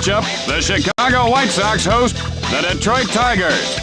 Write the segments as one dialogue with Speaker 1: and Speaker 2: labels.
Speaker 1: matchup, the Chicago White Sox host the Detroit Tigers.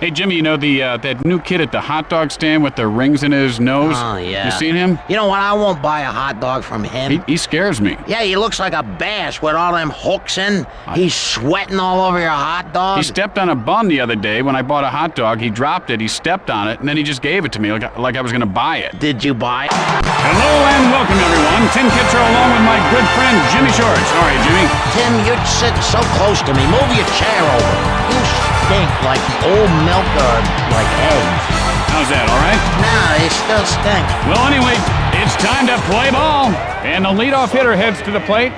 Speaker 1: Hey, Jimmy, you know that new kid at the hot dog stand with the rings in his nose?
Speaker 2: Oh, yeah.
Speaker 1: You seen him?
Speaker 2: You know what? I won't buy a hot dog from him.
Speaker 1: He scares me.
Speaker 2: Yeah, he looks like a bass with all them hooks in. He's sweating all over your hot dog.
Speaker 1: He stepped on a bun the other day when I bought a hot dog. He dropped it, he stepped on it, and then he just gave it to me like I was going to buy it.
Speaker 2: Did you buy it?
Speaker 1: Hello and welcome, everyone. Tim Kitzer along with my good friend Jimmy Shorts. How are you, Jimmy?
Speaker 2: Tim, you're sitting so close to me. Move your chair over. You stink like old milk or like eggs.
Speaker 1: How's that, all right?
Speaker 2: Nah, they still stink.
Speaker 1: Well, anyway, it's time to play ball. And the leadoff hitter heads to the plate.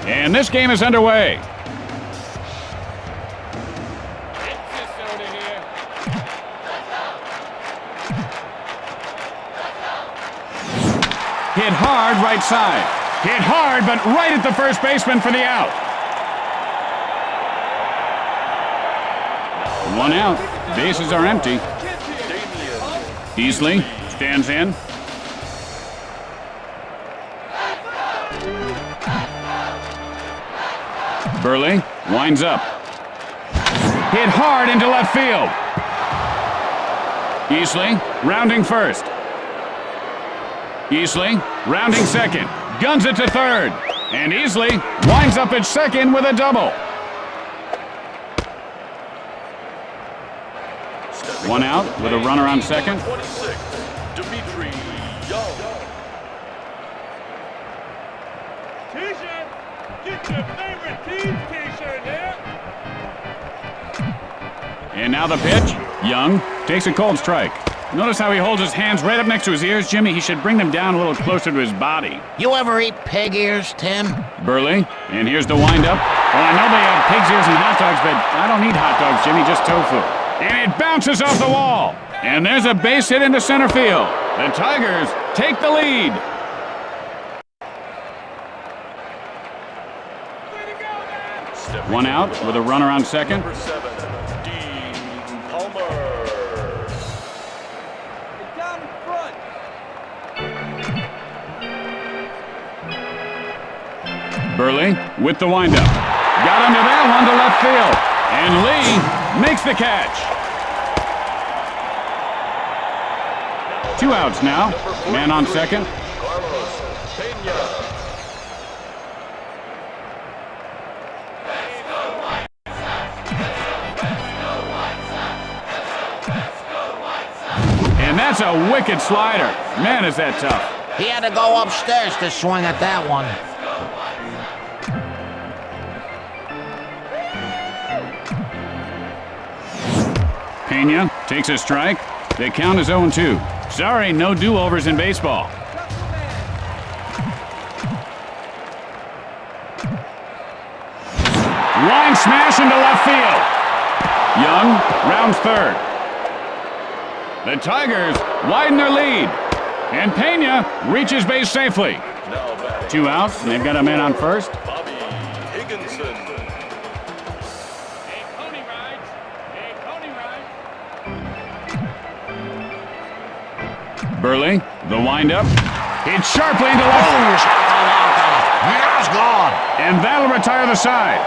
Speaker 1: And this game is underway. Hit hard right side. Hit hard, but right at the first baseman for the out. One out. Bases are empty. Easley stands in. Burley winds up. Hit hard into left field. Easley rounding first. Easley rounding second. Guns it to third. And Easley winds up at second with a double. One out with a runner on second.
Speaker 3: T-shirt! Get your favorite team T-shirt here!
Speaker 1: And now the pitch. Young takes a cold strike. Notice how he holds his hands right up next to his ears, Jimmy? He should bring them down a little closer to his body.
Speaker 2: You ever eat pig ears, Tim?
Speaker 1: Burley, and here's the windup. Well, I know they have pig's ears and hot dogs, but I don't eat hot dogs, Jimmy, just tofu. And it bounces off the wall. And there's a base hit into center field. The Tigers take the lead. One out with a runner on second.
Speaker 3: Number 7, Dean Palmer. Down front.
Speaker 1: Burley with the windup. Got under that one to left field. And Lee makes the catch. 2 outs now. Man on second. And that's a wicked slider. Man, is that tough.
Speaker 2: He had to go upstairs to swing at that one.
Speaker 1: Pena takes a strike. The count is 0-2. Sorry, no do-overs in baseball. Line smash into left field. Young rounds third. The Tigers widen their lead. And Pena reaches base safely. 2 outs, and they've got a man on first.
Speaker 3: Bobby Higginson.
Speaker 1: Burley, the windup. Hits sharply into left.
Speaker 2: That's gone.
Speaker 1: And that'll retire the side.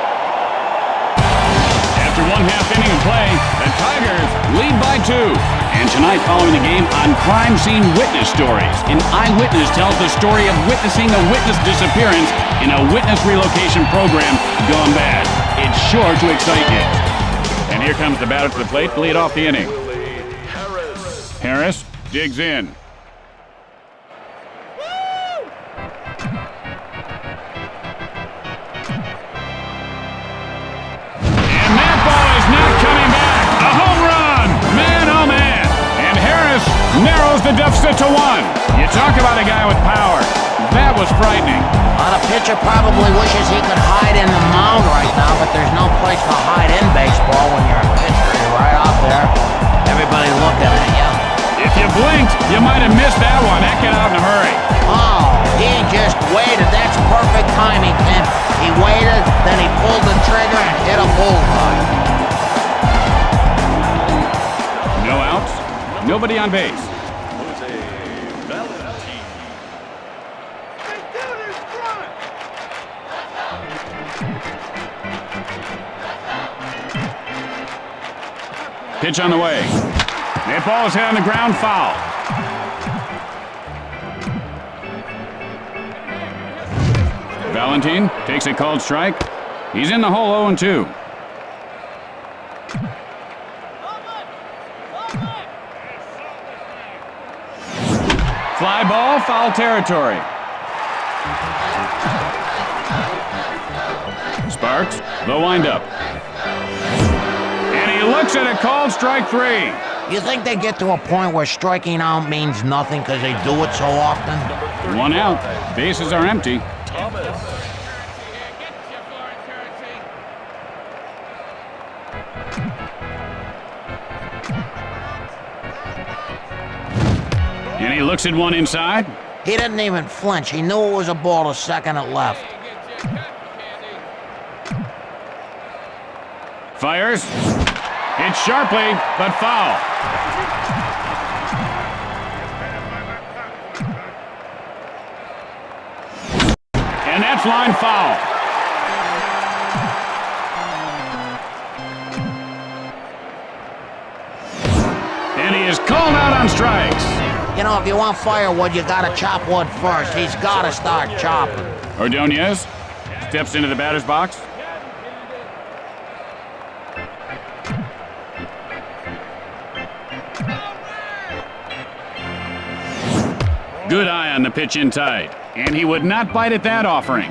Speaker 1: After 1/2 inning of play, the Tigers lead by 2. And tonight, following the game, on Crime Scene Witness Stories, an eyewitness tells the story of witnessing a witness disappearance in a witness relocation program gone bad. It's sure to excite you. And here comes the batter to the plate to lead off the inning. Harris digs in. And that ball is not coming back. A home run! Man, oh man! And Harris narrows the deficit to 1. You talk about a guy with power. That was frightening.
Speaker 2: The pitcher probably wishes he could hide in the mound right now, but there's no place to hide in baseball when you're a pitcher. You're right out there. Everybody looking at you.
Speaker 1: If you blinked, you might have missed that one. That got out in a hurry.
Speaker 2: Oh, he just waited. That's perfect timing, Tim. He waited, then he pulled the trigger and hit a bullseye.
Speaker 1: nobody on base. Pitch on the way. That ball is hit on the ground, foul. Valentin takes a called strike. He's in the hole 0-2. Fly ball, foul territory. Sparks, the windup. And he looks at a called strike 3.
Speaker 2: You think they get to a point where striking out means nothing because they do it so often?
Speaker 1: 1 out. Bases are empty. And he looks at one inside.
Speaker 2: He didn't even flinch. He knew it was a ball to second at left.
Speaker 1: Fires. Hits sharply, but foul. And that's line foul. And he is called out on strikes.
Speaker 2: You know, if you want firewood, you gotta chop wood first. He's gotta start chopping.
Speaker 1: Ordonez steps into the batter's box. Good eye on the pitch in tight, and he would not bite at that offering.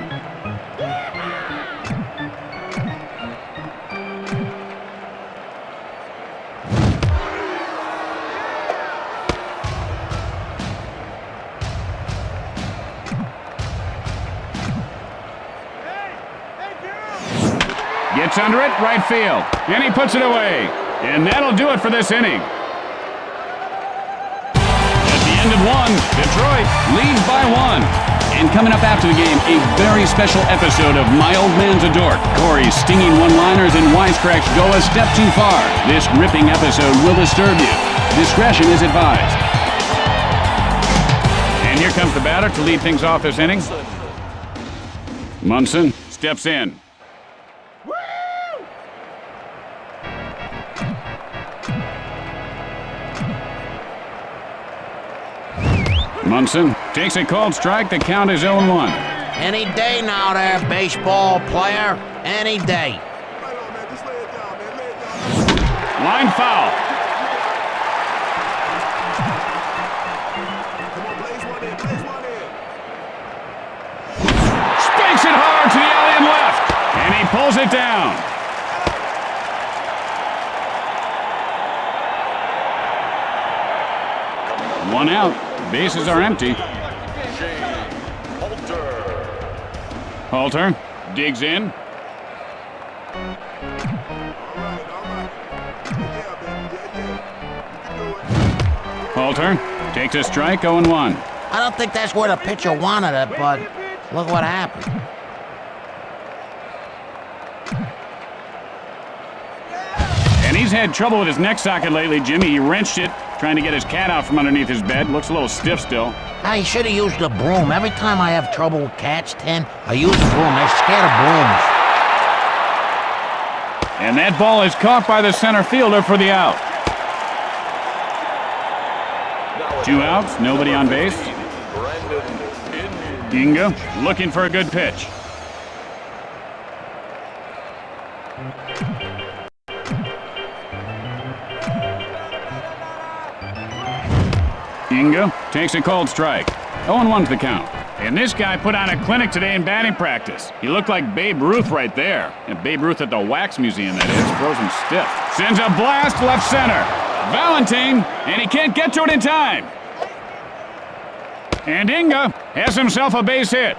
Speaker 1: Gets under it, right field, and he puts it away. And that'll do it for this inning. End of 1, Detroit leads by 1. And coming up after the game, a very special episode of My Old Man's a Dork. Corey's stinging one-liners and wisecracks go a step too far. This ripping episode will disturb you. Discretion is advised. And here comes the batter to lead things off this inning. Munson steps in. Munson takes a called strike. The count is 0-1.
Speaker 2: Any day now there, baseball player. Any day.
Speaker 1: Line foul. Spanks it hard to the alley and left. And he pulls it down. One out. Bases are empty. Halter digs in. Halter takes a strike, 0-1.
Speaker 2: I don't think that's where the pitcher wanted it, but look what happened.
Speaker 1: And he's had trouble with his neck socket lately, Jimmy. He wrenched it, trying to get his cat out from underneath his bed. Looks a little stiff still.
Speaker 2: I should have used a broom. Every time I have trouble with cats, Tim, I use a broom. They're scared of brooms.
Speaker 1: And that ball is caught by the center fielder for the out. 2 outs, nobody on base. Inga looking for a good pitch. Inga takes a cold strike. 0-1's the count. And this guy put on a clinic today in batting practice. He looked like Babe Ruth right there. And Babe Ruth at the Wax Museum, that is, frozen stiff. Sends a blast left center. Valentin, and he can't get to it in time. And Inga has himself a base hit.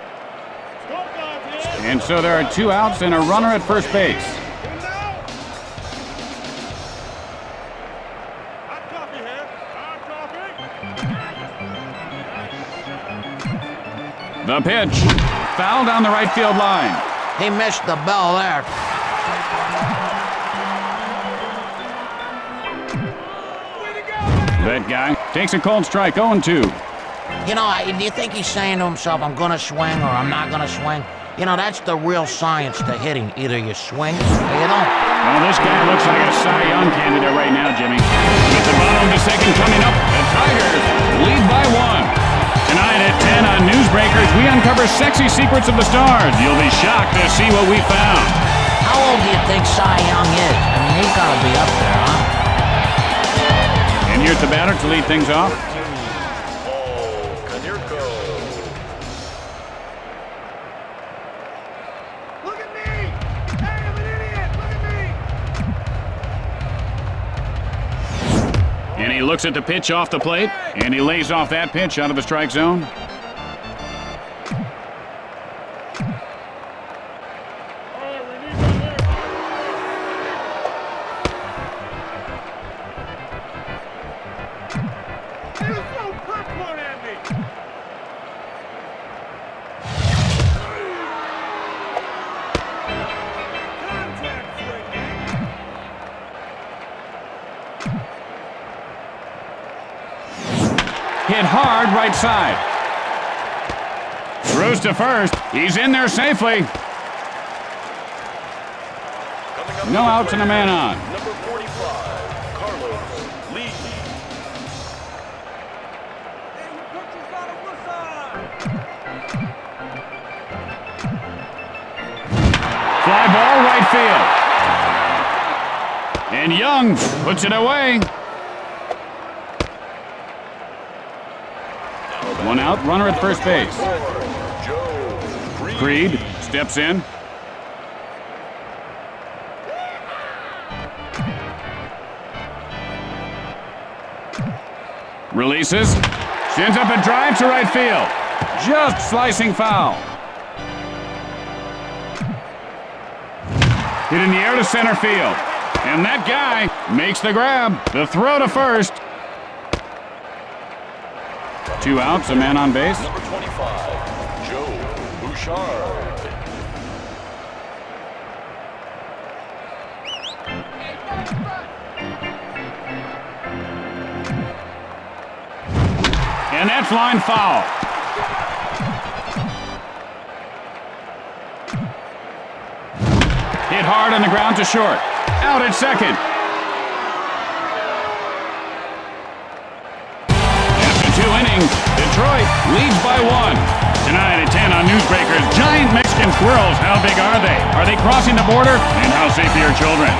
Speaker 1: And so there are 2 outs and a runner at first base. The pitch, foul down the right field line.
Speaker 2: He missed the bell there.
Speaker 1: That guy takes a cold strike, 0-2.
Speaker 2: You know, do you think he's saying to himself, I'm gonna swing or I'm not gonna swing? You know, that's the real science to hitting. Either you swing or you don't.
Speaker 1: Well, this guy looks like a Cy Young candidate right now, Jimmy. With the bottom of the second coming up, the Tigers lead by 1. Tonight at 10 on Newsbreakers, we uncover sexy secrets of the stars. You'll be shocked to see what we found.
Speaker 2: How old do you think Cy Young is? I mean, he's gotta be up there, huh?
Speaker 1: And here's the batter to lead things off.
Speaker 3: Look at me! Hey, I'm an idiot! Look at me!
Speaker 1: And he looks at the pitch off the plate, and he lays off that pitch out of the strike zone. Hit hard right side. Throws to first. He's in there safely. No outs and a man on.
Speaker 4: Number 45, Carlos Lee.
Speaker 1: Fly ball right field. And Young puts it away. 1 out, runner at first base. Creed steps in. Releases. Sends up a drive to right field. Just slicing foul. Hit in the air to center field. And that guy makes the grab. The throw to first. 2 outs, a man on base.
Speaker 4: Number 25, Joe Bouchard.
Speaker 1: And that's line foul. Hit hard on the ground to short. Out at second. Detroit leads by 1. Tonight at 10 on Newsbreakers, giant Mexican squirrels. How big are they? Are they crossing the border? And how safe are your children?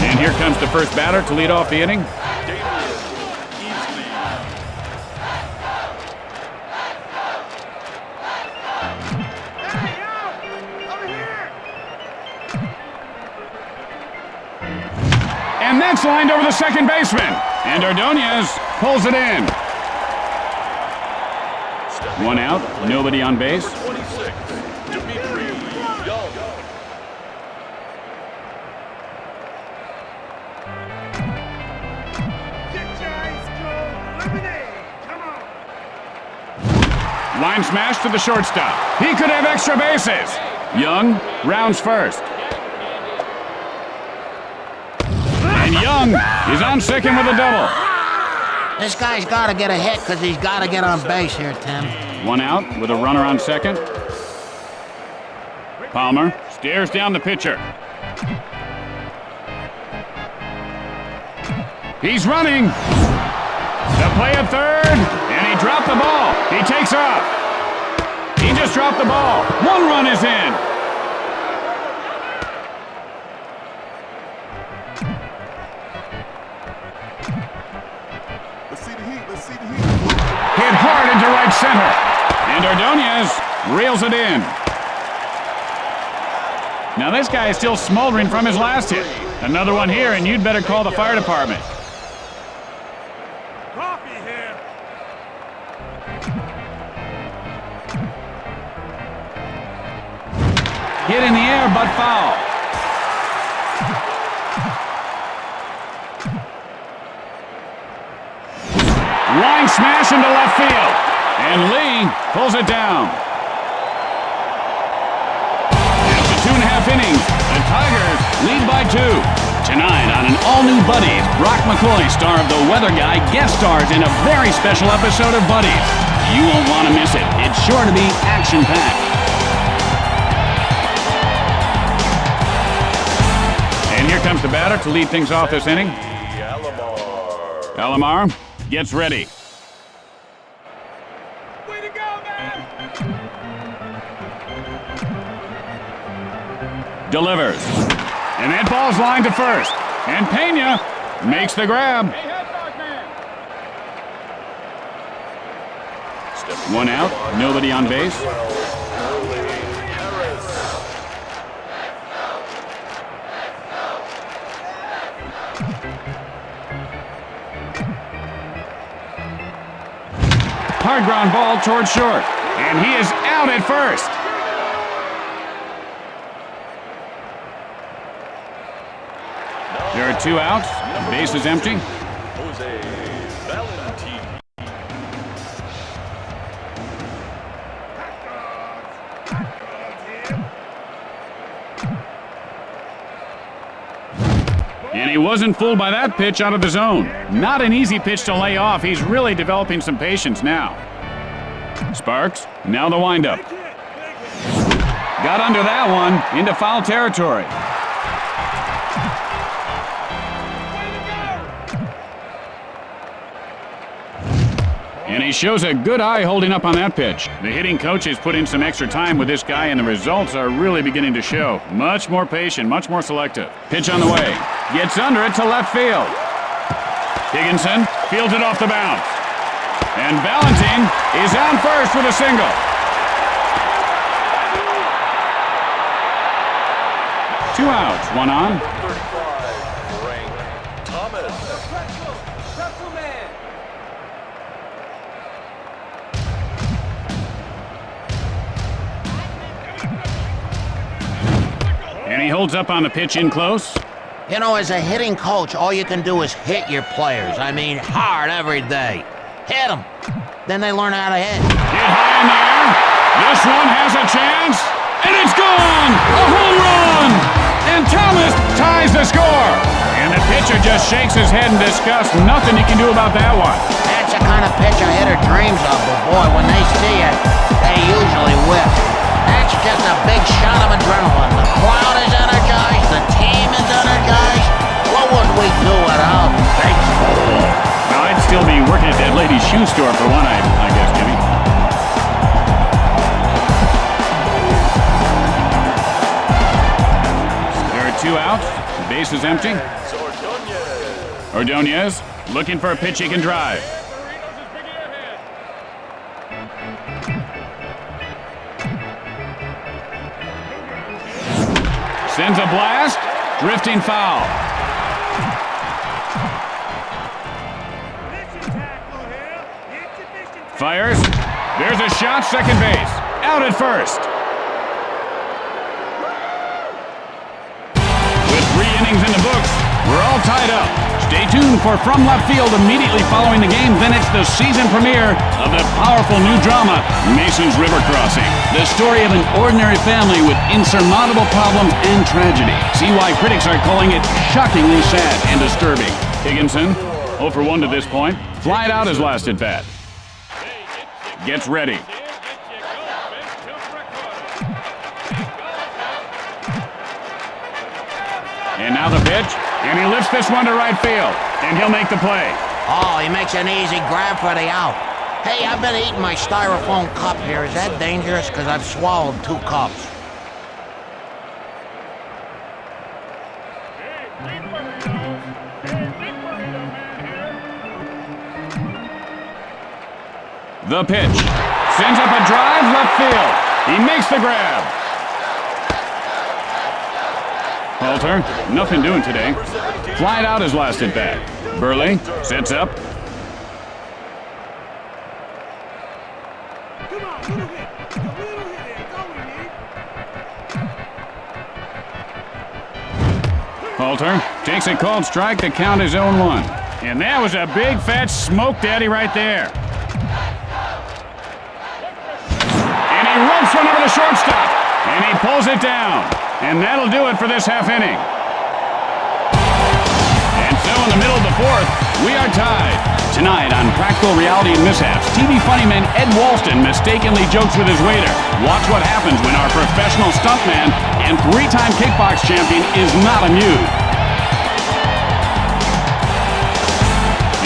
Speaker 1: And here comes the first batter to lead off the inning. And that's lined over the second baseman. And Ordonez pulls it in. 1 out, nobody on base. Line smash to the shortstop. He could have extra bases. Young rounds first. And Young is on second with a double.
Speaker 2: This guy's got to get a hit because he's got to get on base here, Tim.
Speaker 1: 1 out with a runner on second. Palmer stares down the pitcher. He's running. The play at third, and he dropped the ball. He takes off. He just dropped the ball. 1 run is in. Hit hard into right center. And Ordonez reels it in. Now this guy is still smoldering from his last hit. Another one here, and you'd better call the fire department.
Speaker 3: Coffee here.
Speaker 1: Hit in the air, but foul. Line smash into left field. And Lee pulls it down. It's a 2.5 innings, the Tigers lead by 2. Tonight on an all-new Buddies, Brock McCoy, star of The Weather Guy, guest stars in a very special episode of Buddies. You won't want to miss it. It's sure to be action-packed. And here comes the batter to lead things off this inning. Alomar gets ready.
Speaker 3: Way to go, man!
Speaker 1: Delivers. And that ball's lined to first. And Pena makes the grab.
Speaker 3: Hey, head dog, man!
Speaker 1: One out, nobody on base. Hard ground ball towards short. And he is out at first. There are 2 outs. The base is empty.
Speaker 4: Jose Valentine.
Speaker 1: And he wasn't fooled by that pitch out of the zone. Not an easy pitch to lay off. He's really developing some patience now. Sparks, now the windup. Got under that one, into foul territory. And he shows a good eye holding up on that pitch. The hitting coach has put in some extra time with this guy, and the results are really beginning to show. Much more patient, much more selective. Pitch on the way. Gets under it to left field. Higginson fields it off the bounce. And Valentine is on first with a single. Two outs, one on.
Speaker 4: 35, Frank Thomas.
Speaker 1: And he holds up on the pitch in close.
Speaker 2: You know, as a hitting coach, all you can do is hit your players. I mean, hard every day. Hit them. Then they learn how to hit.
Speaker 1: Hit high in the air. This one has a chance. And it's gone! A home run! And Thomas ties the score. And the pitcher just shakes his head in disgust. Nothing you can do about that one.
Speaker 2: That's the kind of pitch a hitter dreams of, but boy, when they see it, they usually whip. That's just a big shot of adrenaline. The crowd is energized, the team is energized. What would we do without baseball?
Speaker 1: Now, I'd still be working at that lady's shoe store for one, I guess, Jimmy. There are 2 outs. The base is empty. Ordonez looking for a pitch he can drive. Sends a blast, drifting foul. Fires. There's a shot, second base. Out at first. With 3 innings in the books, we're all tied up. Stay tuned for From Left Field immediately following the game. Then it's the season premiere of the powerful new drama, Mason's River Crossing. The story of an ordinary family with insurmountable problems and tragedy. See why critics are calling it shockingly sad and disturbing. Higginson, 0 for 1 to this point. Flied out his last at bat. Gets ready. And now the pitch, and he lifts this one to right field, and he'll make the play.
Speaker 2: Oh, he makes an easy grab for the out. Hey, I've been eating my styrofoam cup here. Is that dangerous? Because I've swallowed 2 cups.
Speaker 1: The pitch. Sends up a drive left field. He makes the grab. Halter, nothing doing today. Flied out his last at bat. Burley sets up.
Speaker 3: Come on, little hit. A little hit there. Go, we need.
Speaker 1: Halter takes a called strike. The count is 0-1. And that was a big fat smoke daddy right there. And he ropes one over the shortstop. And he pulls it down. And that'll do it for this half inning. And so in the middle of the fourth, we are tied. Tonight on Practical Reality and Mishaps, TV funnyman Ed Walston mistakenly jokes with his waiter. Watch what happens when our professional stuntman and three-time kickbox champion is not amused.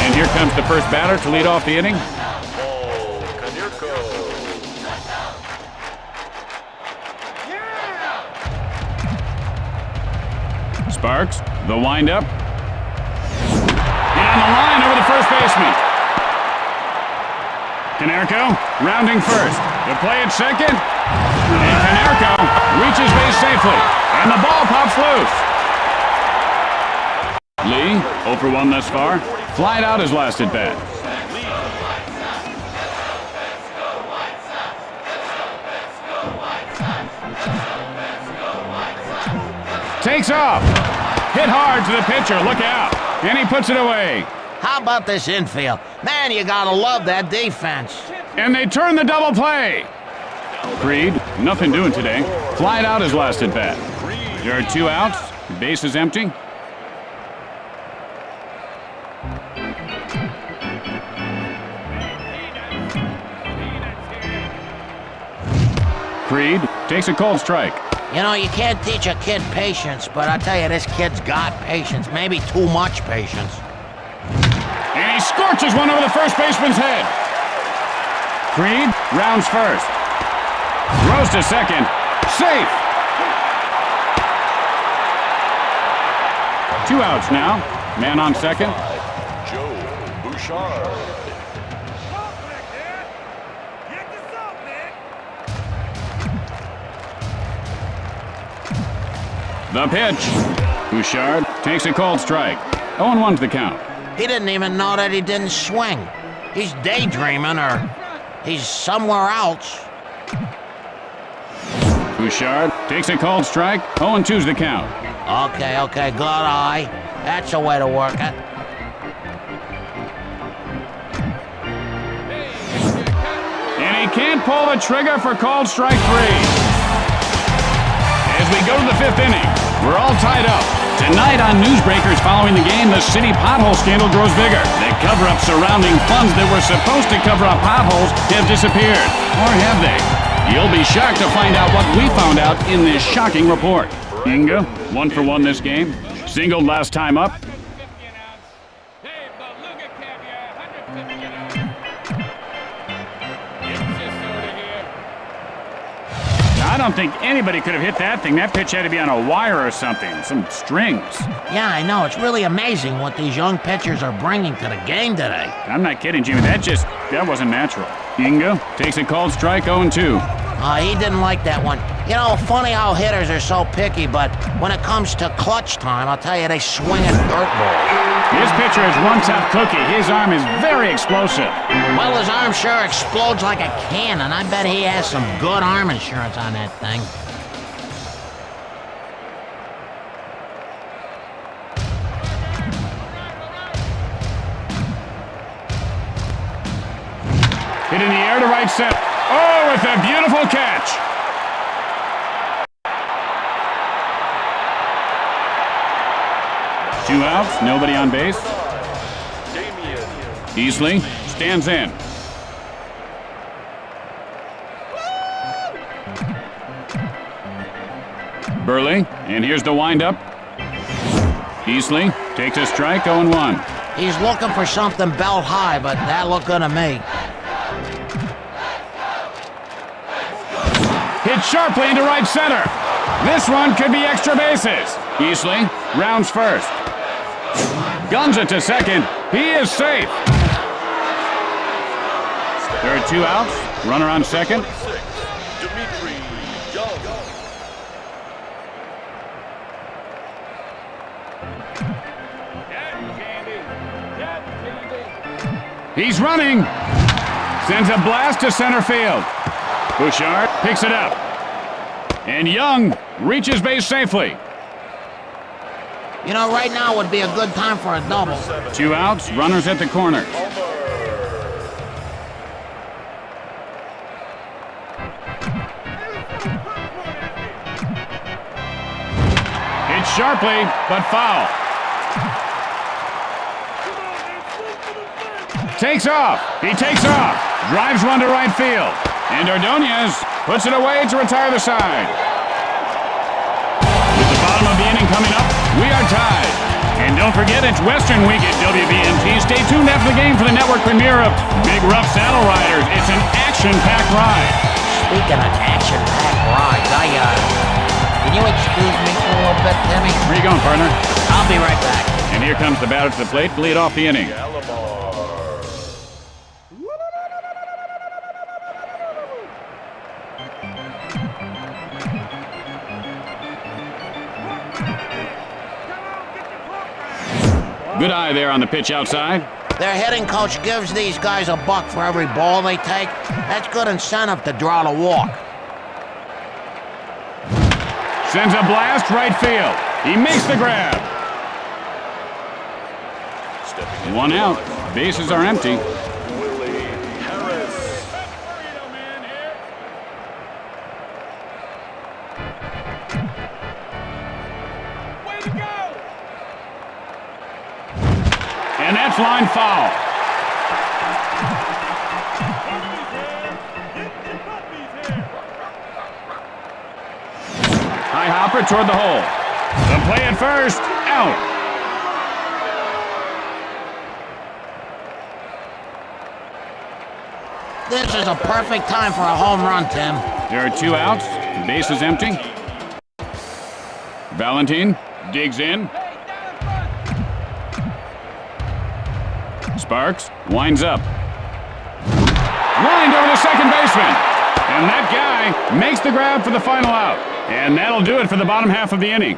Speaker 1: And here comes the first batter to lead off the inning. Sparks, the windup. And on the line over the first baseman. Canerco rounding first. The play at second. And Canerco reaches base safely. And the ball pops loose. Lee, 0 for 1 thus far. Flied out his last at bat. Takes off. Hit hard to the pitcher. Look out. And he puts it away.
Speaker 2: How about this infield? Man, you gotta love that defense.
Speaker 1: And they turn the double play. Creed, nothing doing today. Flied out his last at bat. There are 2 outs. The base is empty. Creed takes a cold strike.
Speaker 2: You know, you can't teach a kid patience, but I tell you, this kid's got patience. Maybe too much patience.
Speaker 1: And he scorches one over the first baseman's head. Creed rounds first. Throws to second. Safe. 2 outs now. Man on second.
Speaker 4: Joe Bouchard.
Speaker 3: Salt back there. Get the salt, man.
Speaker 1: The pitch. Bouchard takes a cold strike. 0-1's the count.
Speaker 2: He didn't even know that he didn't swing. He's daydreaming or he's somewhere else.
Speaker 1: Bouchard takes a cold strike. 0-2's the count.
Speaker 2: Okay, good eye. That's a way to work it.
Speaker 1: And he can't pull the trigger for called strike 3. As we go to the 5th inning, we're all tied up. Tonight on Newsbreakers following the game, the city pothole scandal grows bigger. The cover-up surrounding funds that were supposed to cover up potholes have disappeared. Or have they? You'll be shocked to find out what we found out in this shocking report. Inga, 1 for 1 this game. Singled last time up.
Speaker 3: 150 an ounce. Hey, beluga caviar, 150 an ounce. It's just soda here.
Speaker 1: I don't think anybody could have hit that thing. That pitch had to be on a wire or something. Some strings.
Speaker 2: Yeah, I know. It's really amazing what these young pitchers are bringing to the game today.
Speaker 1: I'm not kidding, Jimmy. That wasn't natural. Inga takes a cold strike, 0-2.
Speaker 2: He didn't like that one. You know, funny how hitters are so picky, but when it comes to clutch time, I'll tell you, they swing at dirt balls.
Speaker 1: This pitcher is one tough cookie. His arm is very explosive.
Speaker 2: Well, his arm sure explodes like a cannon. I bet he has some good arm insurance on that thing.
Speaker 1: Hit in the air to right center. Oh, with a beautiful catch. Two outs, nobody on base. Easley stands in. Burley, and here's the windup. Easley takes a strike, 0-1.
Speaker 2: He's looking for something belt high, but that looked good to me.
Speaker 1: Hit sharply into right center. This one could be extra bases. Easley rounds first. Guns it to second. He is safe. There are 2 outs. Runner on second. He's running. Sends a blast to center field. Bouchard picks it up. And Young reaches base safely.
Speaker 2: You know, right now would be a good time for a double.
Speaker 1: 2 outs, runners at the corners. sharply, but foul. Takes off. He takes off. Drives one to right field. And Ordonez puts it away to retire the side. With the bottom of the inning coming up, we are tied. And don't forget, it's Western Week at WBMT. Stay tuned after the game for the network premiere of Big Rough Saddle Riders. It's an action-packed ride.
Speaker 2: Speaking of action-packed rides, can you excuse me for a little bit, Timmy?
Speaker 1: Where you going, partner?
Speaker 2: I'll be right back.
Speaker 1: And here comes the batter to the plate to lead off the inning. Good eye there on the pitch outside.
Speaker 2: Their hitting coach gives these guys a buck for every ball they take. That's good incentive to draw the walk.
Speaker 1: Sends a blast right field. He makes the grab. One out. Bases are empty. And that's line foul. High hopper toward the hole. The play at first, out.
Speaker 2: This is a perfect time for a home run, Tim.
Speaker 1: There are 2 outs. The base is empty. Valentin digs in. Sparks winds up. Lined over the second baseman. And that guy makes the grab for the final out. And that'll do it for the bottom half of the inning.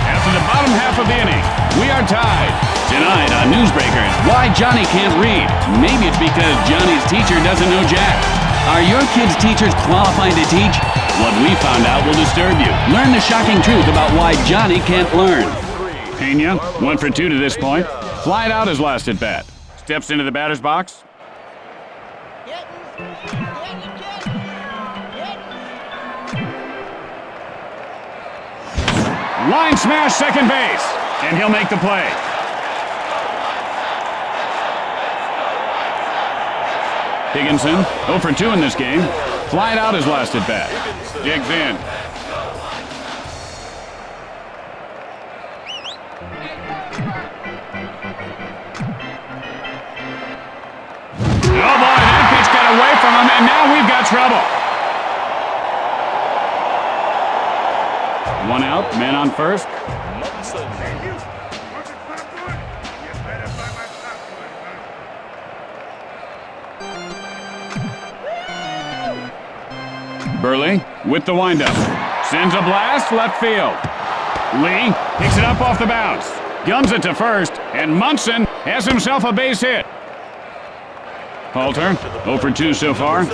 Speaker 1: After the bottom half of the inning, we are tied. Tonight on Newsbreakers, why Johnny can't read. Maybe it's because Johnny's teacher doesn't know Jack. Are your kids' teachers qualified to teach? What we found out will disturb you. Learn the shocking truth about why Johnny can't learn. Pena, 1 for 2 to this point. Flied out his last at bat. Steps into the batter's box. Line smash second base. And he'll make the play. Higginson, 0 for 2 in this game. Flied out his last at bat. Digs in. Oh boy, that pitch got away from him, and now we've got trouble. 1 out, man on first. Burley with the windup. Sends a blast left field. Lee picks it up off the bounce. Guns it to first, and Munson has himself a base hit. Halter, 0 for 2 so far.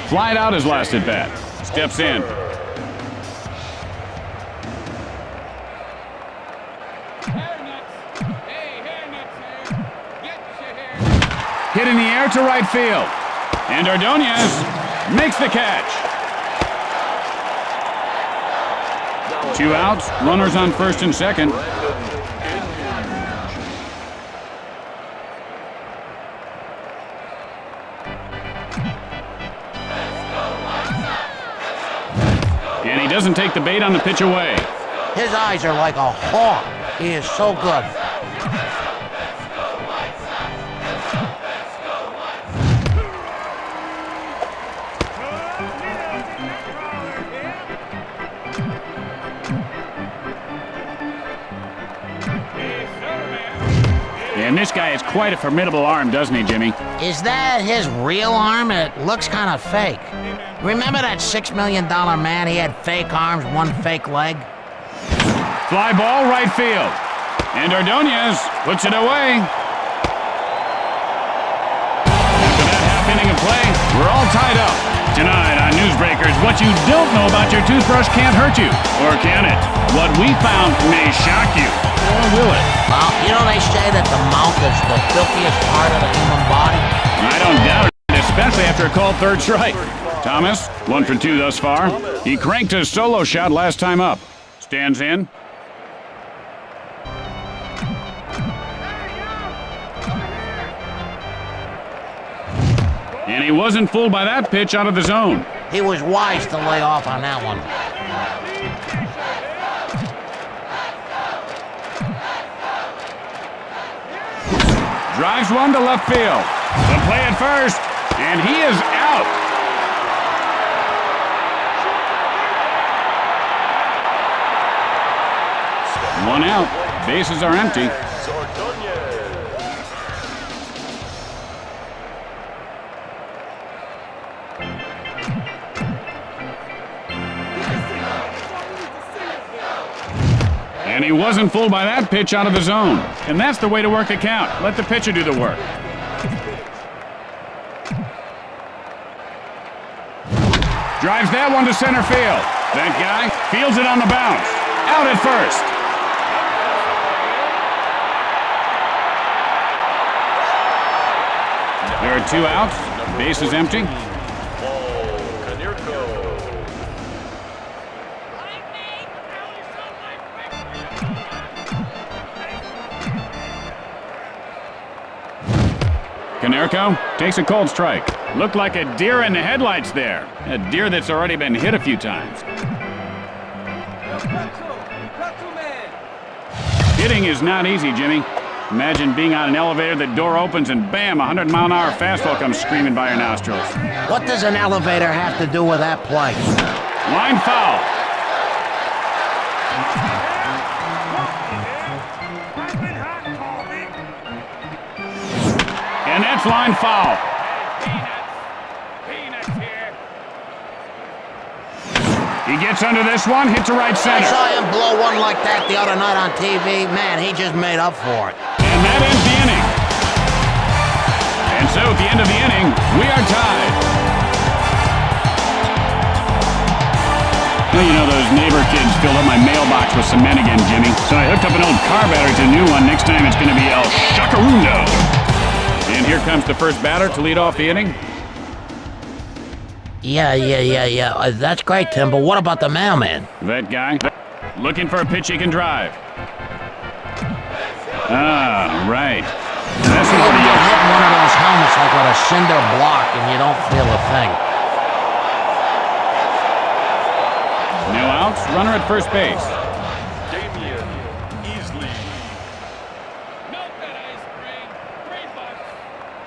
Speaker 1: Flied out his last at bat. Steps in. Hit in the air to right field. And Ordonez makes the catch. 2 outs, runners on first and second. And he doesn't take the bait on the pitch away.
Speaker 2: His eyes are like a hawk. He is so good.
Speaker 1: And this guy has quite a formidable arm, doesn't he, Jimmy?
Speaker 2: Is that his real arm? It looks kind of fake. Remember that $6 million man? He had fake arms, 1 fake leg.
Speaker 1: Fly ball right field. And Ordonez puts it away. After that half inning of play, we're all tied up. Tonight on Newsbreakers, what you don't know about your toothbrush can't hurt you. Or can it? What we found may shock you. Or will it?
Speaker 2: Well, you know they say that the mouth is the filthiest part of the human body.
Speaker 1: I don't doubt it, especially after a called third strike. Thomas, 1 for 2 thus far. He cranked his solo shot last time up. Stands in. And he wasn't fooled by that pitch out of the zone.
Speaker 2: He was wise to lay off on that one.
Speaker 1: Drives one to left field. The play at first, and he is out. One out. Bases are empty. And he wasn't fooled by that pitch out of the zone. And that's the way to work the count. Let the pitcher do the work. Drives that one to center field. That guy fields it on the bounce. Out at first. There are 2 outs. Base is empty. Canerco takes a cold strike. Looked like a deer in the headlights there. A deer that's already been hit a few times. Hitting is not easy, Jimmy. Imagine being on an elevator, the door opens, and bam, a 100-mile-an-hour fastball comes screaming by your nostrils.
Speaker 2: What does an elevator have to do with that play?
Speaker 1: Line foul. And that's line foul.
Speaker 3: Peanuts here.
Speaker 1: He gets under this one, hit to right
Speaker 2: I
Speaker 1: center.
Speaker 2: saw him blow one like that the other night on TV. Man, he just made up for it.
Speaker 1: And that ends the inning. And so at the end of the inning, we are tied. Well, you know, those neighbor kids filled up my mailbox with cement again, Jimmy. So I hooked up an old car battery to a new one. Next time it's going to be El Shacarundo. And here comes the first batter to lead off the inning.
Speaker 2: Yeah. That's great, Tim, but what about the mailman?
Speaker 1: That guy looking for a pitch he can drive. Ah, right. That's
Speaker 2: You're
Speaker 1: what
Speaker 2: hitting one of those helmets like with a cinder block and you don't feel a thing.
Speaker 1: No outs, runner at first base.
Speaker 3: Melted ice cream. $3.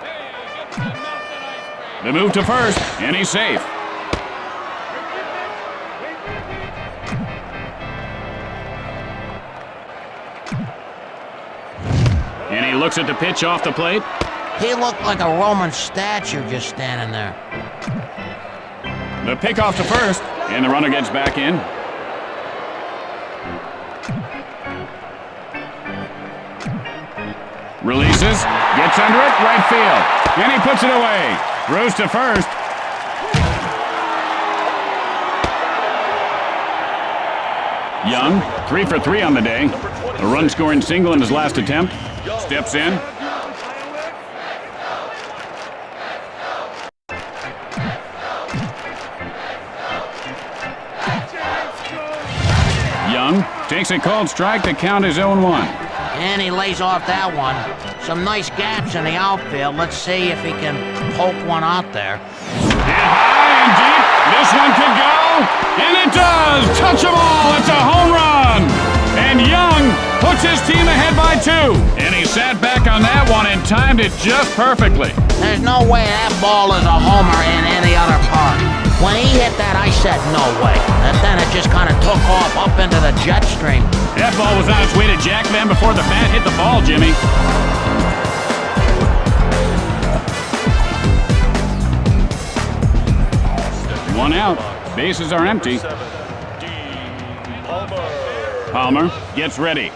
Speaker 3: Hey, get some melted ice cream.
Speaker 1: The move to first, and he's safe. And he looks at the pitch off the plate.
Speaker 2: He looked like a Roman statue just standing there.
Speaker 1: The pick off to first, and the runner gets back in. Releases, gets under it, right field, and he puts it away. Throws to first. Young, 3 for 3 on the day. A run-scoring single in his last attempt. Steps in. Young takes a called strike. The count is 0-1.
Speaker 2: And he lays off that one. Some nice gaps in the outfield. Let's see if he can poke one out there.
Speaker 1: Hit high and deep. This one could go. And it does. Touch them all. It's a home run. And Young puts his team ahead by 2. And he sat back on that one and timed it just perfectly.
Speaker 2: There's no way that ball is a homer in any other park. When he hit that, I said no way. And then it just kind of took off up into the jet stream.
Speaker 1: That ball was on its way to Jack Van before the bat hit the ball, Jimmy. One out. Bases are empty. Palmer gets ready.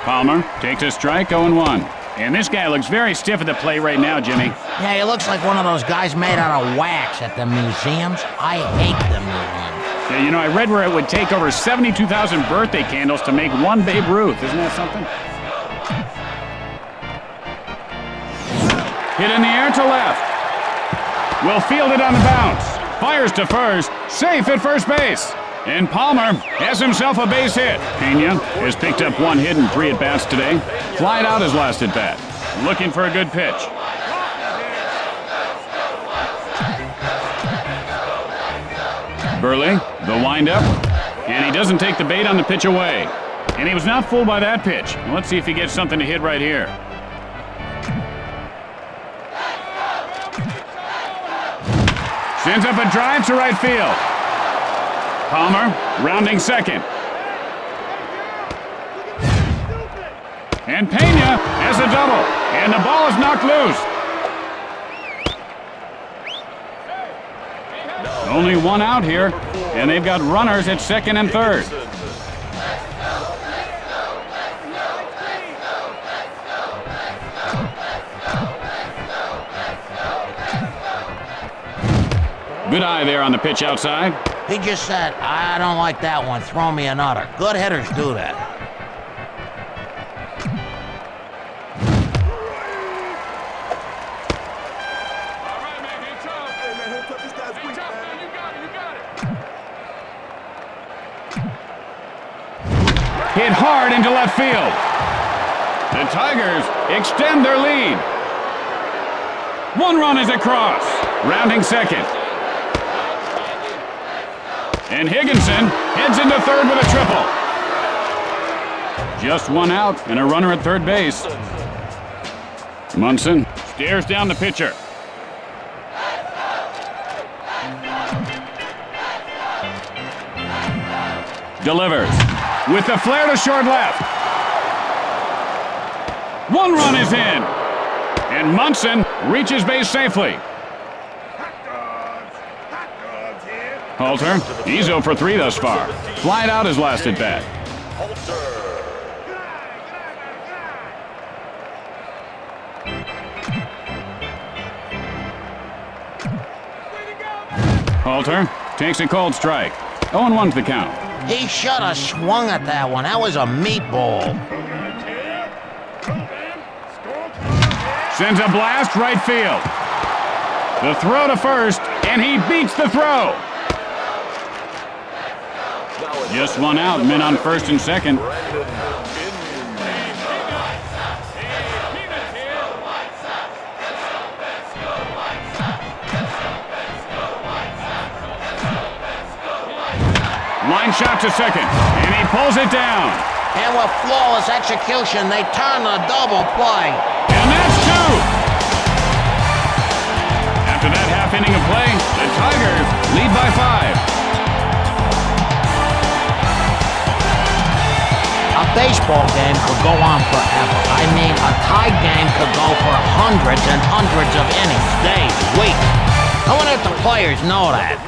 Speaker 1: Palmer takes a strike, 0-1. And this guy looks very stiff at the plate right now, Jimmy.
Speaker 2: Yeah, he looks like one of those guys made out of wax at the museums. I hate the museums.
Speaker 1: Yeah, you know, I read where it would take over 72,000 birthday candles to make one Babe Ruth. Isn't that something? Hit in the air to left. Will field it on the bounce. Fires to first. Safe at first base. And Palmer has himself a base hit. Pena has picked up 1 hit and 3 at-bats today. Flied out his last at-bat. Looking for a good pitch. Burley, the windup. And he doesn't take the bait on the pitch away. And he was not fooled by that pitch. Let's see if he gets something to hit right here. Sends up a drive to right field. Palmer rounding second. And Pena has a double. And the ball is knocked loose. Only 1 out here. And they've got runners at second and third. Good eye there on the pitch outside.
Speaker 2: He just said, I don't like that one, throw me another. Good hitters do that.
Speaker 3: All right, man, hit tough. Hey, man, hit tough. This guy's weak, man. You got it, you got it.
Speaker 1: Hit hard into left field. The Tigers extend their lead. 1 run is across. Rounding second. And Higginson heads into third with a triple. Just 1 out and a runner at third base. Munson stares down the pitcher. Delivers with the flare to short left. 1 run is in. And Munson reaches base safely. Halter, he's 0 for 3 thus far. Flied out his last at bat. Halter takes a cold strike. 0-1 to the count.
Speaker 2: He should have swung at that one. That was a meatball.
Speaker 1: Sends a blast right field. The throw to first, and he beats the throw. Just 1 out, men on first and second. Line shot to second, and he pulls it down.
Speaker 2: And with flawless execution, they turn the double play.
Speaker 1: And that's 2. After that half inning of play, the Tigers lead by 5.
Speaker 2: A baseball game could go on forever. I mean, a tie game could go for hundreds and hundreds of innings, days, weeks. I wonder if the players know that.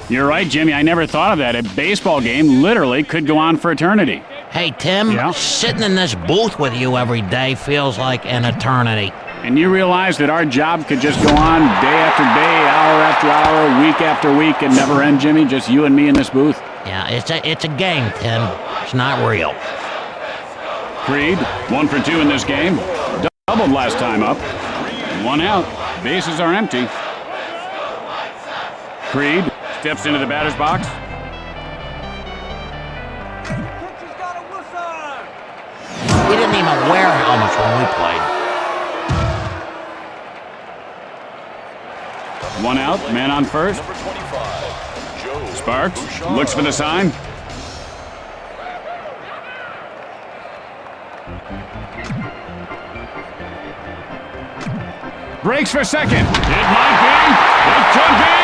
Speaker 1: You're right, Jimmy. I never thought of that. A baseball game literally could go on for eternity.
Speaker 2: Hey, Tim,
Speaker 1: Yeah?
Speaker 2: sitting in this booth with you every day feels like an eternity.
Speaker 1: And you realize that our job could just go on day after day, hour after hour, week after week, and never end, Jimmy? Just you and me in this booth?
Speaker 2: Yeah, it's a game, Tim. It's not real.
Speaker 1: Creed, 1 for 2 in this game. Doubled last time up. 1 out. Bases are empty. Creed steps into the batter's box.
Speaker 2: We didn't even wear helmets when we played.
Speaker 1: 1 out, man on first. Sparks looks for the sign. Breaks for second. It might be. It could be.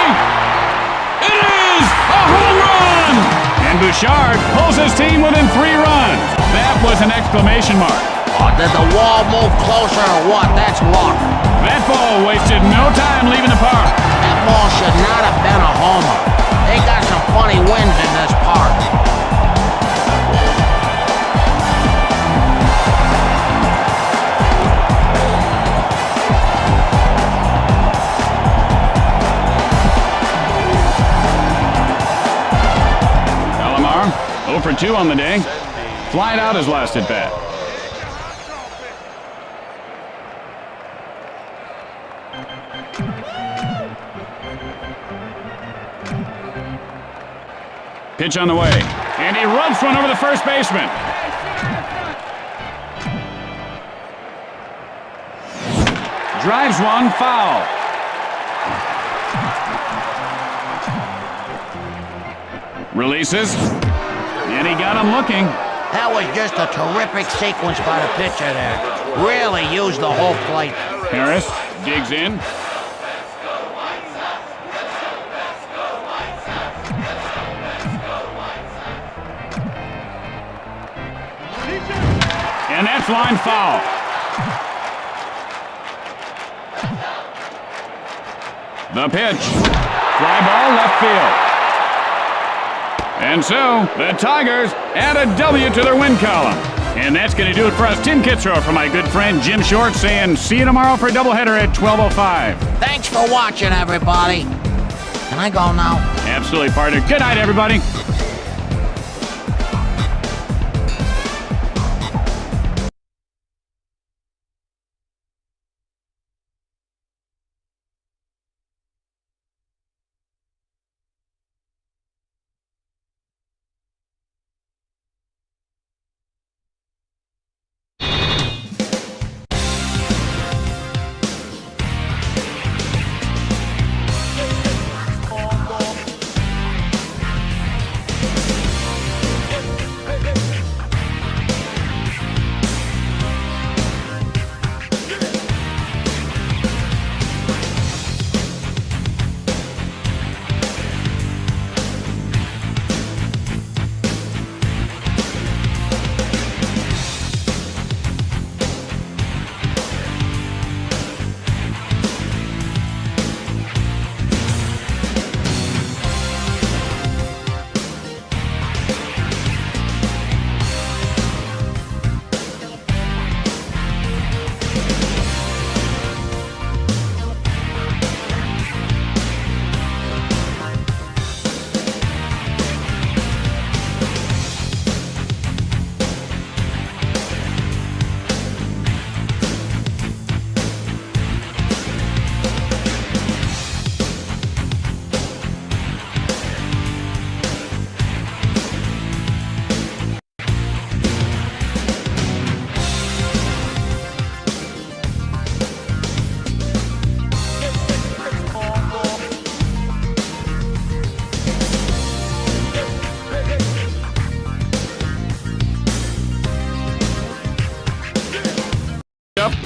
Speaker 1: It is a home run! And Bouchard pulls his team within 3 runs. That was an exclamation mark.
Speaker 2: Oh, did the wall move closer or what? That's luck.
Speaker 1: That ball wasted no time leaving the park.
Speaker 2: That ball should not have been a homer. They got some funny winds in this park.
Speaker 1: Alomar, 0 for 2 on the day. Flied out his last at bat. Pitch on the way. And he rubs one over the first baseman. Drives one foul. Releases. And he got him looking.
Speaker 2: That was just a terrific sequence by the pitcher there. Really used the whole plate.
Speaker 1: Harris digs in. And that's line foul. The pitch. Fly ball left field. And so, the Tigers add a W to their win column. And that's going to do it for us. Tim Kitzrow for my good friend Jim Short saying see you tomorrow for a doubleheader at 12:05.
Speaker 2: Thanks for watching, everybody. Can I go now?
Speaker 1: Absolutely, partner. Good night, everybody.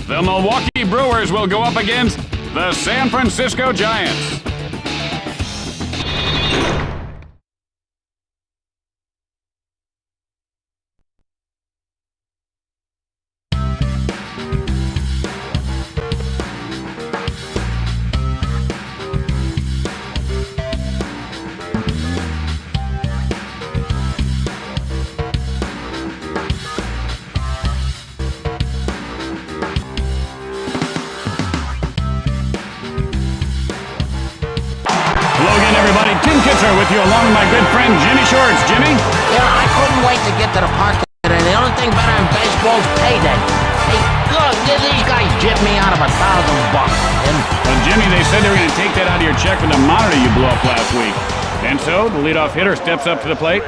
Speaker 1: The Milwaukee Brewers will go up against the San Francisco Giants. Tim Kitzrow with you along with my good friend Jimmy Shorts. Jimmy?
Speaker 2: Yeah, I couldn't wait to get to the park today. The only thing better than baseball is payday. Hey, look, these guys jipped me out of $1,000.
Speaker 1: Well, Jimmy, they said they were going to take that out of your check for the monitor you blew up last week. And so, the leadoff hitter steps up to the plate.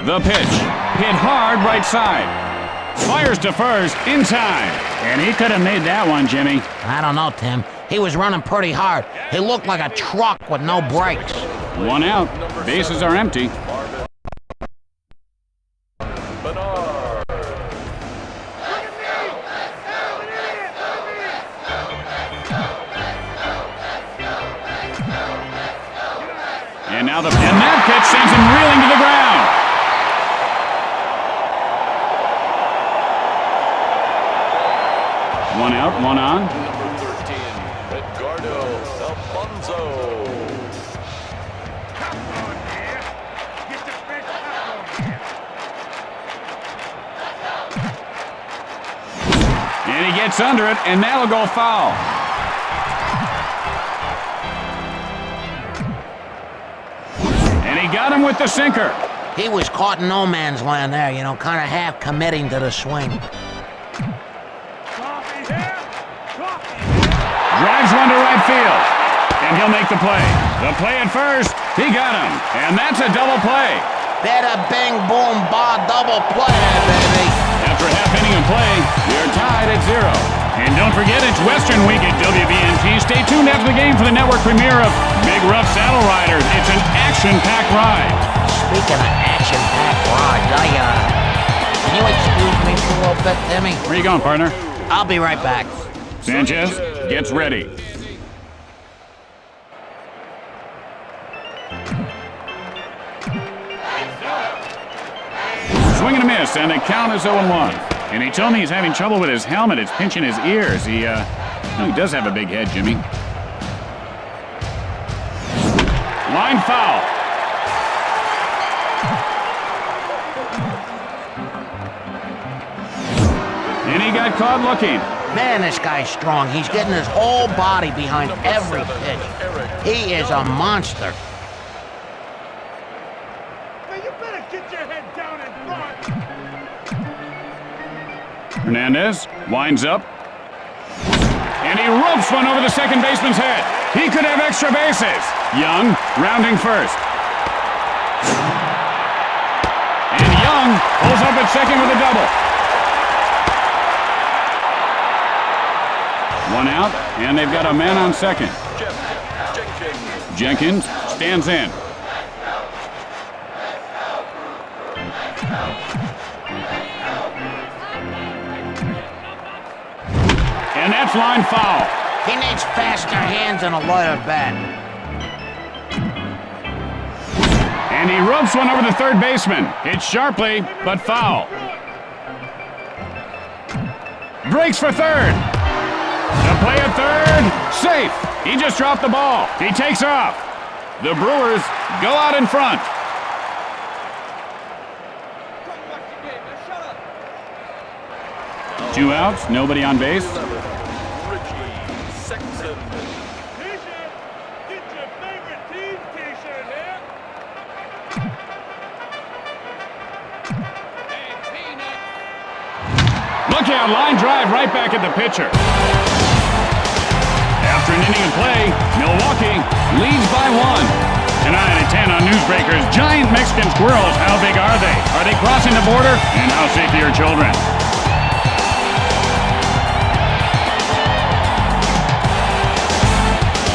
Speaker 1: The pitch, hit hard right side. Fires to first in time. And he could have made that one, Jimmy.
Speaker 2: I don't know, Tim. He was running pretty hard. He looked like a truck with no brakes.
Speaker 1: One out. Bases are empty. And now and that pitch sends him reeling to the ground. One out, one on.
Speaker 4: Number 13, Edgardo Alfonso.
Speaker 3: Come on, man. Get the best up on here.
Speaker 1: And he gets under it, and that'll go foul. And he got him with the sinker.
Speaker 2: He was caught in no man's land there, you know, kind of half committing to the swing.
Speaker 1: one to right field. And he'll make the play. The play at first. He got him. And that's a double play.
Speaker 2: Bada bing boom ba double play there, baby.
Speaker 1: After a half inning of play, we are tied at 0. And don't forget, it's Western Week at WBNT. Stay tuned after the game for the network premiere of Big Rough Saddle Riders. It's an action-packed ride.
Speaker 2: Speaking of action-packed rides, can you excuse me for a little bit, Timmy?
Speaker 1: Where you going, partner?
Speaker 2: I'll be right back.
Speaker 1: Sanchez gets ready. Swing and a miss, and the count is 0-1. And he told me he's having trouble with his helmet. It's pinching his ears. He does have a big head, Jimmy. Line foul. And he got caught looking.
Speaker 2: Man, this guy's strong. He's getting his whole body behind every pitch. He is a monster.
Speaker 3: Now you better get your head down and run.
Speaker 1: Hernandez winds up. And he ropes one over the second baseman's head. He could have extra bases. Young rounding first. And Young pulls up at second with a double. One out, and they've got a man on second. Jenkins stands in. And that's line foul.
Speaker 2: He needs faster hands and a lighter bat.
Speaker 1: And he ropes one over the third baseman. Hits sharply, but foul. Breaks for third. The play at third, safe. He just dropped the ball. He takes off. The Brewers go out in front.
Speaker 3: Come watch the game. Now shut up.
Speaker 1: 2 outs, nobody on base.
Speaker 4: Sexton.
Speaker 3: T-shirt. Get your favorite team T-shirt here. Hey, Peanut.
Speaker 1: Look out, line drive right back at the pitcher. After an inning of play, Milwaukee leads by 1. Tonight at 10 on Newsbreakers, giant Mexican squirrels. How big are they? Are they crossing the border? And how safe are your children?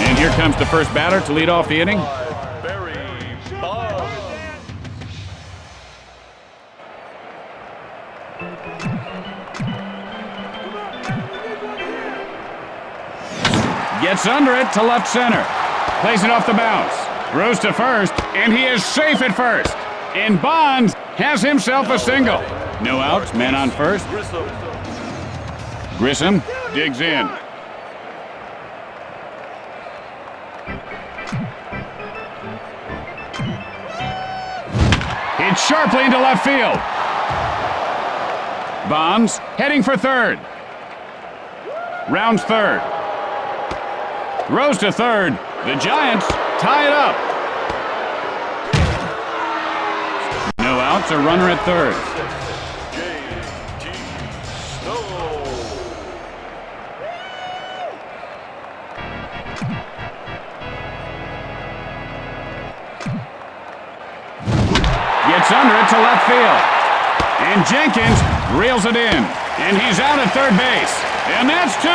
Speaker 1: And here comes the first batter to lead off the inning.
Speaker 4: Barry Bonds.
Speaker 1: Gets under it to left center. Plays it off the bounce. Throws to first, and he is safe at first. And Bonds has himself a single. No outs, man on first. Grissom digs in. Hit sharply into left field. Bonds heading for third. Rounds third. Throws to third. The Giants tie it up. No outs, a runner at third.
Speaker 4: J.T. Snow.
Speaker 1: Gets under it to left field. And Jenkins reels it in. And he's out at third base. And that's 2.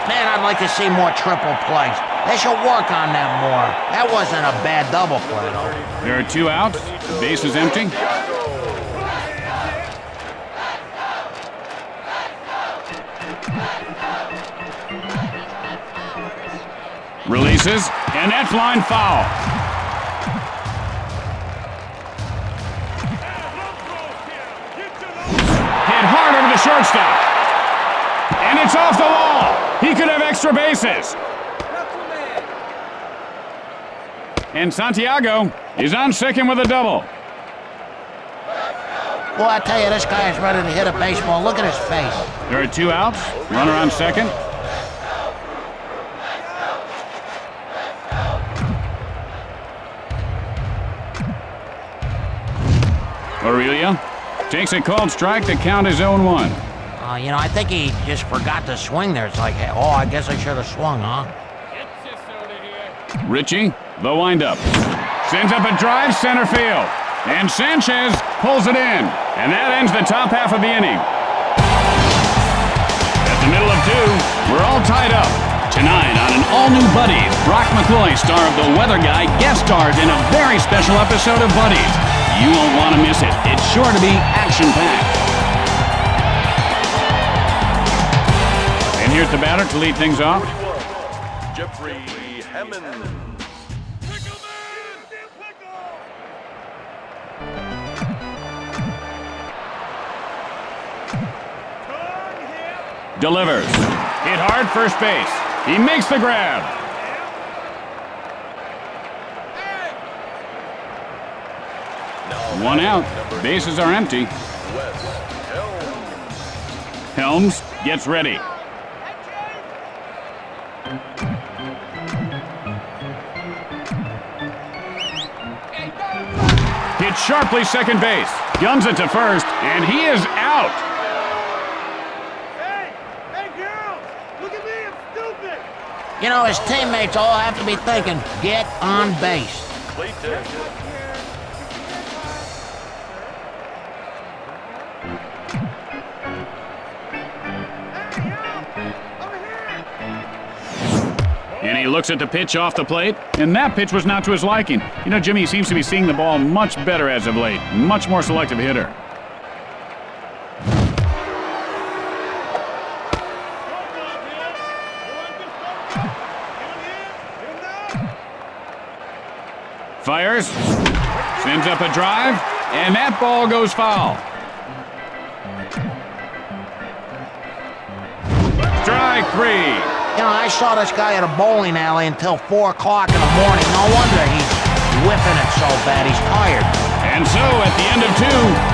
Speaker 2: Man, I'd like to see more triple plays. They should work on that more. That wasn't a bad double play, though.
Speaker 1: There are 2 outs. The base is empty. Releases, and that's line foul. Hit hard over the shortstop. And it's off the wall. He could have extra bases. And Santiago is on second with a double.
Speaker 2: Well, I tell you, this guy is ready to hit a baseball. Look at his face.
Speaker 1: There are 2 outs. Runner on second. Aurelia takes a called strike. The count is 0-1.
Speaker 2: I think he just forgot to swing there. It's like, oh, I guess I should have swung, huh?
Speaker 3: It's just over here.
Speaker 1: Richie, the windup. Sends up a drive center field. And Sanchez pulls it in. And that ends the top half of the inning. At the middle of 2, we're all tied up. Tonight on an all-new Buddies, Brock McCloy, star of The Weather Guy, guest stars in a very special episode of Buddies. You won't want to miss it. It's sure to be action-packed. And here's the batter to lead things off.
Speaker 4: 41, Jeffrey Hammond.
Speaker 1: Delivers. Hit hard, first base. He makes the grab. One out. Bases are empty.
Speaker 4: West
Speaker 1: Helms gets ready. Hit sharply second base. Guns it to first, and he is out.
Speaker 2: His teammates all have to be thinking, get on base.
Speaker 4: Clayton.
Speaker 1: And he looks at the pitch off the plate, and that pitch was not to his liking. Jimmy seems to be seeing the ball much better as of late. Much more selective hitter. Fires, sends up a drive, and that ball goes foul. Strike 3.
Speaker 2: I saw this guy at a bowling alley until 4 o'clock in the morning. No wonder he's whipping it so bad. He's tired.
Speaker 1: And so, at the end of 2,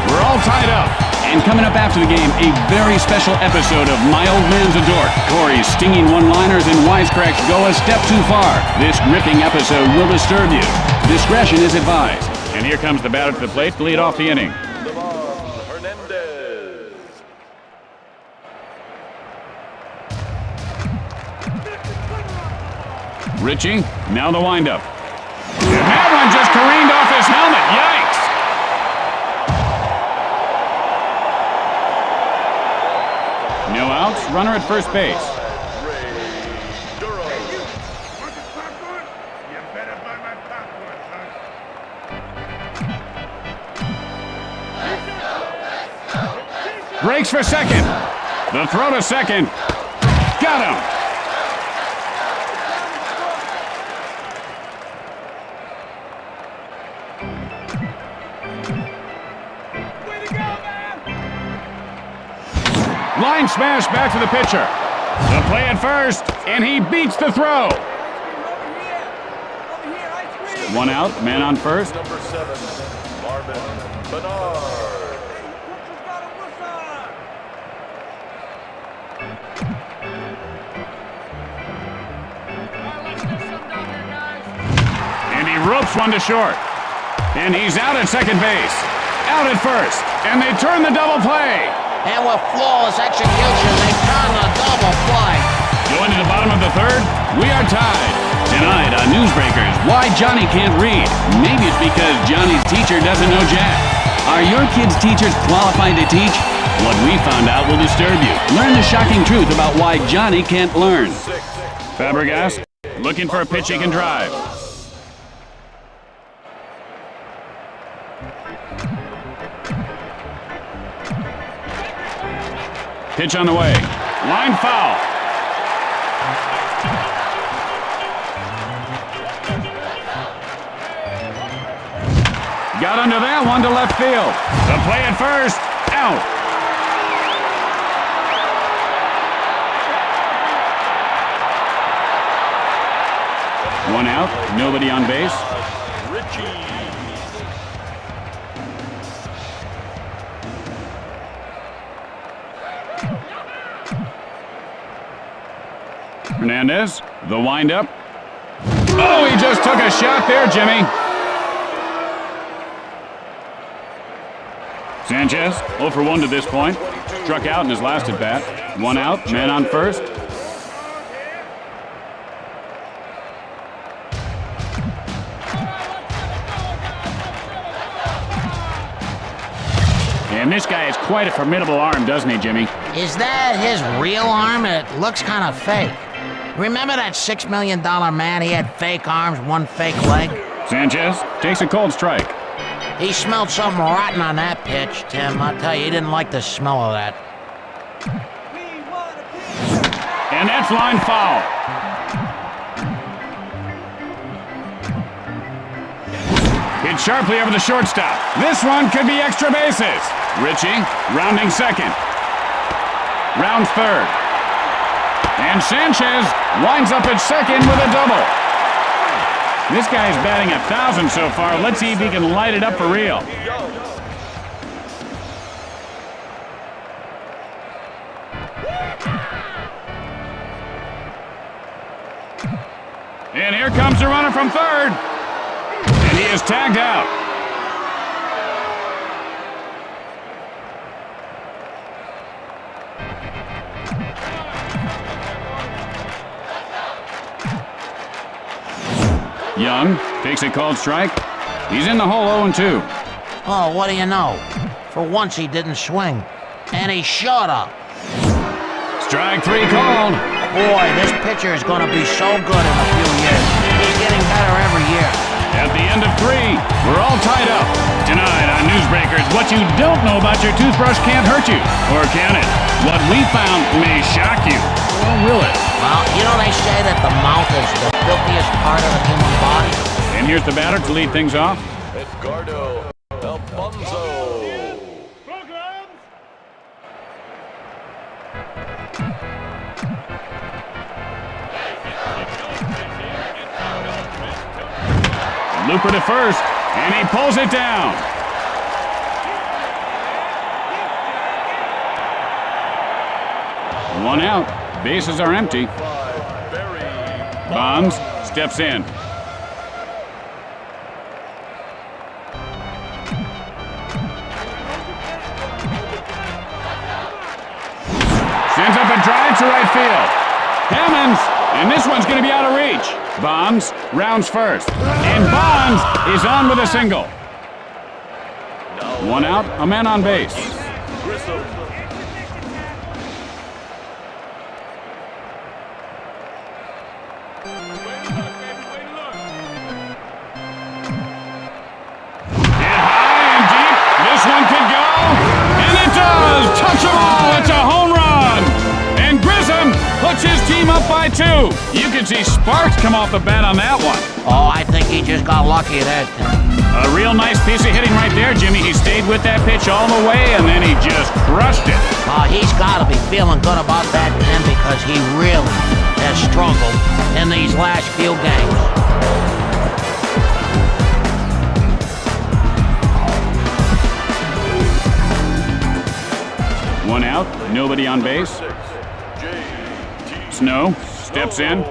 Speaker 1: we're all tied up. And coming up after the game, a very special episode of My Old Man's a Dork. Corey's stinging one-liners and wisecracks go a step too far. This gripping episode will disturb you. Discretion is advised. And here comes the batter to the plate to lead off the inning.
Speaker 4: Hernandez.
Speaker 1: Richie, now the windup. And that one just careened off his helmet. Yikes! No outs, runner at first base. Breaks for second. The throw to second. Got him. Line smash back to the pitcher. The play at first, and he beats the throw. One out, man on first.
Speaker 4: Number 7, Marvin Bernard.
Speaker 1: And he ropes one to short. And he's out at second base. Out at first. And they turn the double play.
Speaker 2: And with flawless execution, they turn the double play.
Speaker 1: Going to the bottom of the 3rd, we are tied. Tonight on Newsbreakers, why Johnny can't read. Maybe it's because Johnny's teacher doesn't know Jack. Are your kids' teachers qualified to teach? What we found out will disturb you. Learn the shocking truth about why Johnny can't learn. Fabregas, looking for a pitch he can drive. Pitch on the way. Line foul. Got under that one to left field. The play at first. Out. One out. Nobody on base.
Speaker 4: Richie.
Speaker 1: Hernandez, the windup. Oh, he just took a shot there, Jimmy. Sanchez, 0 for 1 to this point. Struck out in his last at bat. 1 out, man on first. And this guy has quite a formidable arm, doesn't he, Jimmy?
Speaker 2: Is that his real arm? It looks kind of fake. Remember that $6 million man? He had fake arms, one fake leg.
Speaker 1: Sanchez takes a cold strike.
Speaker 2: He smelled something rotten on that pitch, Tim. I'll tell you, he didn't like the smell of that.
Speaker 1: And that's line foul. Hit sharply over the shortstop. This one could be extra bases. Ritchie rounding second. Rounds third. And Sanchez winds up at second with a double. This guy's batting 1,000 so far. Let's see if he can light it up for real. And here comes the runner from third. And he is tagged out. Young takes a called strike. He's in the hole 0-2.
Speaker 2: Oh, what do you know? For once he didn't swing. And he shut up.
Speaker 1: Strike 3 called.
Speaker 2: Boy, this pitcher is going to be so good in a few years. He's getting better every year.
Speaker 1: At the end of 3, we're all tied up. Tonight on Newsbreakers, what you don't know about your toothbrush can't hurt you. Or can it? What we found may shock you. Or will it?
Speaker 2: Well, you know they say that the mouth is the filthiest part of the human body.
Speaker 1: And here's the batter to lead things off.
Speaker 4: Edgardo Alfonso.
Speaker 1: Looper to first, and he pulls it down. One out. Bases are empty. Bonds steps in. Sends up a drive to right field. Hammonds, and this one's going to be out of reach. Bonds rounds first, and Bonds is on with a single. 1 out, a man on base. Hit high and deep. This one could go, and it does. Touch them all. It's a home run. And Grissom puts his team up by 2. You can see sparks come off the bat on that one.
Speaker 2: Oh, I think he just got lucky there, Tim.
Speaker 1: A real nice piece of hitting right there, Jimmy. He stayed with that pitch all the way, and then he just crushed it.
Speaker 2: He's got to be feeling good about that, Tim, because he really has struggled in these last few games.
Speaker 1: One out, nobody on base. Snow steps in.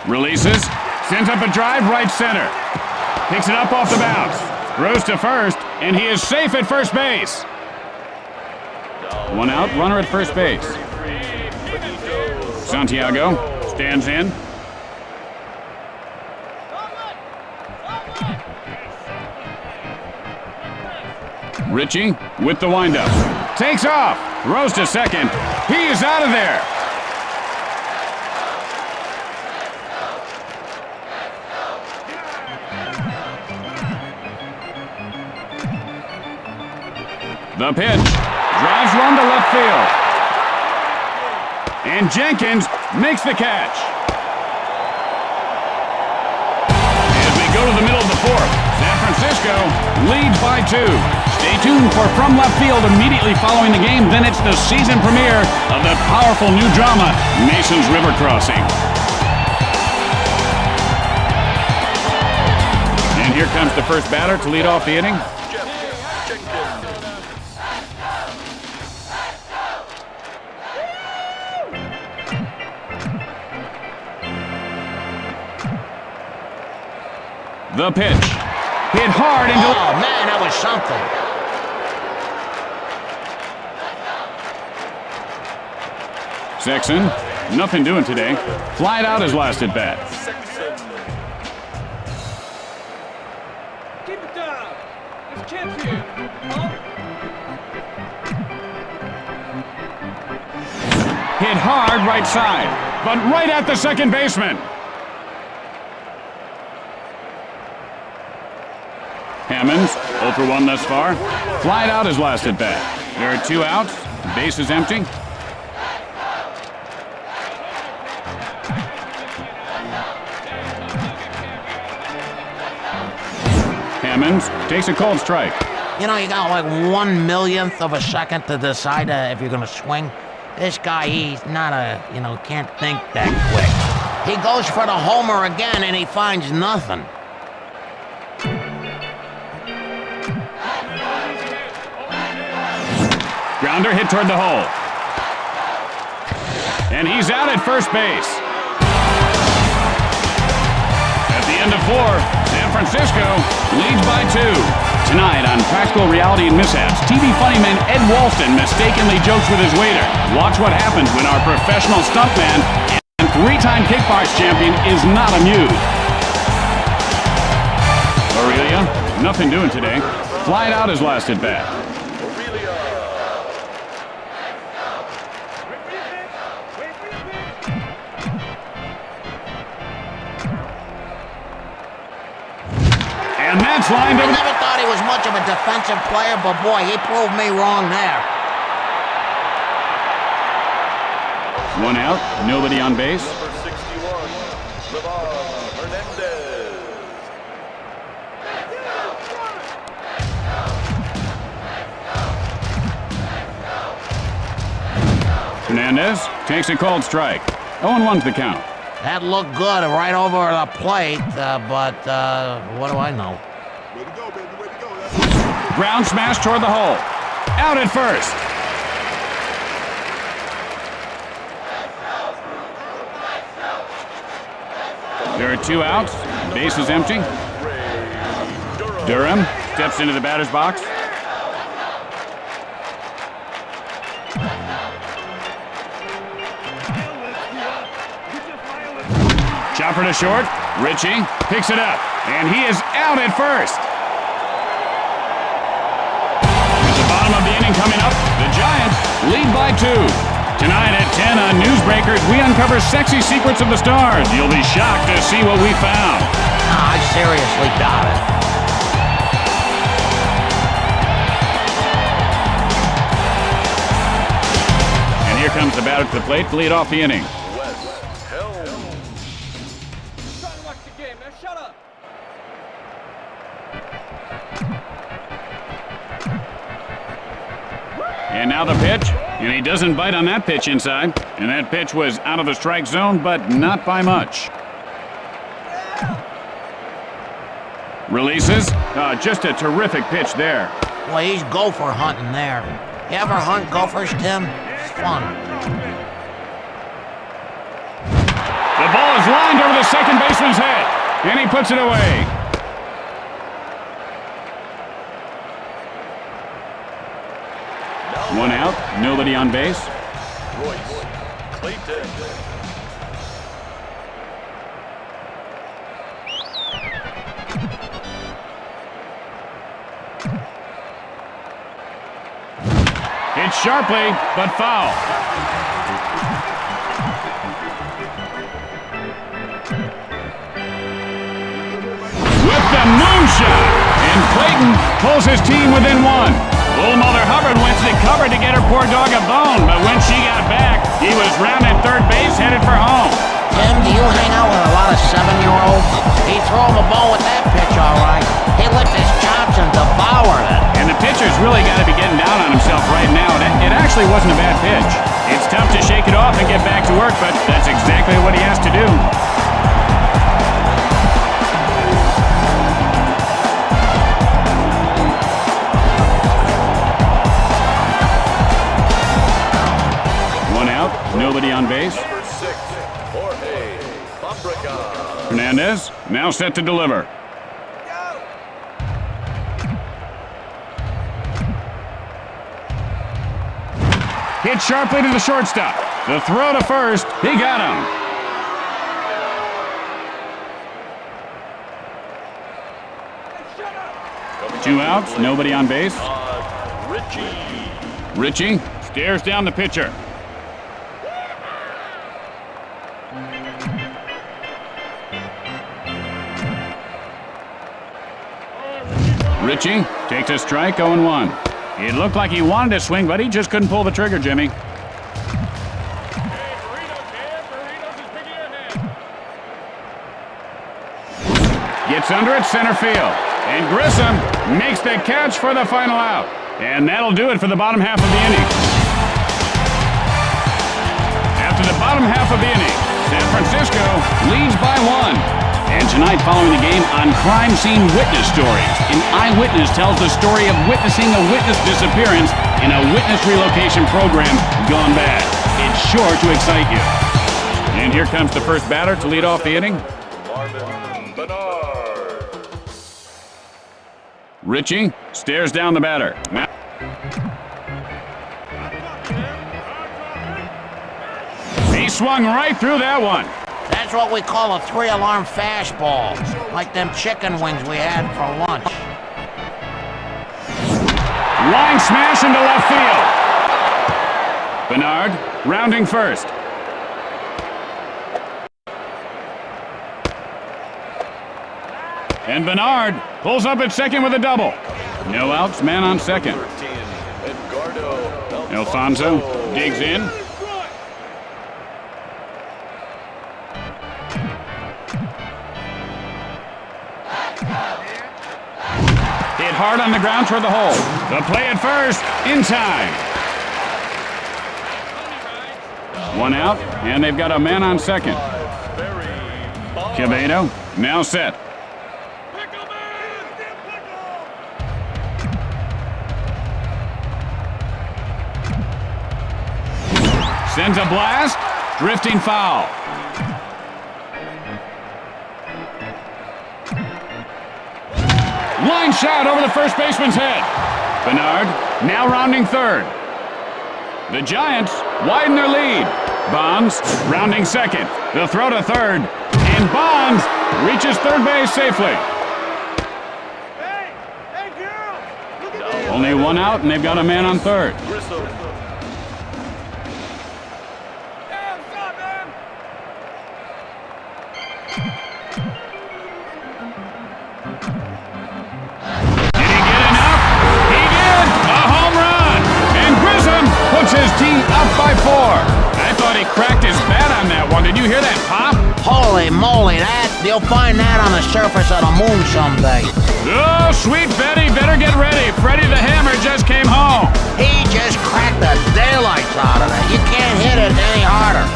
Speaker 1: Releases, sends up a drive right center. Picks it up off the bounce. Throws to first, and he is safe at first base. 1 out, runner at first base. Santiago stands in. Ritchie with the windup. Takes off. Throws to second. He is out of there. The pitch. Drives one to left field. And Jenkins makes the catch. As we go to the middle of the 4th, San Francisco leads by 2. Stay tuned for From Left Field immediately following the game. Then it's the season premiere of the powerful new drama, Mason's River Crossing. And here comes the first batter to lead off the inning. The pitch. Hit hard into...
Speaker 2: Oh, man, that was something.
Speaker 1: Sexton, nothing doing today. Flied out his last at bat.
Speaker 3: Keep it down. There's kids here. Up.
Speaker 1: Hit hard right side, but right at the second baseman. Hammonds, 0 for 1 thus far. Flied out his last at bat. There are 2 outs. Base is empty. Hammonds takes a cold strike.
Speaker 2: You know, you got like 1/1,000,000th of a second to decide if you're gonna swing. This guy, he's not can't think that quick. He goes for the homer again and he finds nothing.
Speaker 1: Grounder hit toward the hole. And he's out at first base. At the end of 4, San Francisco leads by 2. Tonight on Practical Reality and Mishaps, TV funnyman Ed Walston mistakenly jokes with his waiter. Watch what happens when our professional stuntman and 3-time kickbox champion is not amused. Aurelia, nothing doing today. Flied out his last at bat. And that's lined
Speaker 2: I
Speaker 1: over.
Speaker 2: never thought he was much of a defensive player, but boy, he proved me wrong there.
Speaker 1: 1 out, nobody on base.
Speaker 4: Number 61, Hernandez.
Speaker 1: Hernandez takes a cold strike. 0-1's the count.
Speaker 2: That looked good right over the plate, but what do I know?
Speaker 5: Way to go, baby. Way to go.
Speaker 1: Ground smash toward the hole. Out at first. There are 2 outs. Base is empty. Durham steps into the batter's box. Chopper to short. Ritchie picks it up, and he is out at first. At the bottom of the inning coming up, the Giants lead by 2. Tonight at 10 on Newsbreakers, we uncover sexy secrets of the stars. You'll be shocked to see what we found.
Speaker 2: I seriously doubt it.
Speaker 1: And here comes the batter to the plate to lead off the inning.
Speaker 3: Trying to watch the game. Now shut up.
Speaker 1: And now the pitch, and he doesn't bite on that pitch inside. And that pitch was out of the strike zone, but not by much. Releases. Just a terrific pitch there.
Speaker 2: Well, he's gopher hunting there. You ever hunt gophers, Tim? It's fun.
Speaker 1: The ball is lined over the second baseman's head, and he puts it away. One out, nobody on base.
Speaker 4: Royce, Clayton.
Speaker 1: Hit sharply, but foul. With the moonshot, and Clayton pulls his team within 1. Old Mother Hubbard went to the cover to get her poor dog a bone, but when she got back, he was rounding third base, headed for home.
Speaker 2: Tim, do you hang out with a lot of 7-year-olds? He threw him a bone with that pitch, all right. He licked his chops and devoured it.
Speaker 1: And the pitcher's really got to be getting down on himself right now. It actually wasn't a bad pitch. It's tough to shake it off and get back to work, but that's exactly what he has to do. Nobody on base.
Speaker 4: Number 6, Jorge Fabrica.
Speaker 1: Hernandez now set to deliver. Hit sharply to the shortstop. The throw to first. He got him. Two outs, nobody on base. Richie stares down the pitcher. Richie takes a strike, 0-1. It looked like he wanted to swing, but he just couldn't pull the trigger, Jimmy. Gets under at center field. And Grissom makes the catch for the final out. And that'll do it for the bottom half of the inning. After the bottom half of the inning, San Francisco leads by 1. And tonight, following the game on Crime Scene Witness Stories, an eyewitness tells the story of witnessing a witness disappearance in a witness relocation program gone bad. It's sure to excite you. And here comes the first batter to lead off the inning. Richie stares down the batter. He swung right through that one.
Speaker 2: That's what we call a 3-alarm fastball, like them chicken wings we had for lunch.
Speaker 1: Line smash into left field. Bernard rounding first. And Bernard pulls up at second with a double. No outs, man on second. Alfonso digs in. Hit hard on the ground toward the hole. The play at first, in time. One out, and they've got a man on second. Quevedo now set. Sends a blast, drifting foul. Line shot over the first baseman's head. Bernard now rounding third. The Giants widen their lead. Bonds rounding second. The throw to third. And Bonds reaches third base safely. Only one out, and they've got a man on third. His team up by 4. I thought he cracked his bat on that one. Did you hear that pop?
Speaker 2: Holy moly, you'll find that on the surface of the moon someday.
Speaker 1: Oh, sweet Betty, better get ready. Freddie the Hammer just came home.
Speaker 2: He just cracked the daylights out of it. You can't hit it any harder.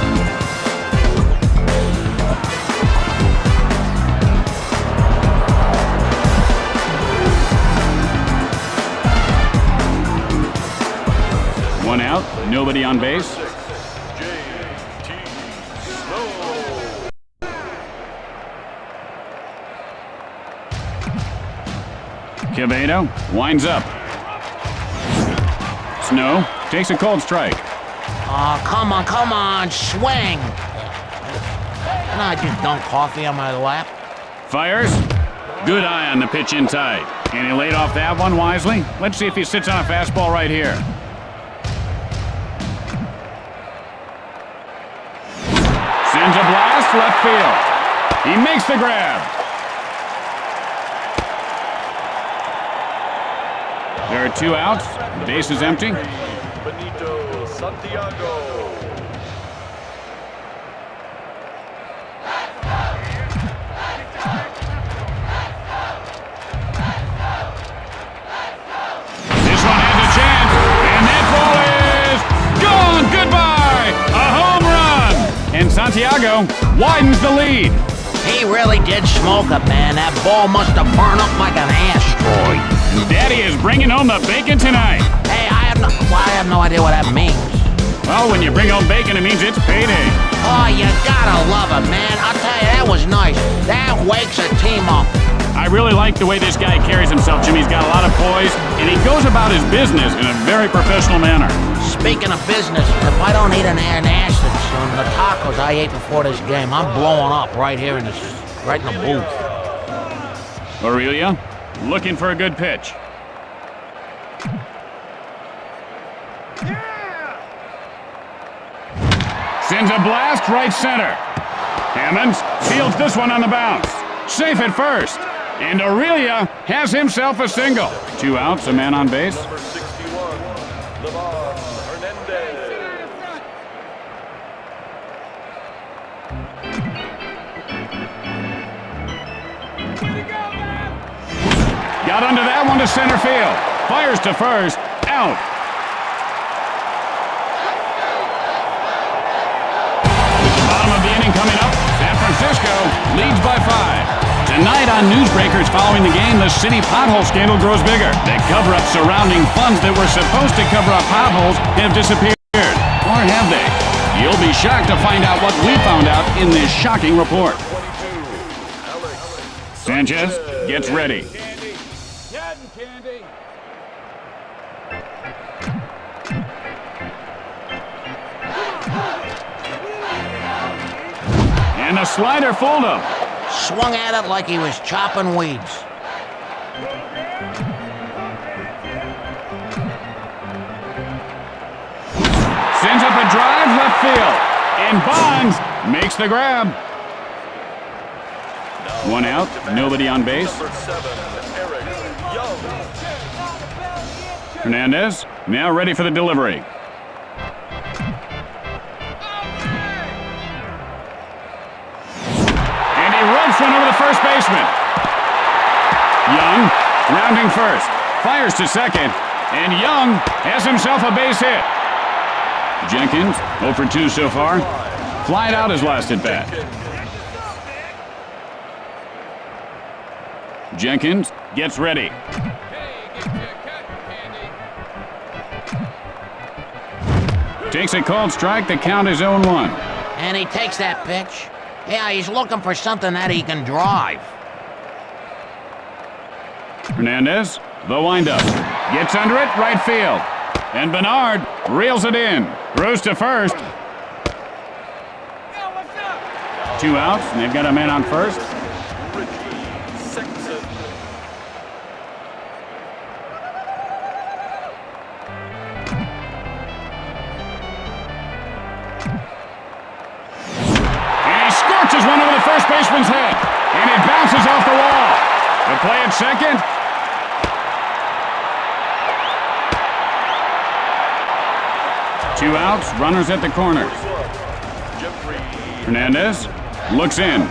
Speaker 2: One out, nobody on base. Quevedo winds up. Snow takes a cold strike. Oh, come on, swing. And I just dunked coffee on my lap.
Speaker 1: Fires. Good eye on the pitch inside. And he laid off that one wisely. Let's see if he sits on a fastball right here. Sends a blast left field. He makes the grab. There are 2 outs. The base is empty.
Speaker 4: Benito Santiago.
Speaker 1: This one has a chance, and that ball is gone. Goodbye. A home run. And Santiago widens the lead.
Speaker 2: He really did smoke it, man. That ball must have burned up like an asteroid.
Speaker 1: Daddy is bringing home the bacon tonight.
Speaker 2: Hey, I have no idea what that means.
Speaker 1: Well, when you bring home bacon, it means it's payday.
Speaker 2: Oh, you gotta love it, man. I'll tell you, that was nice. That wakes a team up.
Speaker 1: I really like the way this guy carries himself, Jimmy. He's got a lot of poise, and he goes about his business in a very professional manner.
Speaker 2: speaking of business, if I don't eat an acid soon, the tacos I ate before this game, I'm blowing up right here in the booth.
Speaker 1: Aurelia, looking for a good pitch. Sends a blast right center. Hammonds fields this one on the bounce. Safe at first. And Aurelia has himself a single. 2 outs, a man on base.
Speaker 4: Number 61, Hernandez.
Speaker 1: Got under that one to center field. Fires to first. Out. With the bottom of the inning coming up, San Francisco leads by 5. Tonight on Newsbreakers following the game, the city pothole scandal grows bigger. The cover-up surrounding funds that were supposed to cover up potholes have disappeared. Or have they? You'll be shocked to find out what we found out in this shocking report.
Speaker 4: 22,
Speaker 1: Sanchez gets ready.
Speaker 3: Candy.
Speaker 1: And the slider fooled him.
Speaker 2: Swung at it like he was chopping weeds.
Speaker 1: Sends up a drive left field. And Bonds makes the grab. 1 out, nobody on base.
Speaker 4: Number 7, Eric Young.
Speaker 1: Hernandez now ready for the delivery. And he runs one over the first baseman. Young rounding first. Fires to second. And Young has himself a base hit. Jenkins, 0 for 2 so far. Flied out his last at bat. Jenkins gets ready. Takes a called strike. The count is 0-1.
Speaker 2: And he takes that pitch. Yeah, he's looking for something that he can drive.
Speaker 1: Hernandez, the windup. Gets under it, right field. And Bernard reels it in. Throws to first. 2 outs, and they've got a man on first. One over the first baseman's head, and it bounces off the wall. The play at second. Two outs, runners at the corners. Hernandez looks in.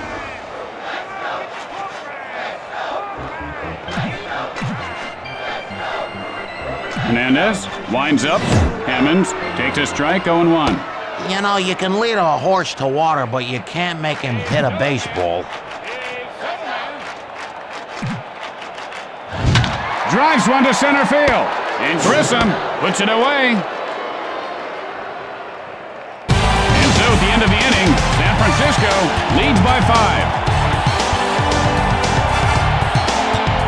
Speaker 1: Hernandez winds up. Hammonds takes a strike, 0-1.
Speaker 2: You know, you can lead a horse to water, but you can't make him hit a baseball.
Speaker 1: Drives one to center field. And Grissom puts it away. And so at the end of the inning, San Francisco leads by 5.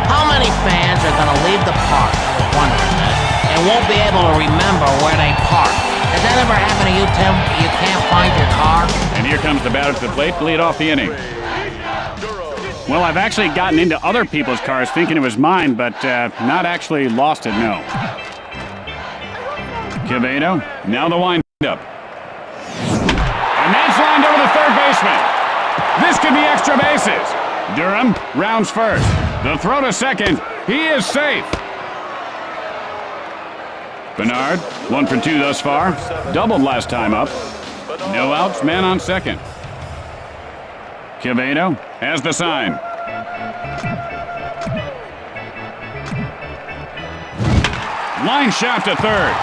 Speaker 2: How many fans are going to leave the park, I was wondering this, and won't be able to remember where they parked? Does that ever happen to you, Tim? You can't find your car?
Speaker 1: And here comes the batter to the plate to lead off the inning. Well, I've actually gotten into other people's cars thinking it was mine, but not actually lost it, no. Quevedo, now the wind-up. And that's lined over the third baseman. This could be extra bases. Durham rounds first. The throw to second. He is safe. Bernard, 1 for 2 thus far. Doubled last time up. No outs, man on second. Quevedo has the sign. Line shot to third.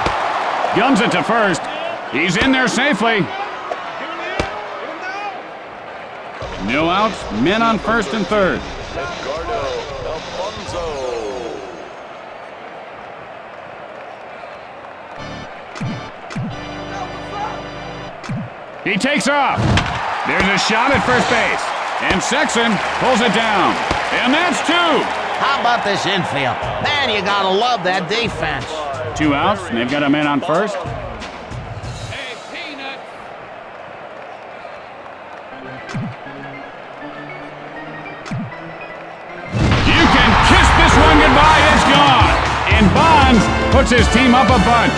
Speaker 1: Guns it to first. He's in there safely. No outs, men on first and third. He takes off. There's a shot at first base. And Sexton pulls it down. And that's 2.
Speaker 2: How about this infield? Man, you gotta love that defense.
Speaker 1: 2 outs, and they've got a man on first. puts his team up a bunch.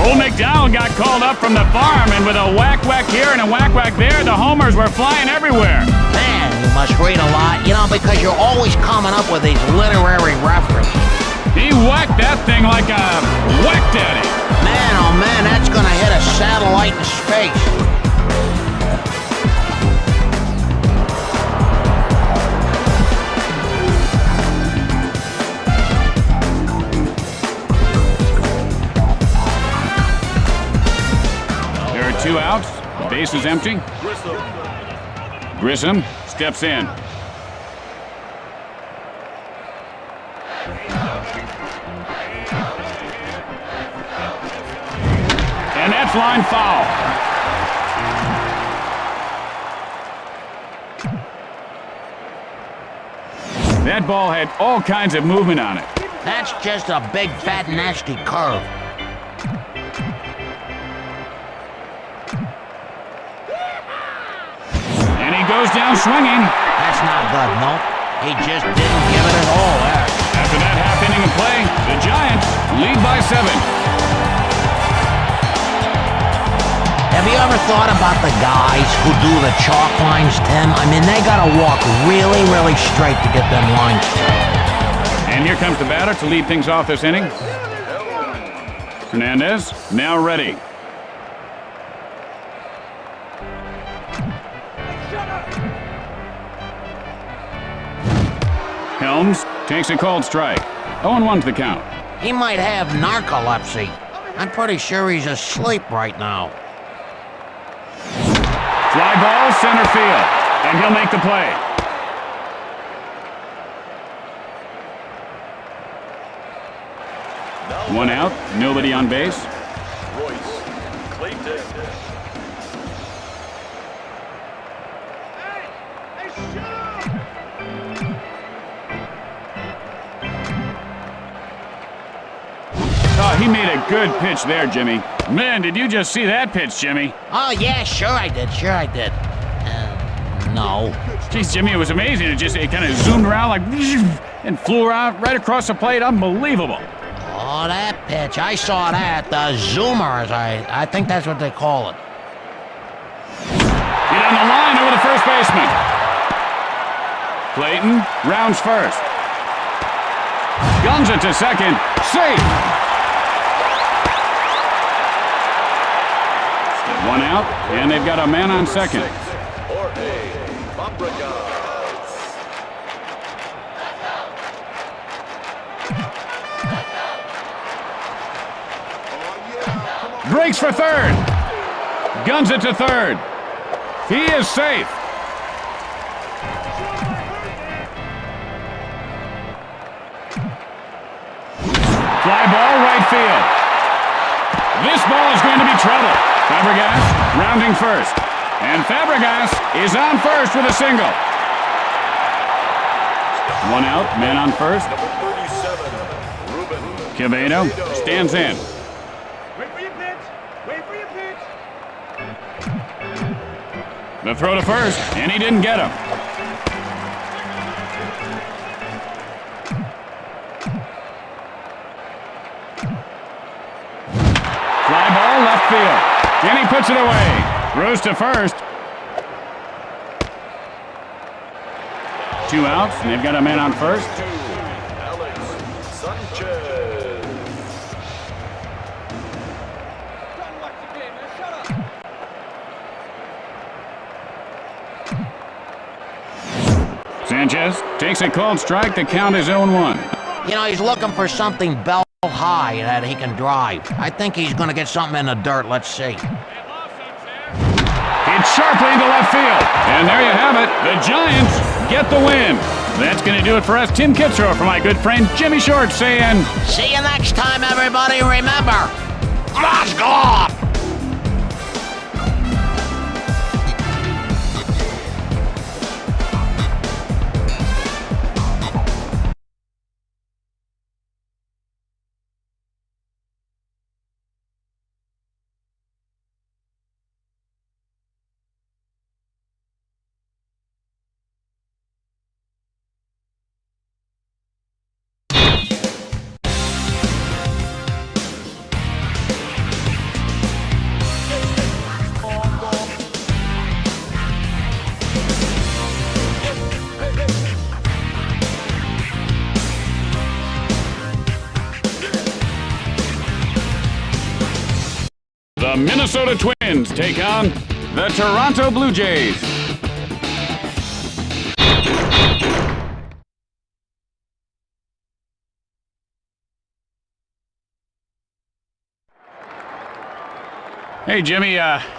Speaker 1: Old McDonald got called up from the farm, and with a whack-whack here and a whack-whack there, the homers were flying everywhere.
Speaker 2: Man, you must read a lot, because you're always coming up with these literary references.
Speaker 1: He whacked that thing like a whack daddy.
Speaker 2: Man, oh man, that's gonna hit a satellite in space.
Speaker 1: There are 2 outs. The base is empty. Grissom steps in. And that's line foul. That ball had all kinds of movement on it.
Speaker 2: That's just a big, fat, nasty curve.
Speaker 1: And he goes down swinging.
Speaker 2: That's not good, no. He just didn't give it his all there.
Speaker 1: After that half inning of play, the Giants lead by 7.
Speaker 2: Have you ever thought about the guys who do the chalk lines, Tim? I mean, they gotta walk really, really straight to get them lines straight.
Speaker 1: And here comes the batter to lead things off this inning. Hernandez, now ready. Helms takes a cold strike. 0-1 to the count.
Speaker 2: He might have narcolepsy. I'm pretty sure he's asleep right now.
Speaker 1: Fly ball, center field, and he'll make the play. One out, nobody on base.
Speaker 4: Royce. Clayton.
Speaker 1: Oh, he made a good pitch there, Jimmy. Man, did you just see that pitch, Jimmy?
Speaker 2: Oh, yeah, sure I did. No.
Speaker 1: Jeez, Jimmy, it was amazing. It kind of zoomed around like and flew around right across the plate. Unbelievable.
Speaker 2: Oh, that pitch. I saw that. The zoomers. I think that's what they call it.
Speaker 1: Get on the line over the first baseman. Clayton rounds first. Guns it to second. Safe. One out, and they've got a man on second. Breaks for third. Guns it to third. He is safe. Fly ball, right field. This ball is going to be trouble. Fabregas rounding first. And Fabregas is on first with a single. One out, man on first. Quevedo stands in.
Speaker 3: Wait for your pitch. Wait for your pitch.
Speaker 1: The throw to first, and he didn't get him. Fly ball, left field. And he puts it away. Throws to first. 2 outs, and they've got a man on first.
Speaker 4: Alex Sanchez.
Speaker 3: Trying to watch the game, man. Shut up.
Speaker 1: Sanchez takes a cold strike. The count is 0-1.
Speaker 2: He's looking for something bell high that he can drive. I think he's going to get something in the dirt. Let's see.
Speaker 1: It's sharply into left field. And there you have it. The Giants get the win. That's going to do it for us. Tim Kitzrow for my good friend Jimmy Short saying,
Speaker 2: See you next time, everybody. Remember, let's go!
Speaker 1: The Minnesota Twins take on the Toronto Blue Jays. Hey, Jimmy, you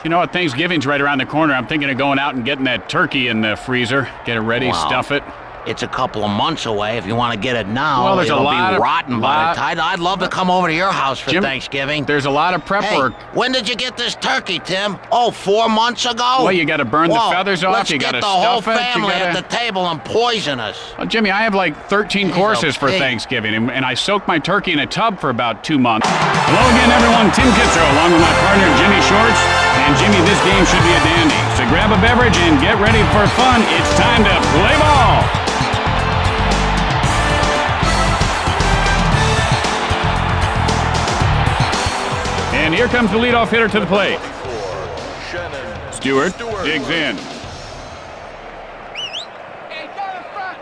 Speaker 1: know what? Thanksgiving's right around the corner. I'm thinking of going out and getting that turkey in the freezer. Get it ready,
Speaker 2: Wow.
Speaker 1: stuff it.
Speaker 2: It's a couple of months away. If you want to get it now,
Speaker 1: Well, there's a
Speaker 2: it'll
Speaker 1: lot
Speaker 2: be
Speaker 1: of-
Speaker 2: rotten by the time. I'd love to come over to your house for
Speaker 1: Jim,
Speaker 2: Thanksgiving.
Speaker 1: There's a lot of prep
Speaker 2: Hey,
Speaker 1: work.
Speaker 2: when did you get this turkey, Tim? Oh, 4 months ago?
Speaker 1: Well, you got to burn
Speaker 2: Whoa,
Speaker 1: the feathers off.
Speaker 2: let's
Speaker 1: You
Speaker 2: get
Speaker 1: got to
Speaker 2: the whole
Speaker 1: stuff it. You
Speaker 2: family
Speaker 1: gotta...
Speaker 2: at the table and poison us.
Speaker 1: Well, Jimmy, I have like 13
Speaker 2: He's
Speaker 1: courses for
Speaker 2: okay.
Speaker 1: Thanksgiving, and I soaked my turkey in a tub for about 2 months. Hello again, everyone. Tim Kitzer, along with my partner, Jimmy Shorts. And Jimmy, this game should be a dandy. So grab a beverage and get ready for fun. It's time to play ball. And here comes the leadoff hitter to the plate.
Speaker 4: Shannon
Speaker 1: Stewart digs in.
Speaker 3: Hey, go to front.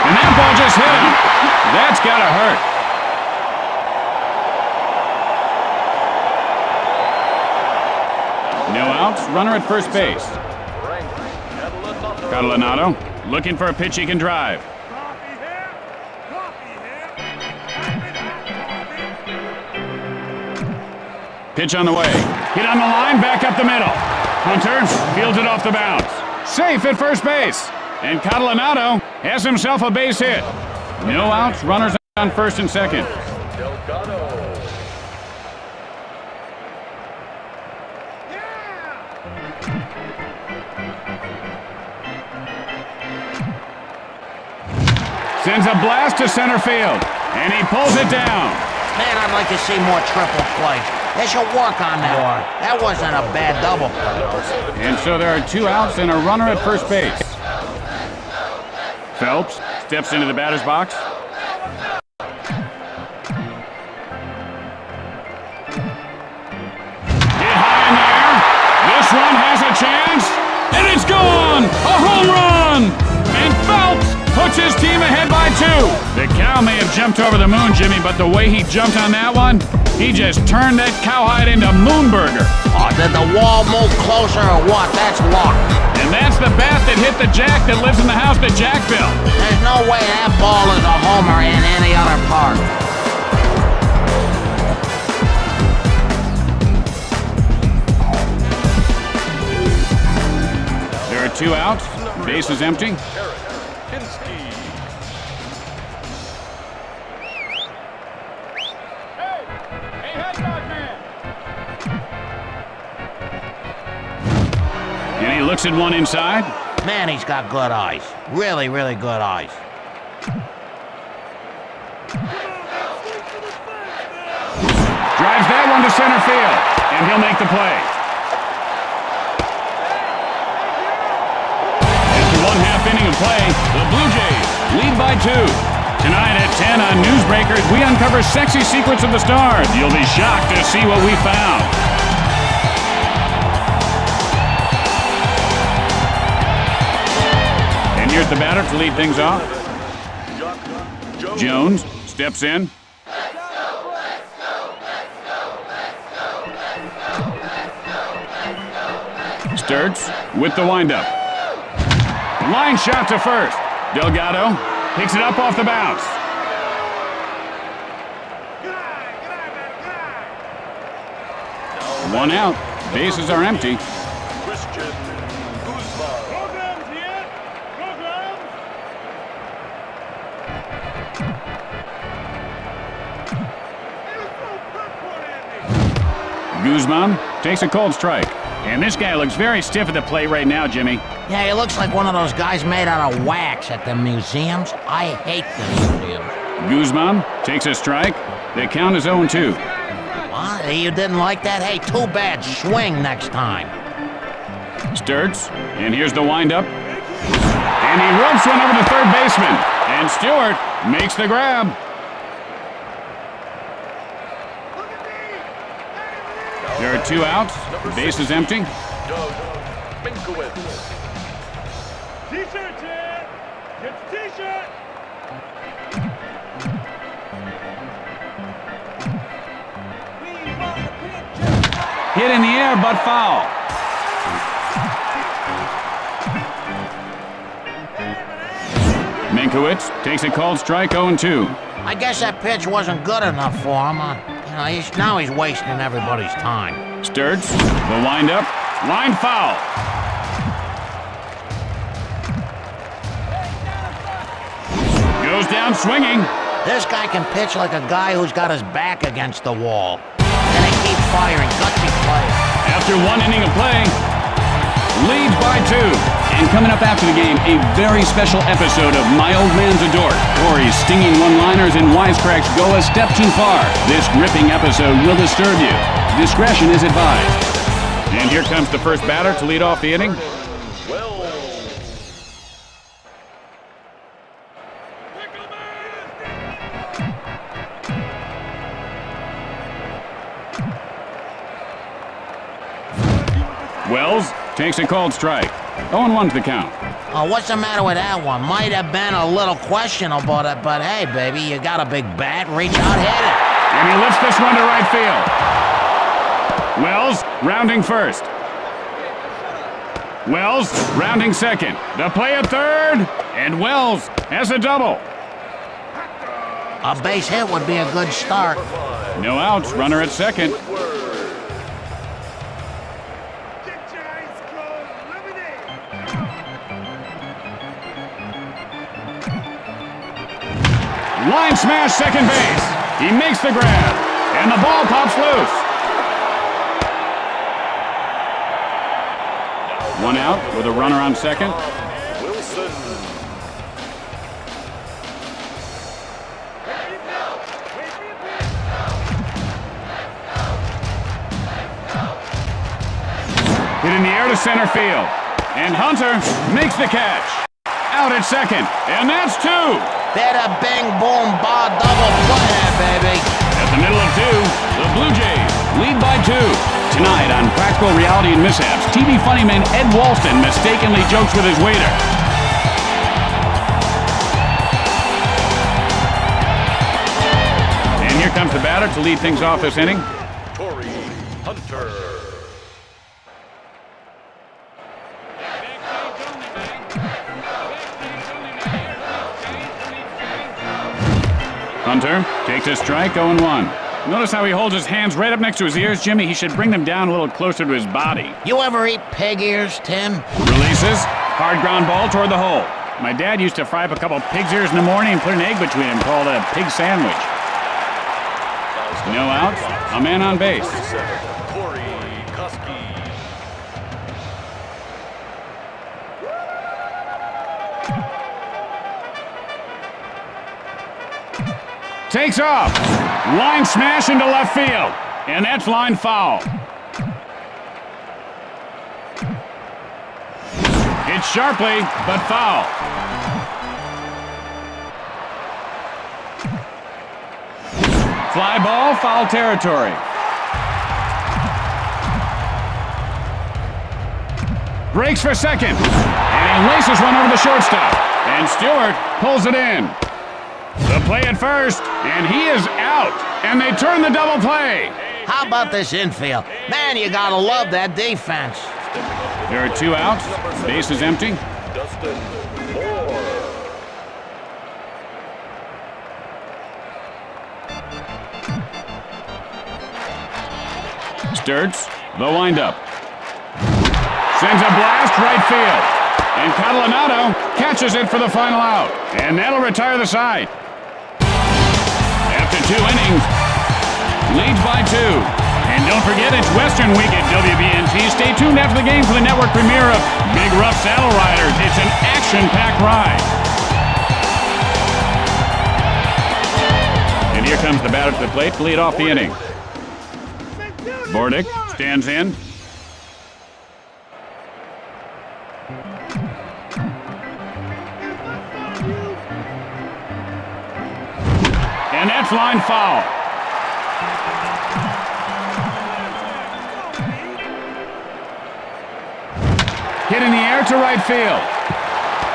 Speaker 1: And that ball just hit him. That's got to hurt. No outs, runner at first base. Catalanato looking for a pitch he can drive.
Speaker 5: Coffee here. Coffee here.
Speaker 1: Pitch on the way. Hit on the line, back up the middle. Hunter fields it off the bounce. Safe at first base. And Catalanato has himself a base hit. No outs, runners on first and second.
Speaker 4: Delgado.
Speaker 1: Sends a blast to center field. And he pulls it down.
Speaker 2: Man, I'd like to see more triple plays. They should work on that. That wasn't a bad double play.
Speaker 1: And so there are 2 outs and a runner at first base. Phelps steps into the batter's box. Hit high in the air. This one has a chance. And it's gone! A home run! And Phelps puts his team ahead by 2. The cow may have jumped over the moon, Jimmy, but the way he jumped on that one, he just turned that cowhide into Moonburger.
Speaker 2: Oh, did the wall move closer or what? That's luck.
Speaker 1: And that's the bat that hit the Jack that lives in the house that Jack built.
Speaker 2: There's no way that ball is a homer in any other park.
Speaker 1: There are 2 outs. Base is empty.
Speaker 4: Kinsky.
Speaker 3: Hey, hot dog man.
Speaker 1: And he looks at one inside.
Speaker 2: Man, he's got good eyes. Really, really good eyes.
Speaker 1: Drives that one to center field. And he'll make the play. After 1/2 inning of play, the Blue Jays lead by 2. Tonight at 10 on Newsbreakers, we uncover sexy secrets of the stars. You'll be shocked to see what we found. And here's the batter to lead things off. Jones steps in. Sturts with the windup. Line shot to first. Delgado picks it up off the bounce. One out. Bases are empty.
Speaker 4: Christian Guzman.
Speaker 5: Programs here. Programs.
Speaker 1: Guzman takes a cold strike. And this guy looks very stiff at the plate right now, Jimmy.
Speaker 2: Yeah, he looks like one of those guys made out of wax at the museums. I hate the museums.
Speaker 1: Guzman takes a strike. The count is 0-2.
Speaker 2: What? You didn't like that? Hey, too bad. Swing next time.
Speaker 1: Sturts, and here's the windup. And he ropes one over to third baseman. And Stewart makes the grab. There are 2 outs. Base is empty.
Speaker 4: Doug Minkowitz.
Speaker 5: T-shirt here. Get the T-shirt.
Speaker 1: Hit in the air, but foul. Minkowitz takes a called strike, 0-2.
Speaker 2: I guess that pitch wasn't good enough for him. Now he's wasting everybody's time.
Speaker 1: Sturts, the windup, line foul. Goes down swinging.
Speaker 2: This guy can pitch like a guy who's got his back against the wall. And they keep firing, gutsy play.
Speaker 1: After 1 inning of play, leads by 2. And coming up after the game, a very special episode of My Old Man's a Dork. Corey's stinging one-liners and wisecracks go a step too far. This gripping episode will disturb you. Discretion is advised. And here comes the first batter to lead off the inning. Wells takes a called strike. 0-1 to the count.
Speaker 2: Oh, what's the matter with that one? Might have been a little questionable, but hey, baby, you got a big bat. Reach out, hit it.
Speaker 1: And he lifts this one to right field. Wells rounding first. Wells rounding second. The play at third. And Wells has a double.
Speaker 2: A base hit would be a good start.
Speaker 1: No outs. Runner at second. Line smash second base. He makes the grab. And the ball pops loose. 1 out with a runner on second.
Speaker 4: Wilson.
Speaker 1: Hit in the air to center field. And Hunter makes the catch. Out at second. And that's 2.
Speaker 2: Bada bing boom ba double play there, baby.
Speaker 1: At the middle of 2, the Blue Jays lead by 2. Tonight on Practical Reality and Mishaps, TV funnyman Ed Walston mistakenly jokes with his waiter. And here comes the batter to lead things off this inning.
Speaker 4: Torrey Hunter.
Speaker 1: Hunter takes a strike, 0-1. Notice how he holds his hands right up next to his ears, Jimmy. He should bring them down a little closer to his body.
Speaker 2: You ever eat pig ears, Tim?
Speaker 1: Releases, hard ground ball toward the hole. My dad used to fry up a couple pig's ears in the morning and put an egg between them called a pig sandwich. No outs, a man on base.
Speaker 4: 47, Corey Koski.
Speaker 1: Takes off. Line smash into left field. And that's line foul. Hit sharply, but foul. Fly ball, foul territory. Breaks for second. And he laces one over the shortstop. And Stewart pulls it in. The play at first, and he is out. And they turn the double play.
Speaker 2: How about this infield? Man, you gotta love that defense.
Speaker 1: There are 2 outs. Base is empty.
Speaker 4: Dustin Moore.
Speaker 1: Sturts, the windup. Sends a blast right field. And Catalanato catches it for the final out. And that'll retire the side. After 2 innings, leads by 2. And don't forget, it's Western Week at WBNT. Stay tuned after the game for the network premiere of Big Rough Saddle Riders. It's an action-packed ride. And here comes the batter to the plate to lead off the inning. Bordick stands in. And that's line foul. Hit in the air to right field.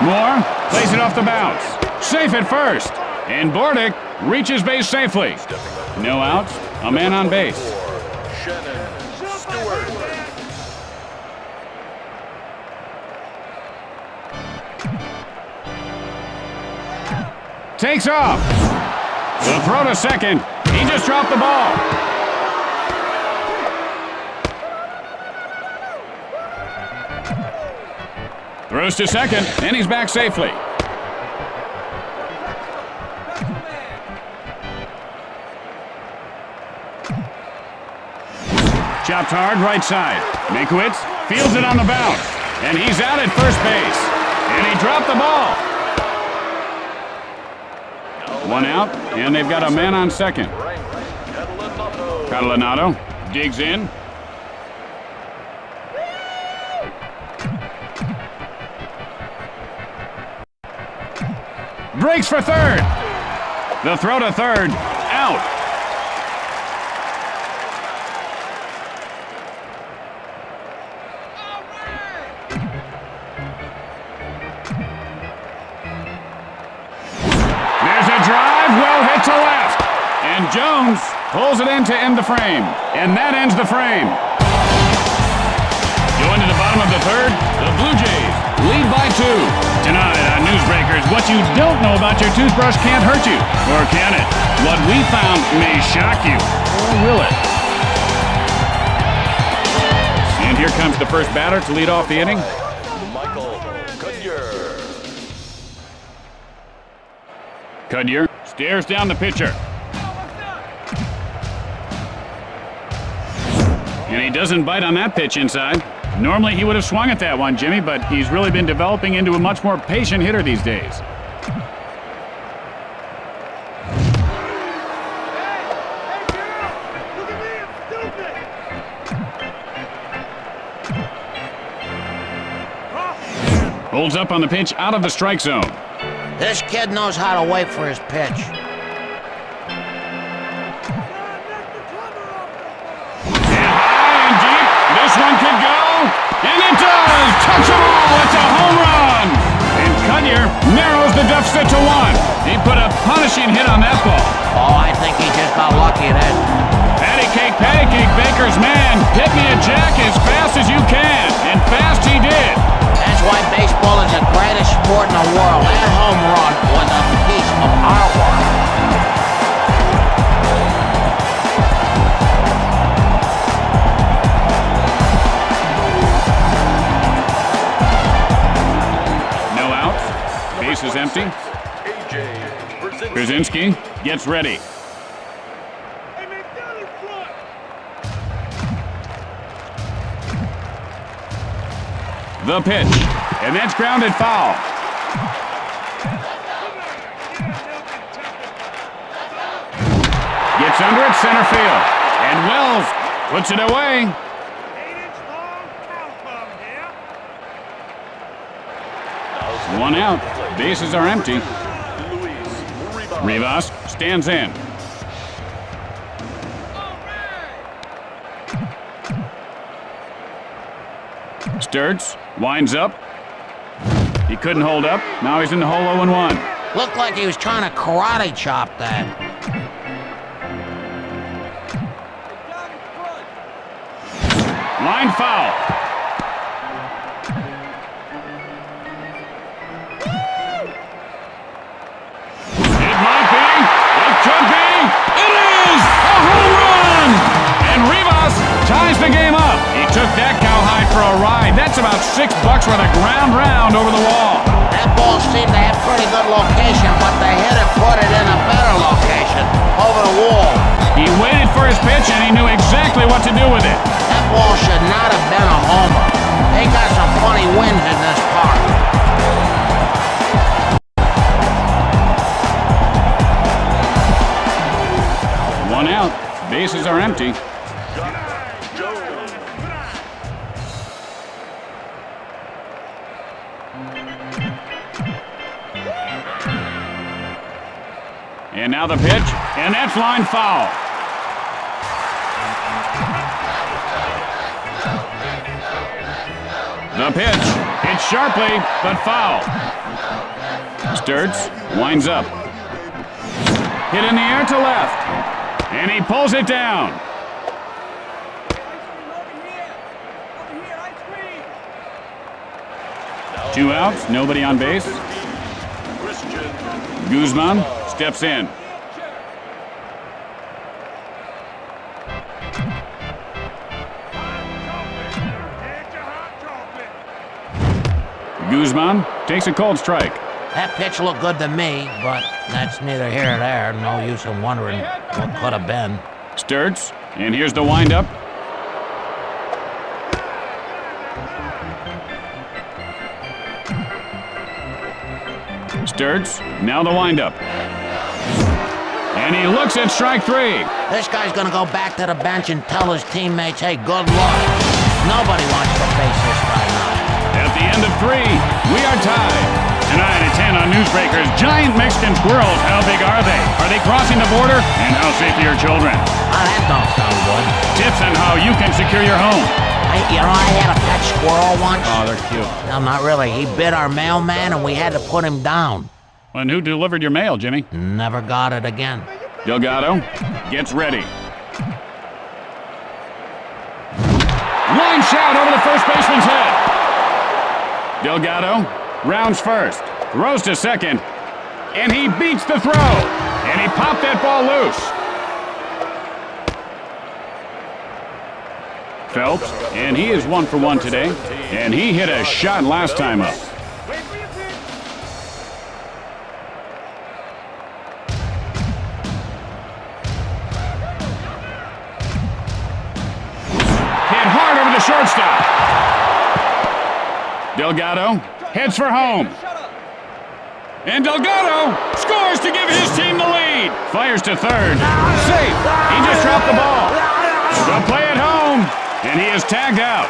Speaker 1: Moore plays it off the bounce. Safe at first. And Bordick reaches base safely. No outs, a man on base.
Speaker 4: Shannon Stewart.
Speaker 1: Takes off. The throw to second. He just dropped the ball. Throws to second, and he's back safely. Chopped hard right side. Makowitz fields it on the bounce. And he's out at first base. And he dropped the ball. One out, and they've got a man on second. Catalanato digs in. Breaks for third. The throw to third. Out. To left, and Jones pulls it in to end the frame, and that ends the frame. Going to the bottom of the third, the Blue Jays lead by 2. Tonight on Newsbreakers, what you don't know about your toothbrush can't hurt you, or can it? What we found may shock you, or will it? And here comes the first batter to lead off the inning.
Speaker 4: Michael Cudyer.
Speaker 1: Cudyer stares down the pitcher. And he doesn't bite on that pitch inside. Normally he would have swung at that one, Jimmy, but he's really been developing into a much more patient hitter these days. Holds up on the pitch out of the strike zone.
Speaker 2: This kid knows how to wait for his pitch.
Speaker 1: And high and deep, this one could go, and it does! Touchable! It's a home run! And Cudyer narrows the deficit to 1. He put a punishing hit on that ball.
Speaker 2: Oh, I think he just got lucky then.
Speaker 1: Patty cake, Baker's man. Hit me a jack as fast as you can, and fast he did.
Speaker 2: That's why baseball is the greatest sport in the world. That home run was a piece of artwork.
Speaker 1: No outs. Base is empty. Brzezinski gets ready. The pitch, and that's grounded foul. Gets under it, center field, and Wells puts it away.
Speaker 5: 8-inch long cow bomb here.
Speaker 1: 1 out, bases are empty. Rivas stands in. Sturts winds up. He couldn't hold up. Now he's in the hole 0-1.
Speaker 2: Looked like he was trying to karate chop that.
Speaker 1: Line foul. It might be. It could be. It is a home run! And Rivas ties the game up. He took that cowhide for a ride. That's about $6 for the ground round over the wall.
Speaker 2: That ball seemed to have pretty good location, but the hitter put it in a better location, over the wall.
Speaker 1: He waited for his pitch, and he knew exactly what to do with it.
Speaker 2: That ball should not have been a homer. They got some funny winds in this park.
Speaker 1: One out. Bases are empty. And now the pitch, and that's line foul. The pitch, hit sharply, but foul. Sturts winds up. Hit in the air to left, and he pulls it down. Two outs, nobody on base. Guzman steps in.
Speaker 5: Here's your hot chocolate.
Speaker 1: Guzman takes a cold strike.
Speaker 2: That pitch looked good to me, but that's neither here nor there. No use in wondering what could have been.
Speaker 1: Sturts, and here's the windup. Sturts, now the windup. And he looks at strike three.
Speaker 2: This guy's gonna go back to the bench and tell his teammates, hey, good luck. Nobody wants to face this guy now.
Speaker 1: At the end of three, we are tied. Tonight at 10 on Newsbreakers, giant Mexican squirrels, how big are they? Are they crossing the border? And how safe are your children?
Speaker 2: That don't sound good.
Speaker 1: Tips on how you can secure your home.
Speaker 2: I had a pet squirrel once.
Speaker 1: Oh, they're cute.
Speaker 2: No, not really. He bit our mailman and we had to put him down.
Speaker 1: And who delivered your mail, Jimmy?
Speaker 2: Never got it again.
Speaker 1: Delgado gets ready. Line shot over the first baseman's head. Delgado rounds first, throws to second, and he beats the throw. And he popped that ball loose. Phelps, and he is 1 for 1 today, and he hit a shot last time up.
Speaker 5: Wait for your pitch.
Speaker 1: Hit hard over the shortstop. Delgado heads for home. And Delgado scores to give his team the lead. Fires to third. Safe. He just dropped the ball. The play at home. And he is tagged out.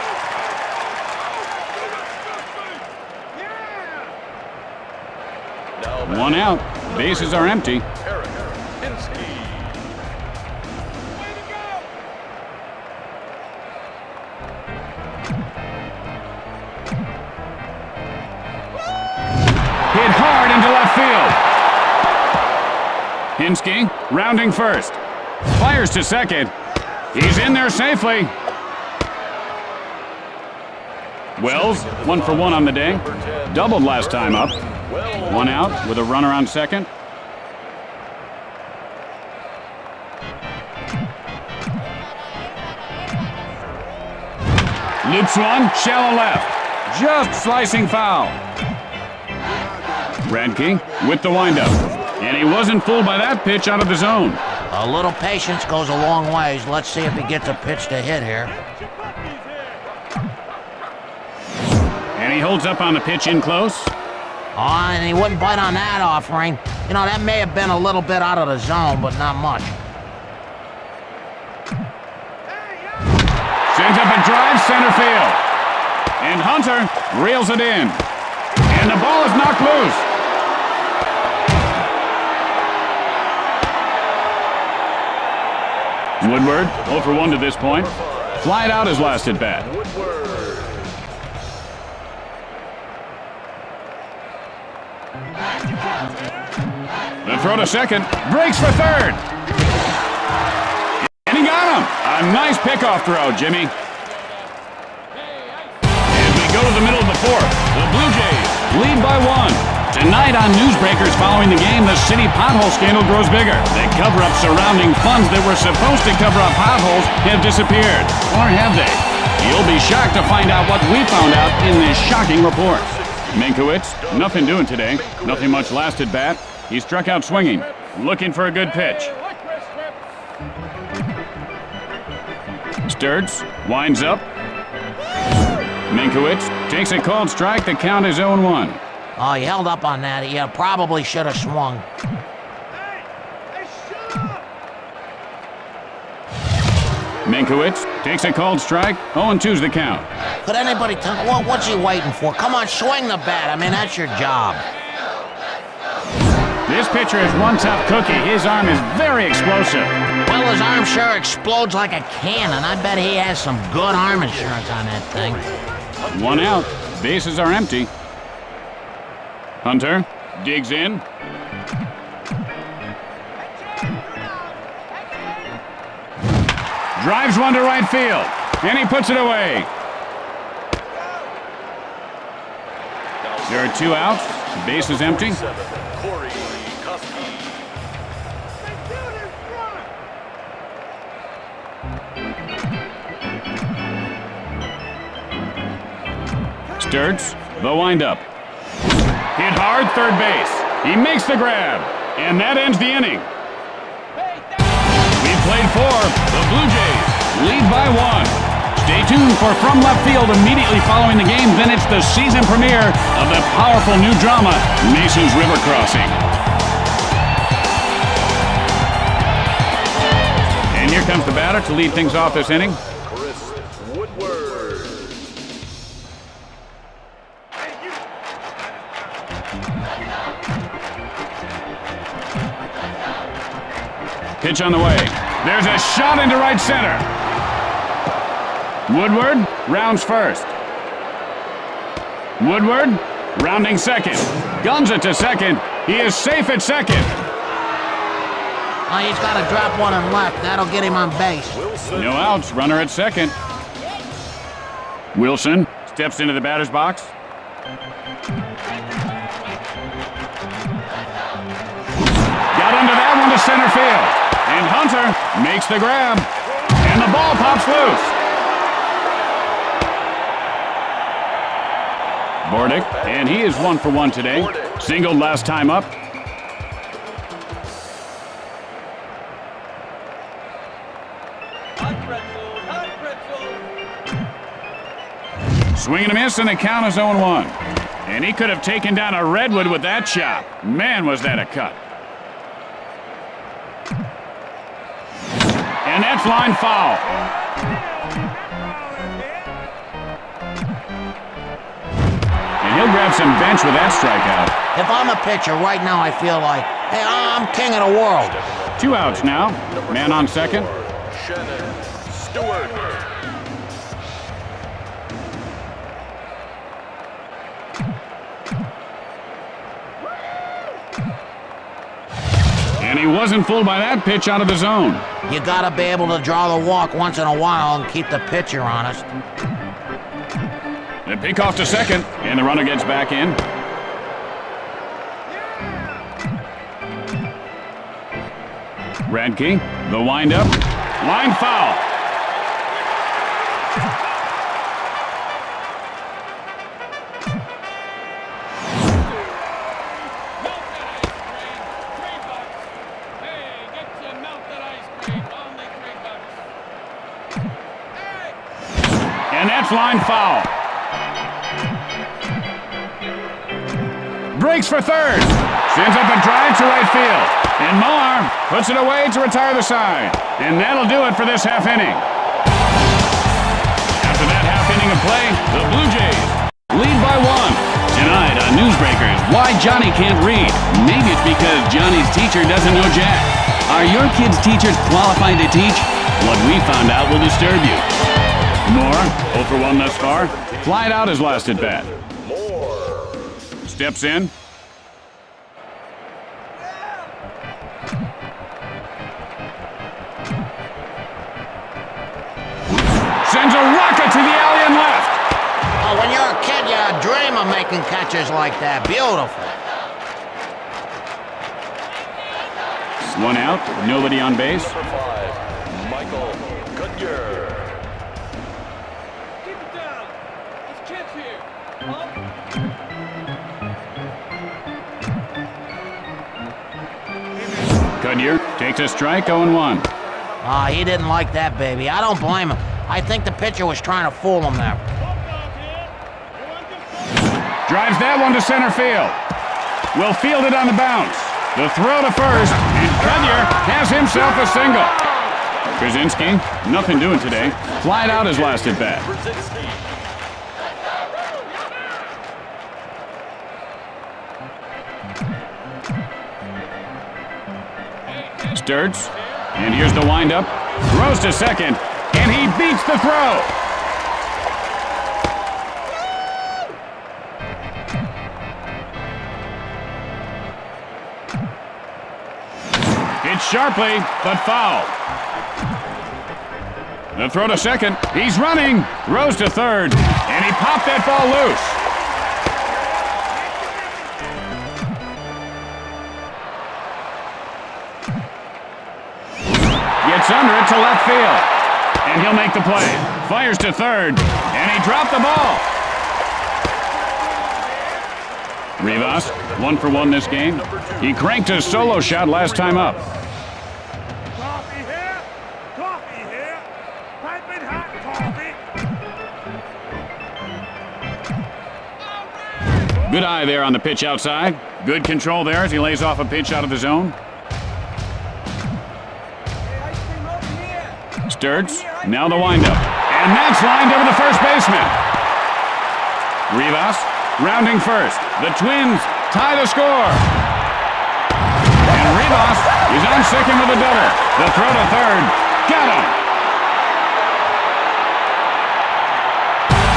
Speaker 5: Yeah.
Speaker 1: One out. Bases are empty. Hit hard into left field. Hinsky rounding first. Fires to second. He's in there safely. Wells, 1 for 1 on the day. Doubled last time up. 1 out with a runner on second. Loops one, shallow left. Just slicing foul. Radke with the windup. And he wasn't fooled by that pitch out of the zone.
Speaker 2: A little patience goes a long ways. Let's see if he gets a pitch to hit here.
Speaker 1: And he holds up on the pitch in close.
Speaker 2: Oh, and he wouldn't bite on that offering. You know, that may have been a little bit out of the zone, but not much.
Speaker 1: Sends up a drive center field. And Hunter reels it in. And the ball is knocked loose. Woodward, 0 for 1 to this point. Flied out his last at bat. The throw to second, breaks for third. And he got him. A nice pickoff throw, Jimmy. As we go to the middle of the fourth, the Blue Jays lead by 1. Tonight on Newsbreakers following the game, the city pothole scandal grows bigger. The cover-up surrounding funds that were supposed to cover up potholes have disappeared. Or have they? You'll be shocked to find out what we found out in this shocking report. Minkowitz, nothing doing today. Nothing much last at bat. He struck out swinging, looking for a good pitch. Sturts winds up. Minkowitz takes a called strike. The count is 0-1.
Speaker 2: Oh, he held up on that. He probably should have swung.
Speaker 5: Hey, shut up!
Speaker 1: Minkowitz takes a called strike. 0-2's the count.
Speaker 2: Could anybody tell what's he waiting for? Come on, swing the bat. I mean, that's your job.
Speaker 1: This pitcher is one tough cookie. His arm is very explosive.
Speaker 2: Well, his arm sure explodes like a cannon. I bet he has some good arm insurance on that thing.
Speaker 1: 1 out. Bases are empty. Hunter digs in. Drives one to right field. And he puts it away. There are 2 outs. Base is empty. Sturts, the windup. Hit hard, third base. He makes the grab, and that ends the inning. We've played 4. The Blue Jays lead by 1. Stay tuned for From Left Field immediately following the game. Then it's the season premiere of the powerful new drama, Mason's River Crossing. And here comes the batter to lead things off this inning. Pitch on the way. There's a shot into right center. Woodward rounds first. Woodward rounding second. Guns it to second. He is safe at second.
Speaker 2: Oh, he's got to drop one and left. That'll get him on base.
Speaker 1: No outs. Runner at second. Wilson steps into the batter's box. Got under that one to center field. And Hunter makes the grab. And the ball pops loose. Bordick, and he is 1 for 1 today. Singled last time up. Swing and a miss, and the count is 0-1. And he could have taken down a redwood with that chop. Man, was that a cut. And that's line foul. And he'll grab some bench with that strikeout.
Speaker 2: If I'm a pitcher right now, I feel like, hey, I'm king of the world.
Speaker 1: 2 outs now. Man on second.
Speaker 4: Stewart.
Speaker 1: And he wasn't fooled by that pitch out of the zone.
Speaker 2: You gotta be able to draw the walk once in a while and keep the pitcher honest.
Speaker 1: The pick off to second, and the runner gets back in. Radke, the windup. Line foul. And that's line foul. Breaks for third. Sends up a drive to right field. And Moore puts it away to retire the side. And that'll do it for this half inning. After that half inning of play, the Blue Jays lead by 1. Tonight on Newsbreakers, why Johnny can't read. Maybe it's because Johnny's teacher doesn't know Jack. Are your kids' teachers qualified to teach? What we found out will disturb you. Moore, 0 for 1 thus far. Flied out his last at bat. Steps in. Sends a rocket to the alley and left.
Speaker 2: Oh, when you're a kid, you dream of making catches like that. Beautiful.
Speaker 1: 1 out, nobody on base.
Speaker 4: Number 5, Michael Goodyear.
Speaker 3: Keep it down. There's kids here. Up.
Speaker 1: Goodyear takes a strike, 0-1.
Speaker 2: Ah, he didn't like that, baby. I don't blame him. I think the pitcher was trying to fool him there.
Speaker 1: Drives that one to center field. Will field it on the bounce. The throw to first, and Goodyear has himself a single. Krasinski, nothing doing today. Flied out his last at bat. Sturts, and here's the windup. Throws to second, and he beats the throw. Hit sharply, but foul. The throw to second. He's running. Throws to third, and he popped that ball loose. Gets under it to left field. And he'll make the play. Fires to third. And he dropped the ball. Rivas, 1 for 1 this game. He cranked a solo shot last time up.
Speaker 5: Coffee here. Coffee here. Piping hot coffee.
Speaker 1: Good eye there on the pitch outside. Good control there as he lays off a pitch out of the zone. Sturts, now the windup. And that's lined over the first baseman. Rivas, rounding first. The Twins tie the score. And Rivas is on second with a double. The throw to third. Got him.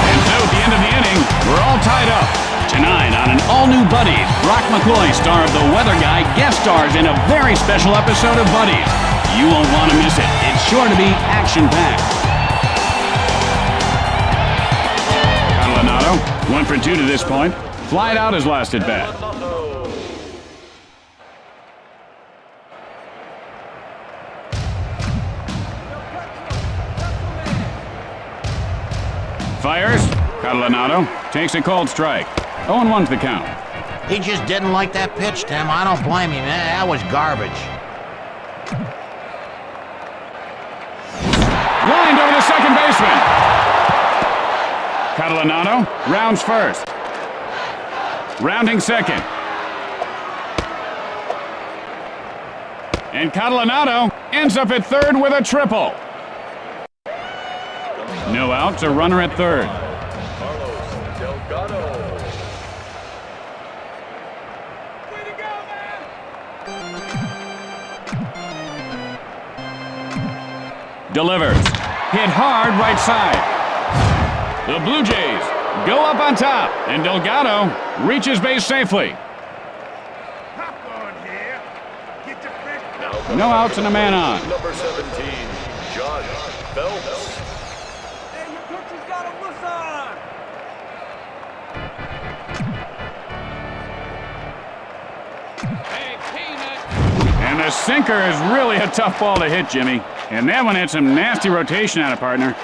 Speaker 1: And so at the end of the inning, we're all tied up. Tonight on an all-new Buddies, Brock McCoy, star of The Weather Guy, guest stars in a very special episode of Buddies. You won't want to miss it. It's sure to be action-packed. Catalanato, 1 for 2 to this point. Flied out his last at bat. Fires. Catalanato takes a cold strike. 0-1's the count.
Speaker 2: He just didn't like that pitch, Tim. I don't blame him. That was garbage.
Speaker 1: Lined over the second baseman. Catalanato rounds first. Rounding second. And Catalanato ends up at third with a triple. No outs, a runner at third.
Speaker 3: Way to go, man!
Speaker 1: Delivers. Hit hard right side. The Blue Jays go up on top, and Delgado reaches base safely.
Speaker 5: Hop on here. Get your fish.
Speaker 1: No outs and a man on.
Speaker 4: Number 17, John Phelps.
Speaker 3: Hey, your pitcher's got a wuss on! Hey, Peanut!
Speaker 1: And the sinker is really a tough ball to hit, Jimmy. And that one had some nasty rotation on it, partner.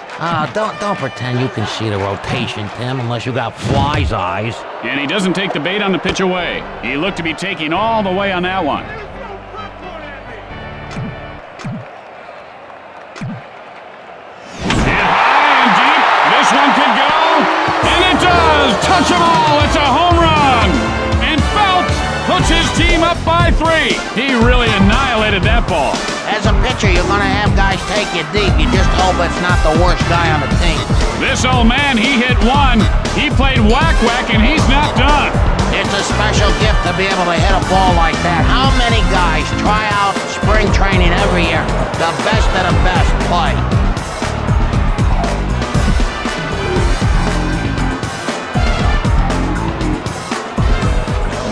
Speaker 2: Don't pretend you can see the rotation, Tim, unless you got fly's eyes.
Speaker 1: And he doesn't take the bait on the pitch away. He looked to be taking all the way on that one.
Speaker 5: There's no popcorn at me.
Speaker 1: And high and deep, this one could go. And it does! Touch 'em all! It's a home run! And Phelps puts his team up by 3. He really annihilated that ball.
Speaker 2: As a pitcher, you're gonna have guys take you deep. You just hope it's not the worst guy on the team.
Speaker 1: This old man, he hit 1. He played whack-whack, and he's not done.
Speaker 2: It's a special gift to be able to hit a ball like that. How many guys try out spring training every year? The best of the best play.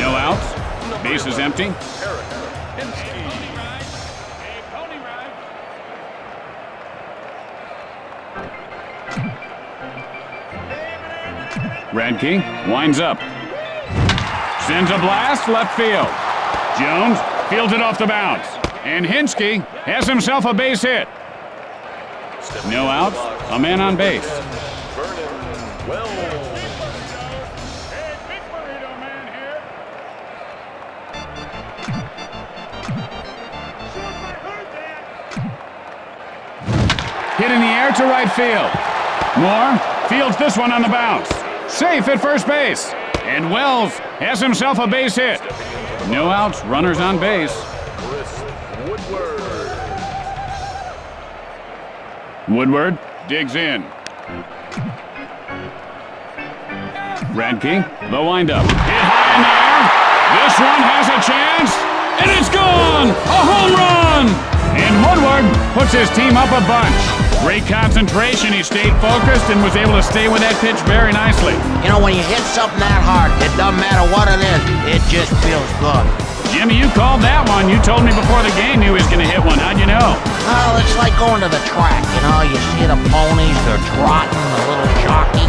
Speaker 1: No outs. Base is empty.
Speaker 3: Pony ride! Hey, pony ride!
Speaker 1: Radke winds up. Sends a blast left field. Jones fields it off the bounce. And Hinsky has himself a base hit. No outs, a man on base.
Speaker 4: Vernon Wells.
Speaker 3: Hey, big burrito man here!
Speaker 5: Sure, I heard that.
Speaker 1: Hit in the air to right field. Moore fields this one on the bounce. Safe at first base. And Wells has himself a base hit. No outs, runners on base.
Speaker 4: Chris Woodward.
Speaker 1: Woodward digs in. Radke, the windup. Hit high in the air. This one has a chance. And it's gone! A home run! And Woodward puts his team up a bunch. Great concentration. He stayed focused and was able to stay with that pitch very nicely.
Speaker 2: You know, when you hit something that hard, it doesn't matter what it is, it just feels good.
Speaker 1: Jimmy, you called that one. You told me before the game he was going to hit one. How'd you know?
Speaker 2: Oh, it's like going to the track, you know? You see the ponies, they're trotting, the little jockey.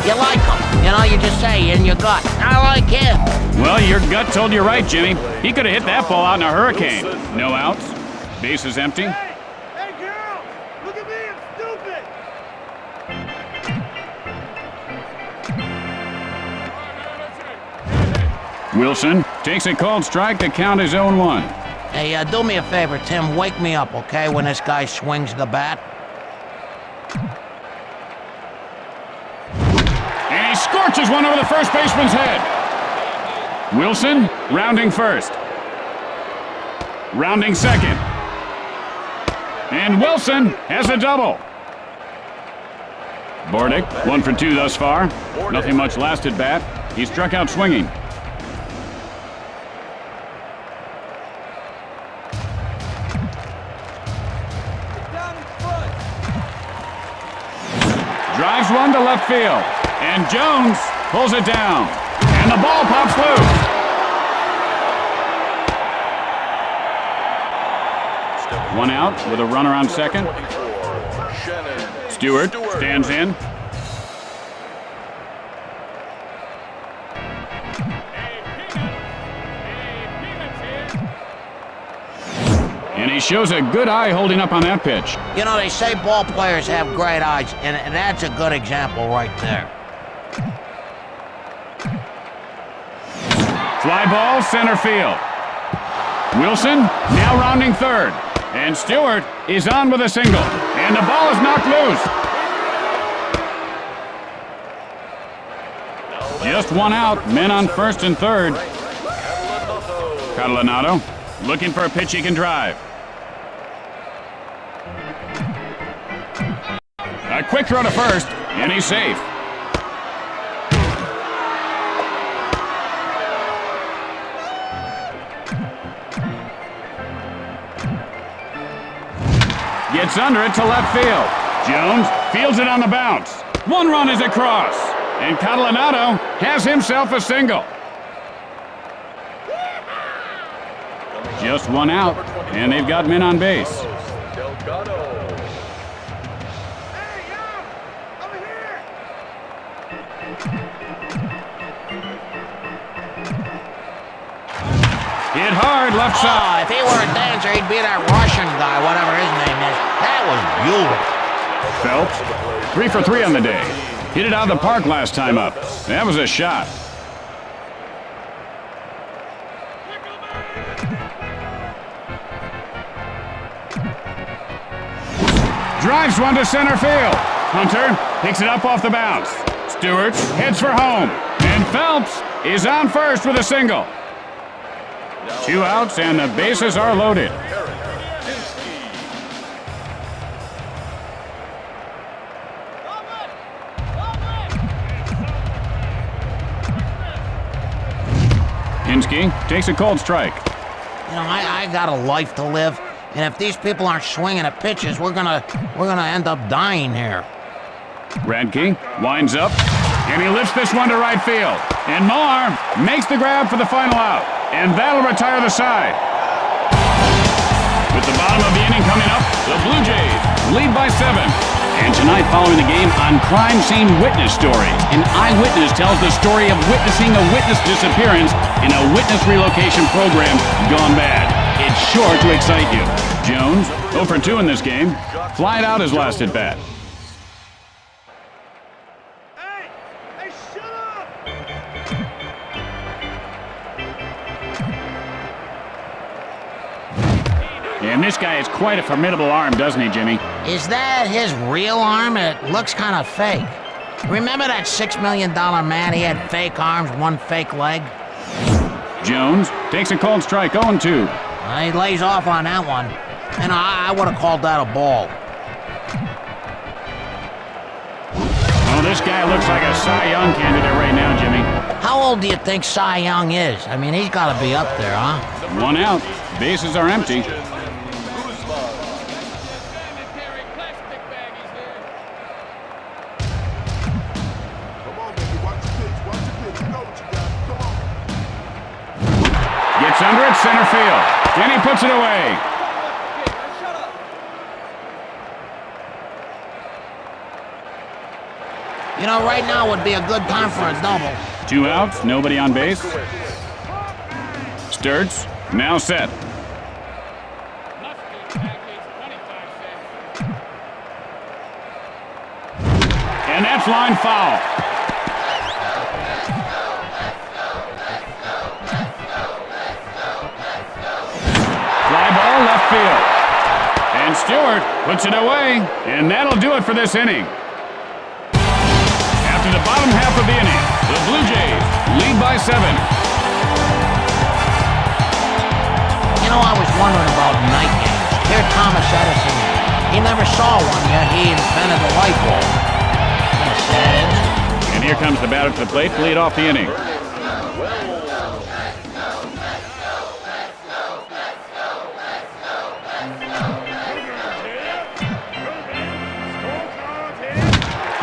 Speaker 2: You like them, you know? You just say in your gut, I like him.
Speaker 1: Well, your gut told you right, Jimmy. He could have hit that ball out in a hurricane. No outs. Base is empty.
Speaker 5: Hey, girl! Look at me, I'm stupid!
Speaker 3: Hey,
Speaker 1: Wilson takes a called strike. The count is 0-1.
Speaker 2: Hey, do me a favor, Tim. Wake me up, okay, when this guy swings the bat.
Speaker 1: And he scorches one over the first baseman's head. Wilson rounding first. Rounding second. And Wilson has a double. Bordick, 1 for 2 thus far. Nothing much last at bat. He struck out swinging. Drives one to left field. And Jones pulls it down. And the ball pops loose. One out with a runner on second. Stewart stands in. And he shows a good eye holding up on that pitch.
Speaker 2: You know, they say ball players have great eyes, and that's a good example right there.
Speaker 1: Fly ball, center field. Wilson now rounding third. And Stewart is on with a single. And the ball is knocked loose. Just one out. Men on first and third. Catalanato looking for a pitch he can drive. A quick throw to first, and he's safe. Gets under it to left field. Jones fields it on the bounce. One run is across. And Catalanato has himself a single. Just one out, and they've got men on base. Hit hard, left side.
Speaker 2: If he were a dancer, he'd be that Russian guy, whatever his name is. That was beautiful.
Speaker 1: Phelps, 3 for 3 on the day. Hit it out of the park last time up. That was a shot. Drives one to center field. Hunter picks it up off the bounce. Stewart heads for home. And Phelps is on first with a single. 2 outs and the bases are loaded. Hinsky takes a cold strike.
Speaker 2: You know, I got a life to live, and if these people aren't swinging at pitches, we're gonna end up dying here.
Speaker 1: Radke winds up, and he lifts this one to right field. And Moore makes the grab for the final out, and that'll retire the side. With the bottom of the inning coming up, the Blue Jays lead by 7. And tonight, following the game, on Crime Scene Witness Story, an eyewitness tells the story of witnessing a witness disappearance in a witness relocation program gone bad. It's sure to excite you. Jones, 0 for 2 in this game, flied out his last at bat.
Speaker 5: Hey, shut up!
Speaker 1: And this guy has quite a formidable arm, doesn't he, Jimmy?
Speaker 2: Is that his real arm? It looks kind of fake. Remember that $6 million man? He had fake arms, one fake leg.
Speaker 1: Jones takes a cold strike, 0-2.
Speaker 2: He lays off on that one. And I would have called that a ball.
Speaker 1: Oh, this guy looks like a Cy Young candidate right now, Jimmy.
Speaker 2: How old do you think Cy Young is? I mean, he's got to be up there, huh?
Speaker 1: 1 out. Bases are empty.
Speaker 3: Sanitary plastic baggies here.
Speaker 5: Come on, baby, watch your pitch, you know what you got, come on.
Speaker 1: Gets under it, center field. Then he puts it away.
Speaker 3: Shut up.
Speaker 2: You know, right now would be a good time for a double.
Speaker 1: 2 outs, nobody on base. Sturts, now set.
Speaker 3: Mustard package, 25 cents.
Speaker 1: And that's line foul. And Stewart puts it away, and that'll do it for this inning. After the bottom half of the inning, the Blue Jays lead by 7.
Speaker 2: You know, I was wondering about night games. Here, Thomas Edison, he never saw one yet. He invented the light bulb. He said.
Speaker 1: And here comes the batter to the plate to lead off the inning.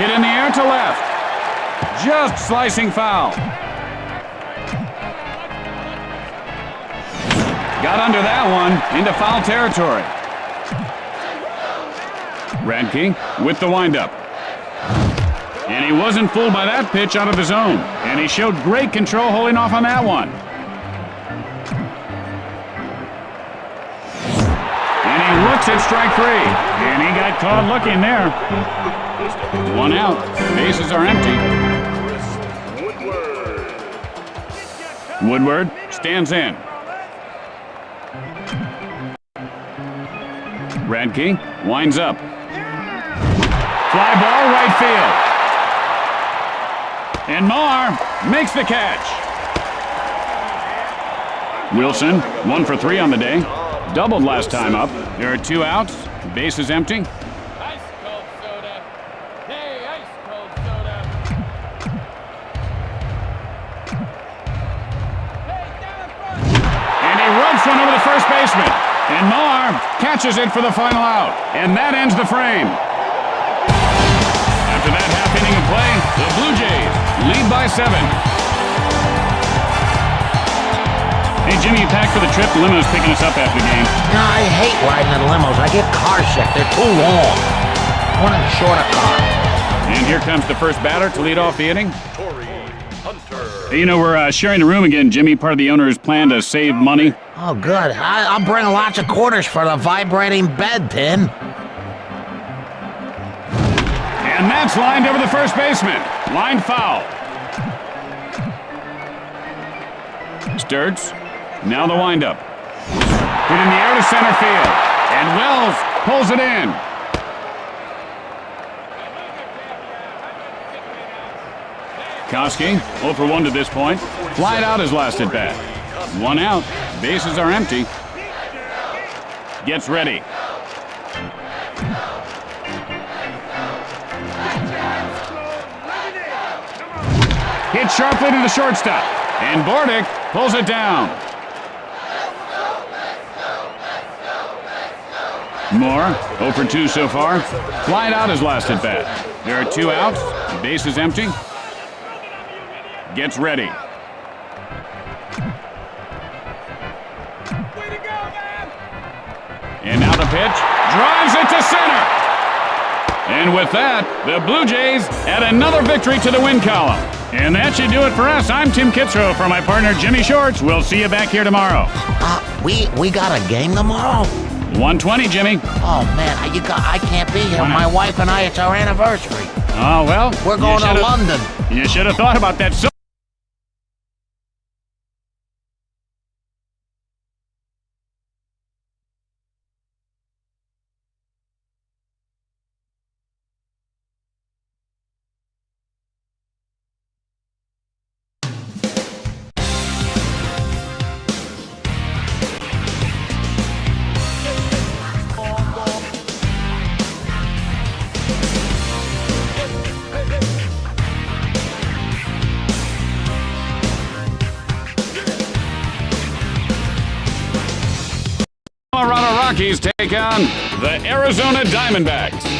Speaker 1: Hit in the air to left. Just slicing foul. Got under that one into foul territory. Radke with the windup. And he wasn't fooled by that pitch out of the zone. And he showed great control holding off on that one. And he looks at strike 3. And he got caught looking there. 1 out. Bases are empty. Woodward stands in. Radke winds up. Fly ball right field. And Marr makes the catch. Wilson, 1 for 3 on the day. Doubled last time up. There are 2 outs. Bases empty.
Speaker 3: Ice cold soda. Hey, ice cold soda. Hey, down front.
Speaker 1: And he rubs one over the first baseman. And Marr catches it for the final out. And that ends the frame. After that half inning of play, the Blue Jays lead by 7. Hey, Jimmy, you packed for the trip? The limo's picking us up after the game.
Speaker 2: No, I hate riding in limos. I get car sick. They're too long. I want a shorter car.
Speaker 1: And here comes the first batter to lead off the inning.
Speaker 4: Torrey Hunter.
Speaker 1: Hey, you know, we're sharing the room again, Jimmy. Part of the owner's plan to save money.
Speaker 2: Oh, good. I'll bring lots of quarters for the vibrating bed, Tin.
Speaker 1: And that's lined over the first baseman. Line foul. Sturts. Now the windup. Hit in the air to center field. And Wells pulls it in. Koski, 0 for 1 to this point. Flied out his last at bat. 1 out. Bases are empty. Gets ready. Hit sharply to the shortstop. And Bordick pulls it down. Moore, 0 for 2 so far. Flied out his last at bat. There are 2 outs. Bases empty. Gets ready. And now the pitch. Drives it to center. And with that, the Blue Jays add another victory to the win column. And that should do it for us. I'm Tim Kitzrow for my partner Jimmy Shorts. We'll see you back here tomorrow.
Speaker 2: We got a game tomorrow?
Speaker 1: 1:20, Jimmy.
Speaker 2: Oh, man, I can't be here. My wife and I, it's our anniversary.
Speaker 1: Oh, well.
Speaker 2: We're going to London.
Speaker 1: You should have thought about that. Colorado Rockies take on the Arizona Diamondbacks.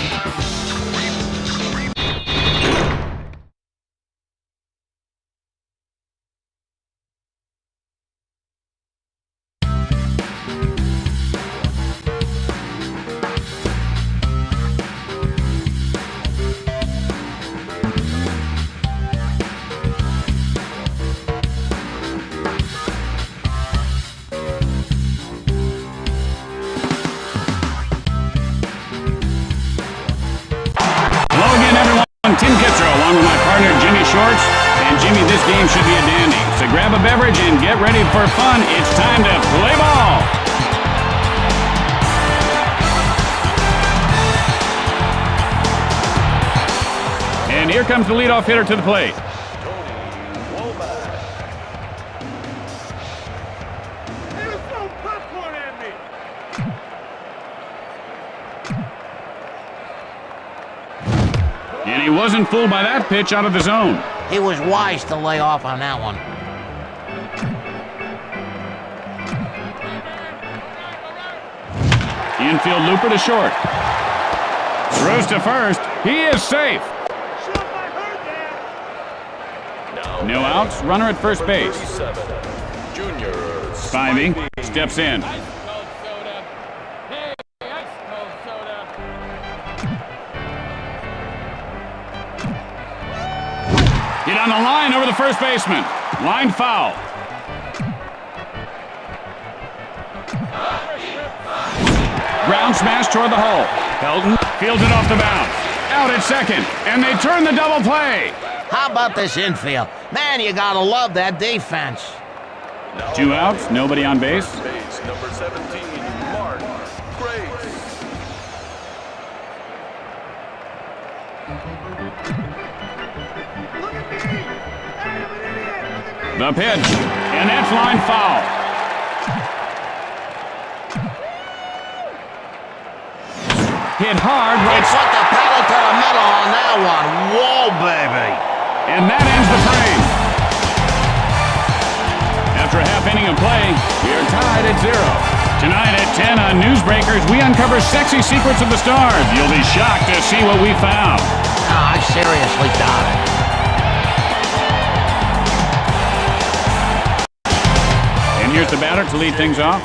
Speaker 1: Tim Kitzrow along with my partner Jimmy Shorts. And Jimmy, this game should be a dandy. So grab a beverage and get ready for fun. It's time to play ball. Here comes the leadoff hitter to the plate.
Speaker 3: Hey, let's throw popcorn at me.
Speaker 1: And he wasn't fooled by that pitch out of the zone.
Speaker 2: He was wise to lay off on that one.
Speaker 1: Infield looper to short. Throws to first. He is safe. No outs. Runner at first base.
Speaker 4: 37, Junior
Speaker 1: Spivey steps in.
Speaker 3: Ice cold soda. Hey, ice cold soda.
Speaker 1: Hit on the line over the first baseman. Line foul. Ground smash toward the hole. Helton fields it off the bounce. Out at second, and they turn the double play.
Speaker 2: How about this infield? Man, you gotta love that defense.
Speaker 1: 2 outs, nobody on base.
Speaker 4: base number 17, Mark Grace.
Speaker 1: The pitch, and that's line foul. Hit hard,
Speaker 2: He
Speaker 1: right,
Speaker 2: put the pedal to the metal on that one. Whoa, baby.
Speaker 1: and that ends the frame. After a half inning of play, we are tied at 0. Tonight at 10 on Newsbreakers, we uncover sexy secrets of the stars. You'll be shocked to see what we found.
Speaker 2: No, I seriously doubt it.
Speaker 1: And here's the batter to lead things off.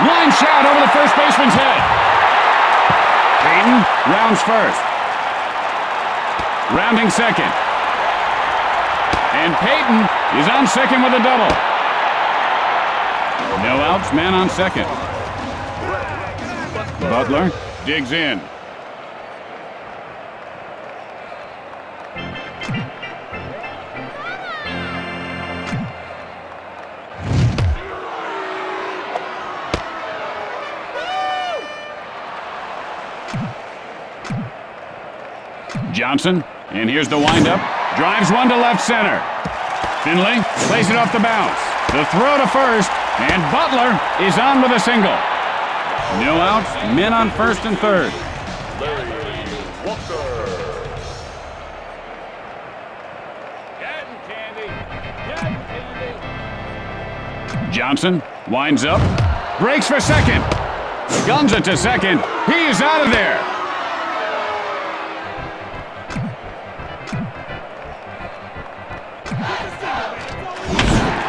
Speaker 1: Line shot over the first baseman's head. Payton rounds first. Rounding second. And Payton is on second with a double. No outs, man on second. Butler digs in. Johnson, and here's the windup. Drives one to left center. Finley plays it off the bounce. The throw to first, and Butler is on with a single. No outs, men on first and third.
Speaker 3: Cotton candy. Cotton candy.
Speaker 1: Johnson winds up, breaks for second. Guns it to second. He is out of there.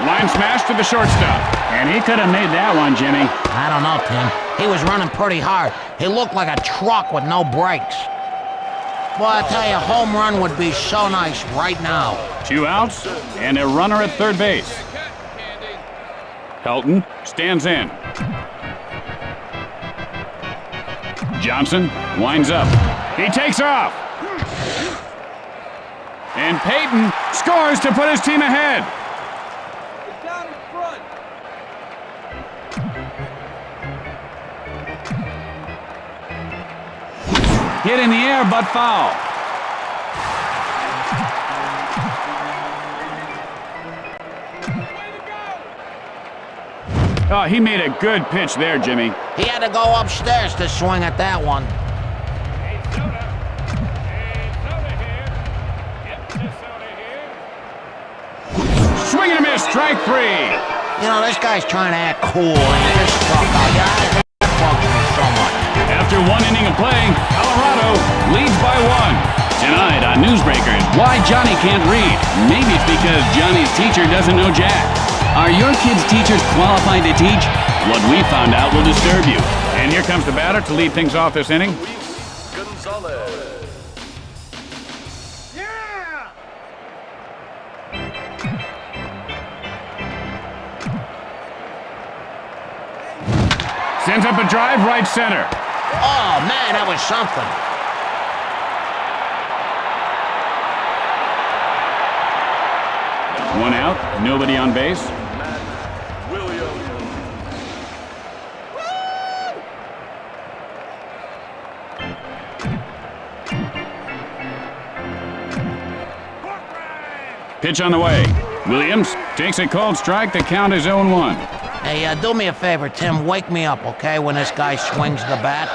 Speaker 1: Line smash to the shortstop. And he could have made that one, Jimmy.
Speaker 2: I don't know, Tim. He was running pretty hard. He looked like a truck with no brakes. Boy, I tell you, a home run would be so nice right now.
Speaker 1: 2 outs and a runner at third base.
Speaker 3: Cotton candy.
Speaker 1: Helton stands in. Johnson winds up. He takes off. And Payton scores to put his team ahead.
Speaker 3: Get down in front.
Speaker 1: Hit in the air, but foul.
Speaker 3: Way to go.
Speaker 1: Oh, he made a good pitch there, Jimmy.
Speaker 2: He had to go upstairs to swing at that one.
Speaker 3: Hey, soda. Hey, soda here. Yep, this soda here.
Speaker 1: Swing and a miss, strike 3.
Speaker 2: You know, this guy's trying to act cool, and he just struck out. Yeah, I hate that function so much.
Speaker 1: After 1 inning of play, Colorado leads by 1. Tonight on Newsbreakers, why Johnny can't read. Maybe it's because Johnny's teacher doesn't know Jack. Are your kids' teachers qualified to teach? What we found out will disturb you. And here comes the batter to lead things off this inning.
Speaker 4: Gonzalez.
Speaker 3: Yeah.
Speaker 1: Sends up a drive right center.
Speaker 2: Oh, man, that was something.
Speaker 1: One out, nobody on base.
Speaker 4: Williams.
Speaker 1: Pitch on the way. Williams takes a cold strike. The count is 0-1.
Speaker 2: Hey, do me a favor, Tim. Wake me up, okay, when this guy swings the bat.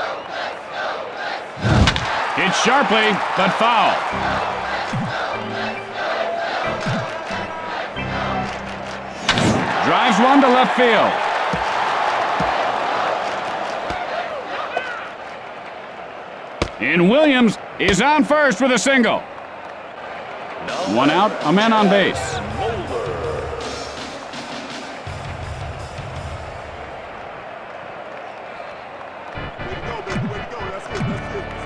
Speaker 1: Hits sharply, but foul. Drives one to left field. And Williams is on first with a single. One out, a man on base.
Speaker 5: Way to go, baby. Way to go. That's it.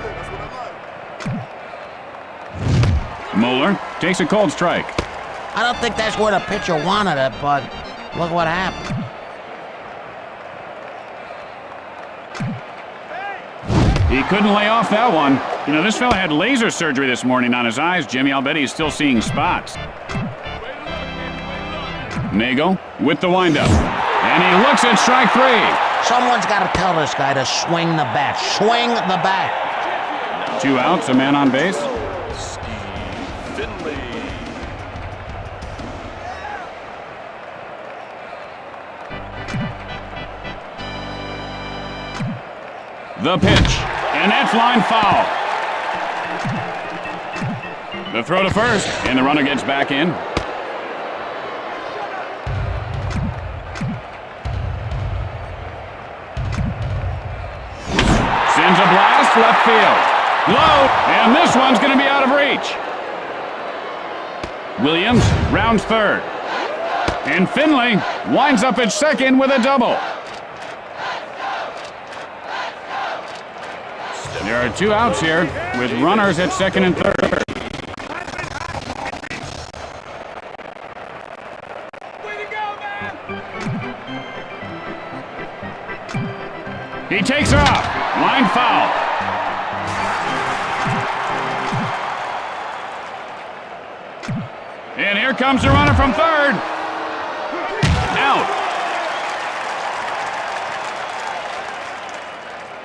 Speaker 5: That's what I like.
Speaker 1: Moeller takes a cold strike.
Speaker 2: I don't think that's where the pitcher wanted it, but look what happened.
Speaker 1: He couldn't lay off that one. You know, this fella had laser surgery this morning on his eyes, Jimmy. I'll bet he's still seeing spots. Nagel with the windup. And he looks at strike three.
Speaker 2: Someone's got to tell this guy to swing the bat. Swing the bat.
Speaker 1: 2 outs, a man on base.
Speaker 4: Finley.
Speaker 1: The pitch. And that's line foul. The throw to first, and the runner gets back in. Sends a blast left field. Low, and this one's going to be out of reach. Williams rounds third. And Finley winds up at second with a double. There are 2 outs here with runners at second and third. He takes her off. Line foul. And here comes the runner from third. Out.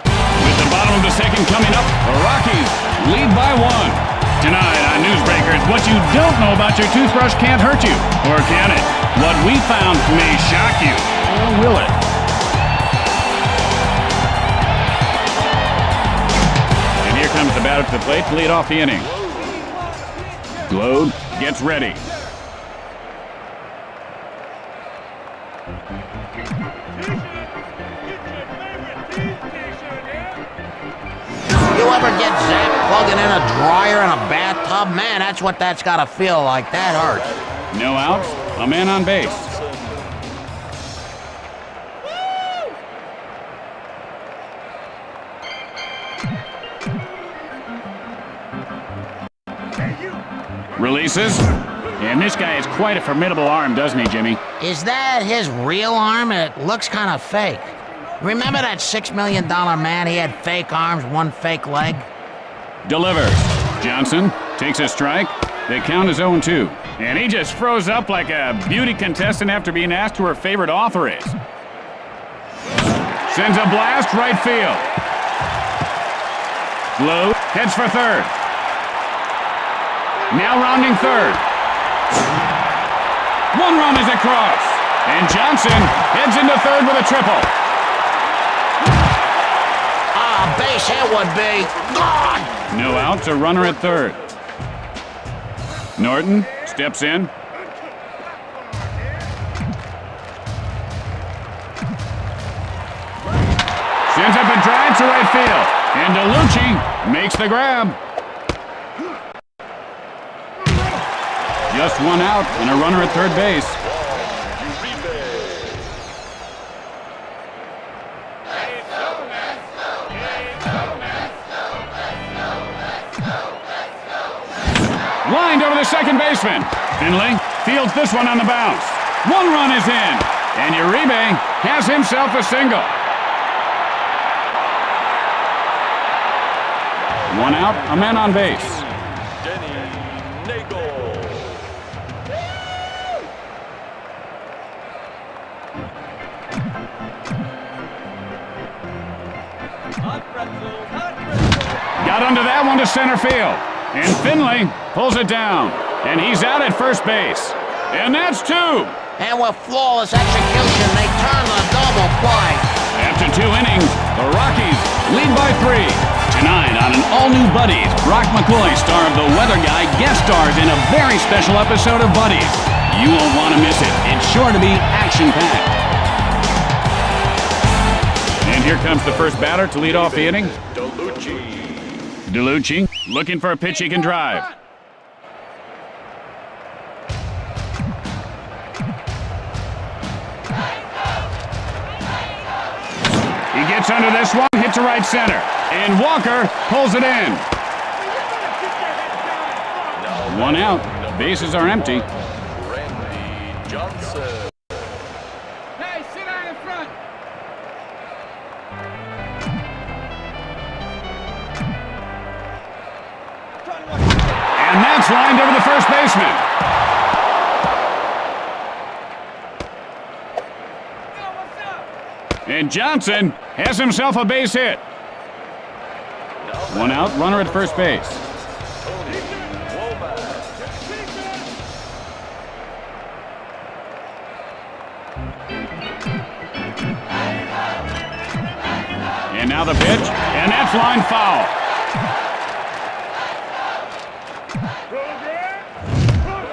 Speaker 1: With the bottom of the second coming up, the Rockies lead by 1. Tonight on Newsbreakers, what you don't know about your toothbrush can't hurt you. Or can it? What we found may shock you. Or will it? And here comes the batter to the plate to lead off the inning. Glode gets ready.
Speaker 2: You ever get zapped plugging in a dryer in a bathtub? Man, that's what that's got to feel like. That hurts.
Speaker 1: No outs, a man on base. Releases. And this guy has quite a formidable arm, doesn't he, Jimmy?
Speaker 2: Is that his real arm? It looks kind of fake. Remember that $6 million man? He had fake arms, one fake leg.
Speaker 1: Delivers. Johnson takes a strike. The count is 0-2. And he just froze up like a beauty contestant after being asked who her favorite author is. Sends a blast right field. Glode heads for third. Now rounding third. 1 run is across. And Johnson heads into third with a triple.
Speaker 2: Base hit would be gone.
Speaker 1: No outs, a runner at third. Norton steps in. Sends up a drive to right field. And DeLucci makes the grab. Just 1 out and a runner at third base. Lined over the second baseman. Finley fields this one on the bounce. 1 run is in. And Uribe has himself a single. 1 out, a man on base. into that one to center field. And Finley pulls it down. And he's out at first base. And that's 2.
Speaker 2: And with flawless execution, they turn the double play.
Speaker 1: After 2 innings, the Rockies lead by 3. Tonight on an all-new Buddies, Brock McCoy, star of The Weather Guy, guest stars in a very special episode of Buddies. You won't want to miss it. It's sure to be action-packed. And here comes the first batter to lead off the inning. DeLucci looking for a pitch he can drive. He gets under this one, hit to right center. And Walker pulls it in. 1 out. Bases are empty.
Speaker 4: Randy Johnson.
Speaker 3: Hey, sit down in front.
Speaker 1: And that's lined over the first baseman. And Johnson has himself a base hit. 1 out, runner at first base. And now the pitch, and that's line foul.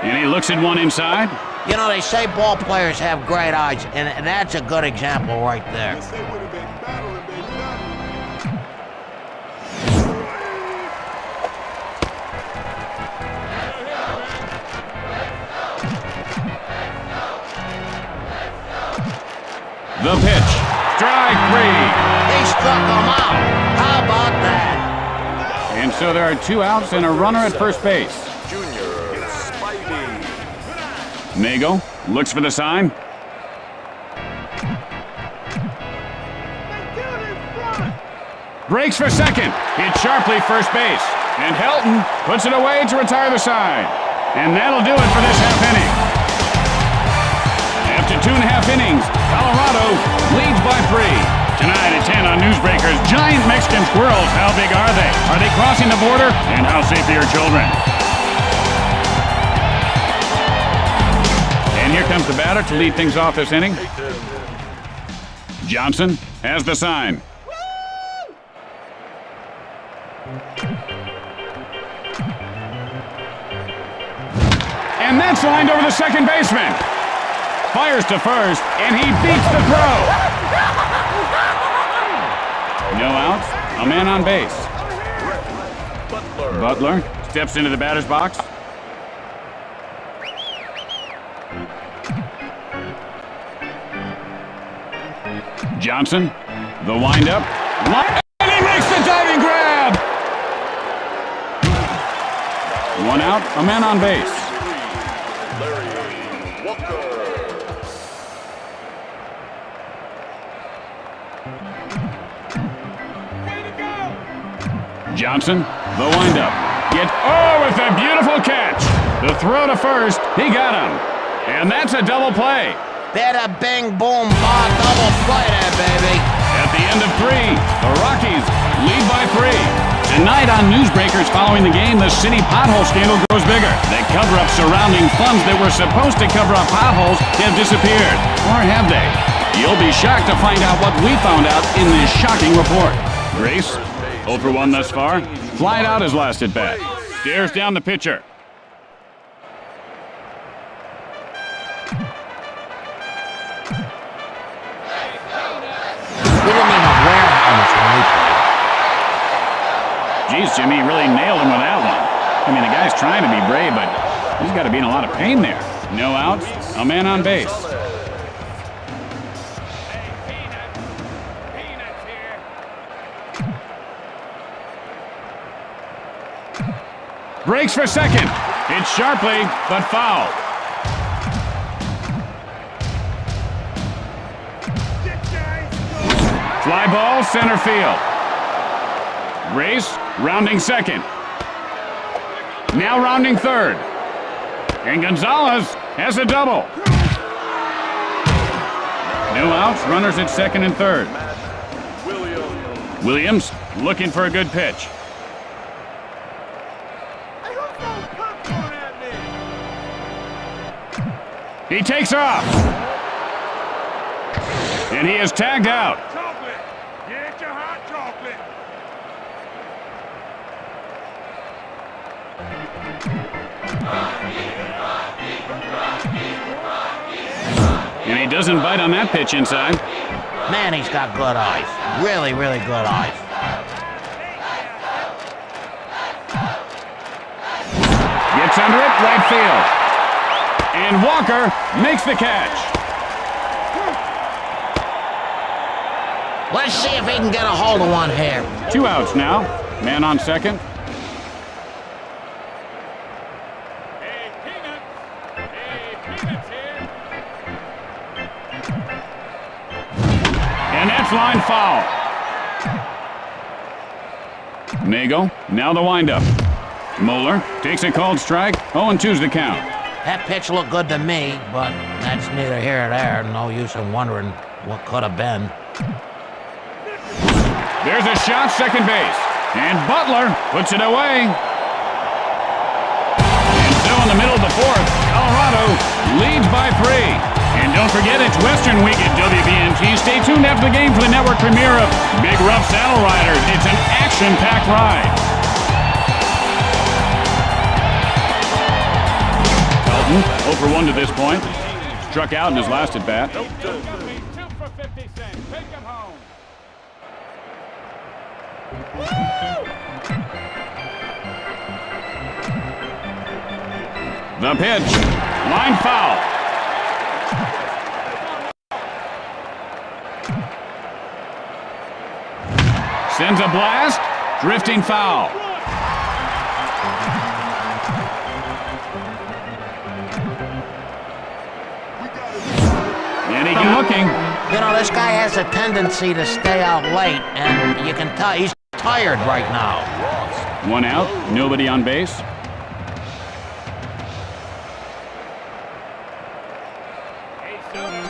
Speaker 1: And he looks at one inside.
Speaker 2: You know, they say ball players have great eyes, and that's a good example right there.
Speaker 5: Yes, they would have been battling, baby, battling.
Speaker 1: The pitch, strike 3.
Speaker 2: He struck him out. How about that?
Speaker 1: And so there are 2 outs and a runner at first base.
Speaker 4: Junior Spidey.
Speaker 1: Nago looks for the sign. Breaks for second. Hit sharply first base. And Helton puts it away to retire the side. And that'll do it for this half inning. After 2.5 innings, Colorado leads by 3. Tonight at 10 on Newsbreakers, giant Mexican squirrels. How big are they? Are they crossing the border? And how safe are your children? And here comes the batter to lead things off this inning. Johnson has the sign. And that's lined over the second baseman. Fires to first, and he beats the throw. No outs, a man on base. Butler steps into the batter's box. Johnson, the windup. And he makes the diving grab! 1 out, a man on base.
Speaker 4: Larry Walker.
Speaker 1: Johnson, the windup. With a beautiful catch. The throw to first, he got him. And that's a double play.
Speaker 2: Bada bing boom ba, double play there, baby.
Speaker 1: At the end of 3, the Rockies lead by 3. Tonight on Newsbreakers following the game, the city pothole scandal grows bigger. The cover-up surrounding funds that were supposed to cover up potholes have disappeared. Or have they? You'll be shocked to find out what we found out in this shocking report. Grace, 0 for 1 thus far. Flied out his last at bat. Stares down the pitcher.
Speaker 2: We didn't even wear helmets when we played.
Speaker 1: Geez, Jimmy really nailed him with that one. I mean, the guy's trying to be brave, but he's got to be in a lot of pain there. No outs, a man on base.
Speaker 3: Peanuts here.
Speaker 1: Breaks for second. Hits sharply, but foul. Fly ball, center field. Race, rounding second. Now rounding third. And Gonzalez has a double. No outs, runners at second and third. Williams looking for a good pitch. He takes off. And he is tagged out.
Speaker 3: Chocolate. Get your hot chocolate.
Speaker 1: And he doesn't bite on that pitch inside.
Speaker 2: Man, he's got good eyes. Really, really good eyes.
Speaker 1: Gets under it, right field. And Walker makes the catch.
Speaker 2: Let's see if he can get a hold of one here.
Speaker 1: 2 outs now. Man on second.
Speaker 3: Hey, Peanuts. Hey, Peanuts here.
Speaker 1: And that's line foul. Nagel, now the windup. Moeller takes a called strike. 0-2's the count.
Speaker 2: That pitch looked good to me, but that's neither here nor there. No use in wondering what could have been.
Speaker 1: There's a shot, second base. And Butler puts it away. And so in the middle of the fourth, Colorado leads by 3. And don't forget, it's Western Week at WBNT. Stay tuned after the game for the network premiere of Big Rough Saddle Riders. It's an action-packed ride. Pelton, 0 for 1 to this point. Struck out in his last at-bat.
Speaker 3: It's gonna be 2 for 50 cents. Take him home.
Speaker 1: The pitch. Line foul. Sends a blast. Drifting foul. And he got looking.
Speaker 2: You know, this guy has a tendency to stay out late, and you can tell he's tired right now.
Speaker 1: 1 out. Nobody on base.
Speaker 3: Hey, Soda.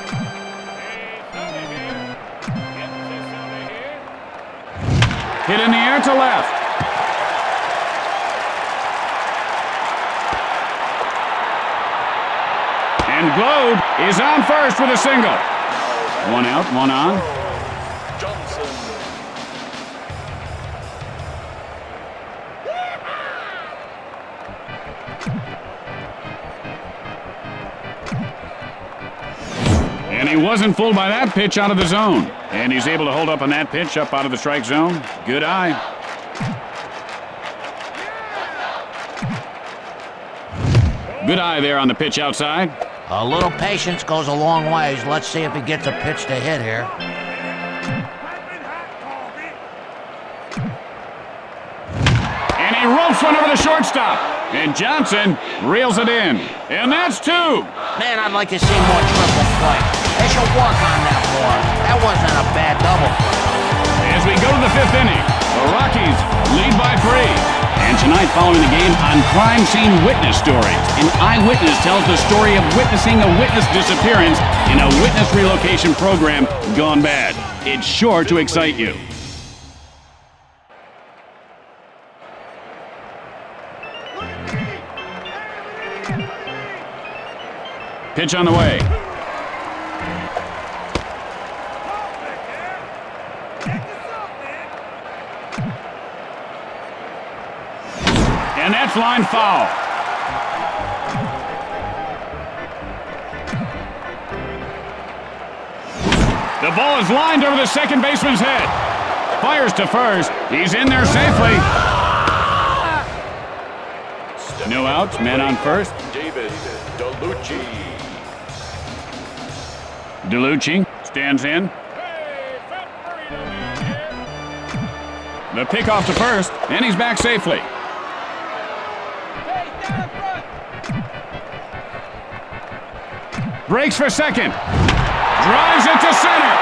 Speaker 3: Hey, Soda here. Get your soda here.
Speaker 1: Hit in the air to left. And Globe is on first with a single. 1 out, 1 on.
Speaker 4: Johnson.
Speaker 1: And he wasn't fooled by that pitch out of the zone. And he's able to hold up on that pitch up out of the strike zone. Good eye. Good eye there on the pitch outside.
Speaker 2: A little patience goes a long ways. Let's see if he gets a pitch to hit here.
Speaker 3: Piping hot coffee.
Speaker 1: And he ropes one over the shortstop. And Johnson reels it in. And that's 2.
Speaker 2: Man, I'd like to see more triple play. They should work on that more. That wasn't a bad double play.
Speaker 1: As we go to the 5th inning, the Rockies lead by 3. And tonight, following the game, on Crime Scene Witness Stories, an eyewitness tells the story of witnessing a witness disappearance in a witness relocation program gone bad. It's sure to excite you. Pitch on the way. And that's line foul. The ball is lined over the second baseman's head. Fires to first. He's in there safely. No outs. Man on first.
Speaker 4: David DeLucci.
Speaker 1: DeLucci stands in.
Speaker 3: Hey, fat burrito man here.
Speaker 1: The pickoff to first, and he's back safely.
Speaker 3: Hey, down front.
Speaker 1: Breaks for second. Drives it to center.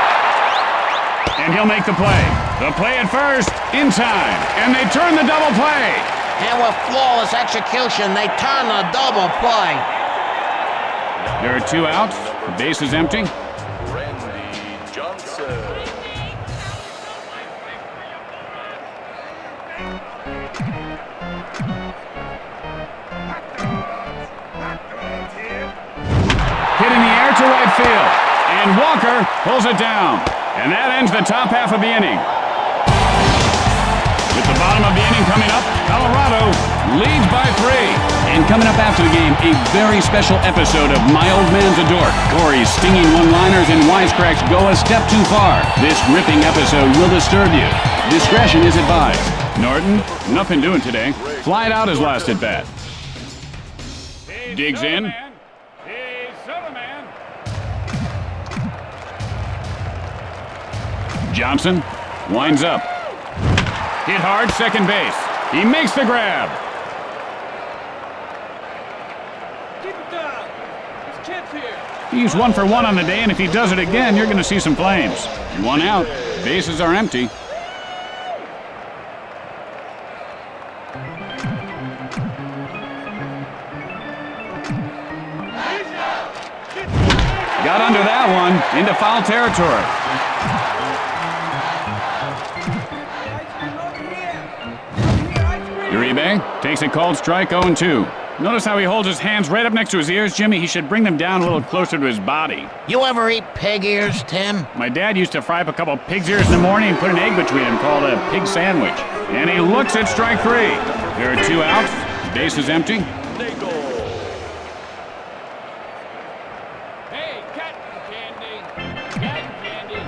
Speaker 1: And he'll make the play. The play at first, in time. And they turn the double play.
Speaker 2: And with flawless execution, they turn the double play.
Speaker 1: There are 2 outs. The base is empty.
Speaker 4: Randy Johnson.
Speaker 1: Hit field. And Walker pulls it down. And that ends the top half of the inning. With the bottom of the inning coming up, Colorado leads by 3. And coming up after the game, a very special episode of My Old Man's a Dork. Corey's stinging one-liners and wisecracks go a step too far. This ripping episode will disturb you. Discretion is advised. Norton, nothing doing today. Flied out his last at bat. Digs in. Johnson winds up. Hit hard, second base. He makes the grab.
Speaker 3: Keep it down. This kid's here.
Speaker 1: He's 1 for 1 on the day, and if he does it again, you're going to see some flames. 1 out. Bases are empty. Got under that one, into foul territory. Uribe takes a called strike, 0-2. Notice how he holds his hands right up next to his ears, Jimmy? He should bring them down a little closer to his body.
Speaker 2: You ever eat pig ears, Tim?
Speaker 1: My dad used to fry up a couple pig's ears in the morning and put an egg between them called a pig sandwich. And he looks at strike 3. There are 2 outs. Base is empty.
Speaker 3: Hey, cotton candy. Cotton candy.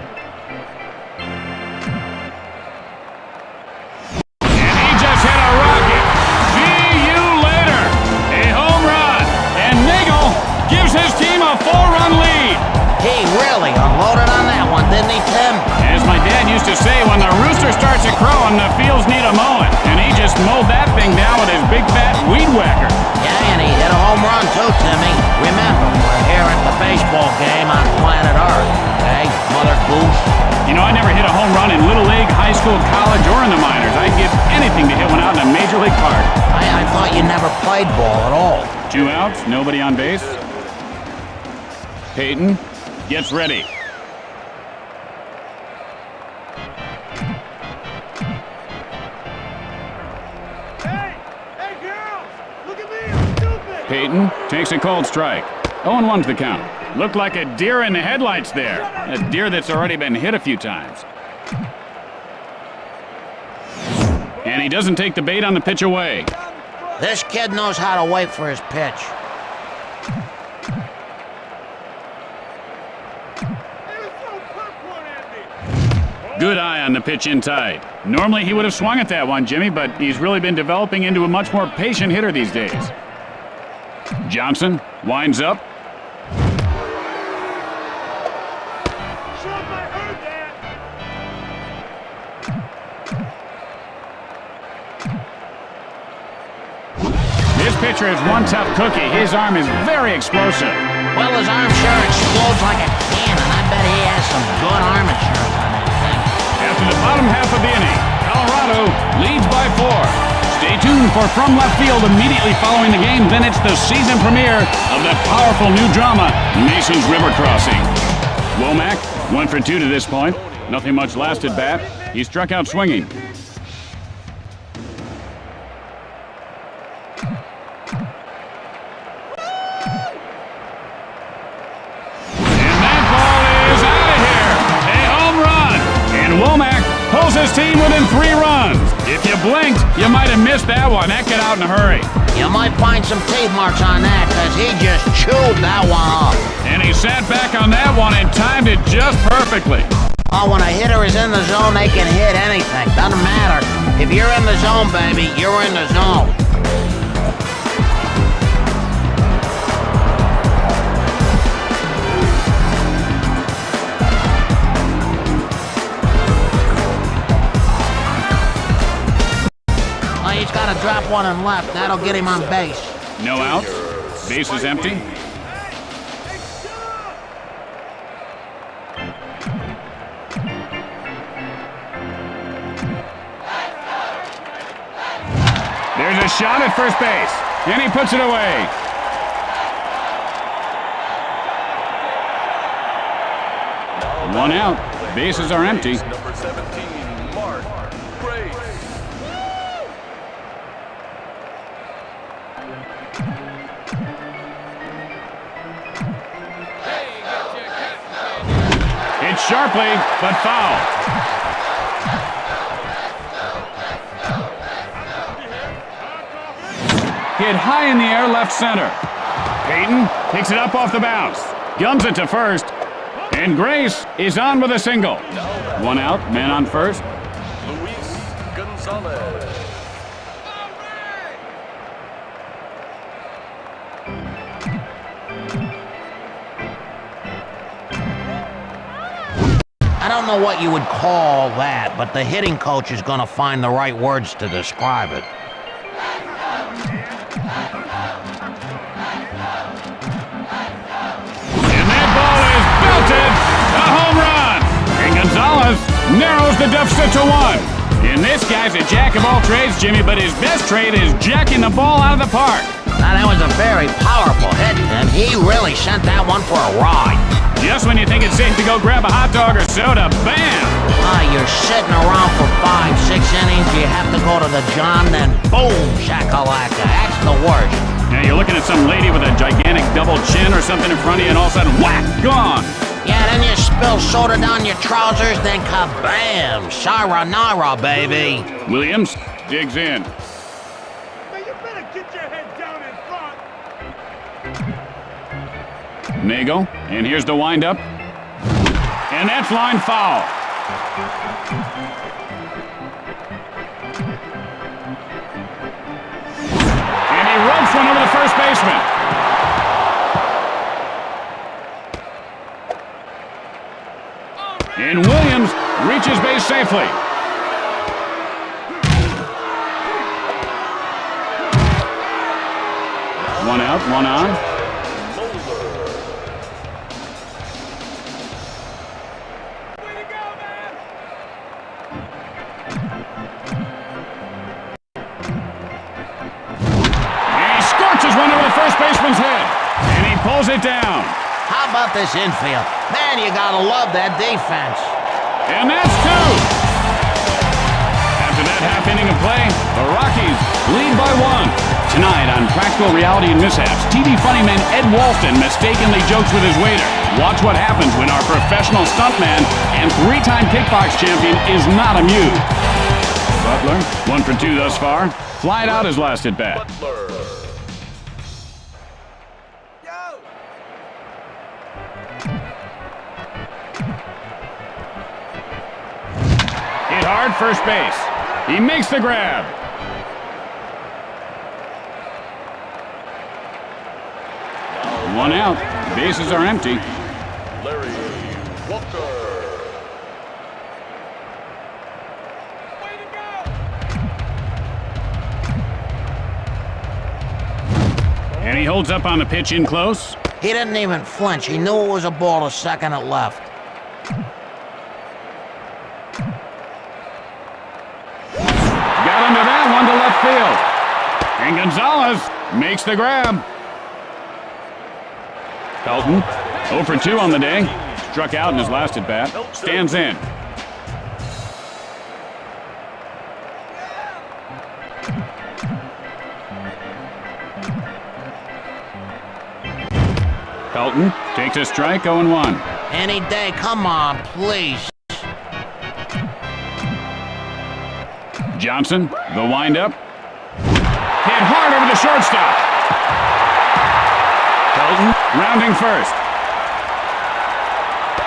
Speaker 1: And he just hit a rocket. See you later. A home run. And Nagel gives his team a 4-run lead.
Speaker 2: He really unloaded on that one, didn't he, Tim?
Speaker 1: As my dad used to say, when the rooster starts a crowing, the fields need a mowing. And he just mowed that thing down with his big fat weed whacker.
Speaker 2: Yeah, and he hit a home run too, Timmy. Remember, we're here at the baseball game on planet Earth, okay, Mother Goose?
Speaker 1: You know, I never hit a home run in Little League, high school, college, or in the minors. I'd give anything to hit one out in a Major League Park.
Speaker 2: I thought you never played ball at all.
Speaker 1: 2 outs, nobody on base. Peyton gets ready.
Speaker 3: Hey, girls! Look at me, I'm stupid!
Speaker 1: Peyton takes a called strike. 0-1's the count. Looked like a deer in the headlights there. A deer that's already been hit a few times. And he doesn't take the bait on the pitch away.
Speaker 2: This kid knows how to wait for his pitch.
Speaker 1: Good eye on the pitch inside. Normally he would have swung at that one, Jimmy, but he's really been developing into a much more patient hitter these days. Johnson winds up. This pitcher is one tough cookie. His arm is very explosive.
Speaker 2: Well, his arm sure explodes like a cannon. I bet he has some good armature on that thing.
Speaker 1: After the bottom half of the inning, Colorado leads by 4. Stay tuned for From Left Field immediately following the game. Then it's the season premiere of the powerful new drama, Mason's River Crossing. Womack, 1 for 2 to this point. Nothing much last at bat. He struck out swinging. Womack pulls his team within 3 runs. If you blinked, you might have missed that one. That got out in a hurry.
Speaker 2: You might find some teeth marks on that, because he just chewed that one off.
Speaker 1: And he sat back on that one and timed it just perfectly.
Speaker 2: Oh, when a hitter is in the zone, they can hit anything. Doesn't matter. If you're in the zone, baby, you're in the zone. He's got to drop one and left. That'll get him on base.
Speaker 1: No outs. Base is empty. There's a shot at first base, and he puts it away. One out. Bases are empty.
Speaker 4: Number 17, Mark Grace.
Speaker 3: Hey, get your
Speaker 1: hit sharply, but foul. Hit high in the air, left center. Peyton picks it up off the bounce. Guns it to first. And Grace is on with a single. One out, man on first.
Speaker 4: Luis Gonzalez.
Speaker 2: I don't know what you would call that, but the hitting coach is going to find the right words to describe it.
Speaker 1: And that ball is belted. A home run. And Gonzalez narrows the deficit to 1. And this guy's a jack of all trades, Jimmy, but his best trade is jacking the ball out of the park.
Speaker 2: Now, that was a very powerful hit, and he really sent that one for a ride.
Speaker 1: Just when you think it's safe to go grab a hot dog or soda, bam!
Speaker 2: You're sitting around for 5, 6 innings, you have to go to the John, then boom, shakalaka. That's the worst.
Speaker 1: Now you're looking at some lady with a gigantic double chin or something in front of you, and all of a sudden, whack, gone!
Speaker 2: Yeah, then you spill soda down your trousers, then kabam! Sayonara, baby.
Speaker 1: Williams digs in.
Speaker 3: Man, you better get your head down in front.
Speaker 1: Nagel, and here's the windup. And that's line foul. And he ropes one over the first baseman. And Williams reaches base safely. One out, one on. One over the first baseman's head, and he pulls it down.
Speaker 2: How about this infield? Man, you gotta love that defense.
Speaker 1: And that's 2. After that half inning of play, the Rockies lead by 1. Tonight on Practical Reality and Mishaps, TV funnyman Ed Walston mistakenly jokes with his waiter. Watch what happens when our professional stuntman and 3-time kickbox champion is not amused. Butler, 1 for 2 thus far. Flied out his last at bat.
Speaker 4: Butler.
Speaker 1: Hit hard, first base. He makes the grab. One out. Bases are empty.
Speaker 4: Larry Walker.
Speaker 3: Way to go!
Speaker 1: And he holds up on the pitch in close.
Speaker 2: He didn't even flinch. He knew it was a ball to second at left.
Speaker 1: Got into that one to left field. And Gonzalez makes the grab. Pelton, 0 for 2 on the day. Struck out in his last at bat. Stands in. Pelton takes a strike, 0-1.
Speaker 2: Any day, come on, please.
Speaker 1: Johnson, the windup. Hit hard over the shortstop. Pelton rounding first.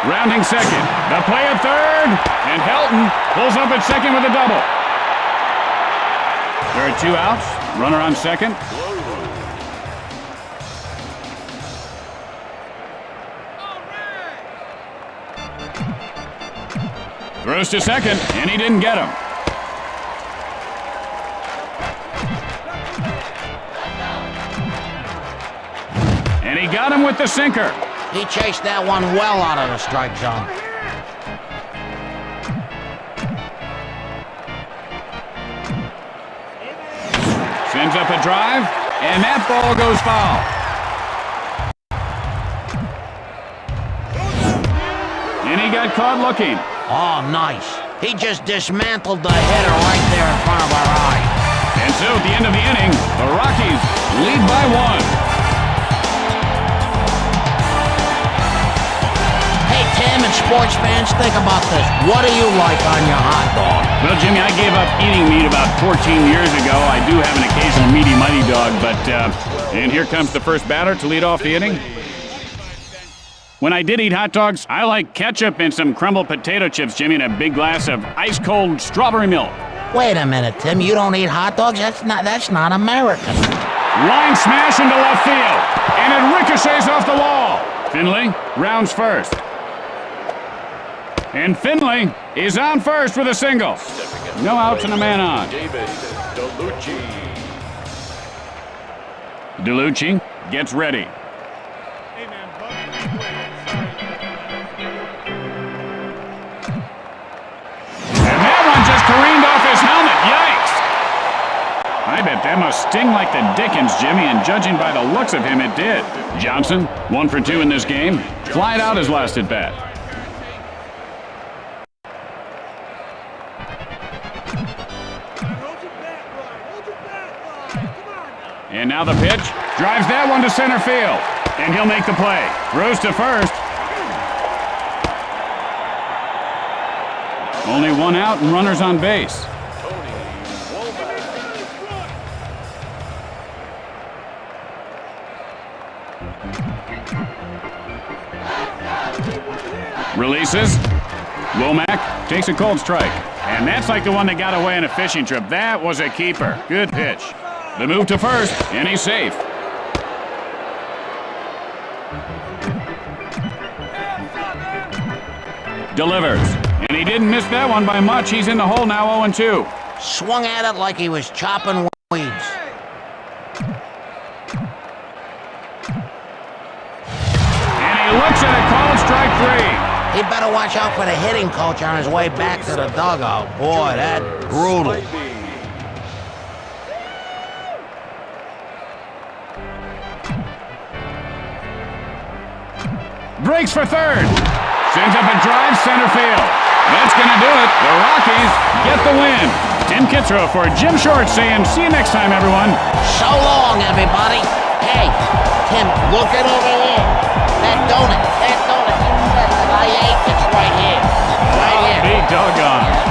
Speaker 1: Rounding second. The play at third. And Helton pulls up at second with a double. There are 2 outs. Runner on second. Throws to second, and he didn't get him. And he got him with the sinker.
Speaker 2: He chased that one well out of the strike zone.
Speaker 1: Sends up a drive, and that ball goes foul. And he got caught looking.
Speaker 2: Oh, nice. He just dismantled the hitter right there in front of our eyes.
Speaker 1: And so at the end of the inning, the Rockies lead by 1.
Speaker 2: Hey, Tim, in sports fans, think about this. What do you like on your hot dog?
Speaker 1: Well, Jimmy, I gave up eating meat about 14 years ago. I do have an occasional meaty mighty dog, but and here comes the first batter to lead off the inning. When I did eat hot dogs, I like ketchup and some crumbled potato chips, Jimmy, and a big glass of ice-cold strawberry milk.
Speaker 2: Wait a minute, Tim. You don't eat hot dogs? That's not American.
Speaker 1: Line smash into left field, and it ricochets off the wall. Finley rounds first. And Finley is on first with a single. No outs and a man on.
Speaker 4: David DeLucci.
Speaker 1: DeLucci gets ready.
Speaker 3: Hey, man, Bubby.
Speaker 1: And that one just careened off his helmet. Yikes! I bet that must sting like the dickens, Jimmy, and judging by the looks of him, it did. Johnson, 1 for 2 in this game. Flied out his last at bat. And now the pitch. Drives that one to center field. And he'll make the play. Throws to first. Only 1 out and runners on base. Releases. Womack takes a cold strike. And that's like the one that got away on a fishing trip. That was a keeper. Good pitch. The move to first, and he's safe. Delivers. And he didn't miss that one by much. He's in the hole now, 0-2.
Speaker 2: Swung at it like he was chopping weeds.
Speaker 1: And he looks at a called strike 3.
Speaker 2: He better watch out for the hitting coach on his way back to the dugout. Boy, that's brutal.
Speaker 1: Breaks for third. Sends up a drive center field. That's going to do it. The Rockies get the win. Tim Kitzrow for Jim Short saying, see you next time, everyone.
Speaker 2: So long, everybody. Hey, Tim, look it over here. That donut. I ate it's right here. Right here.
Speaker 1: Be doggone.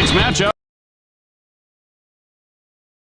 Speaker 1: Matchup.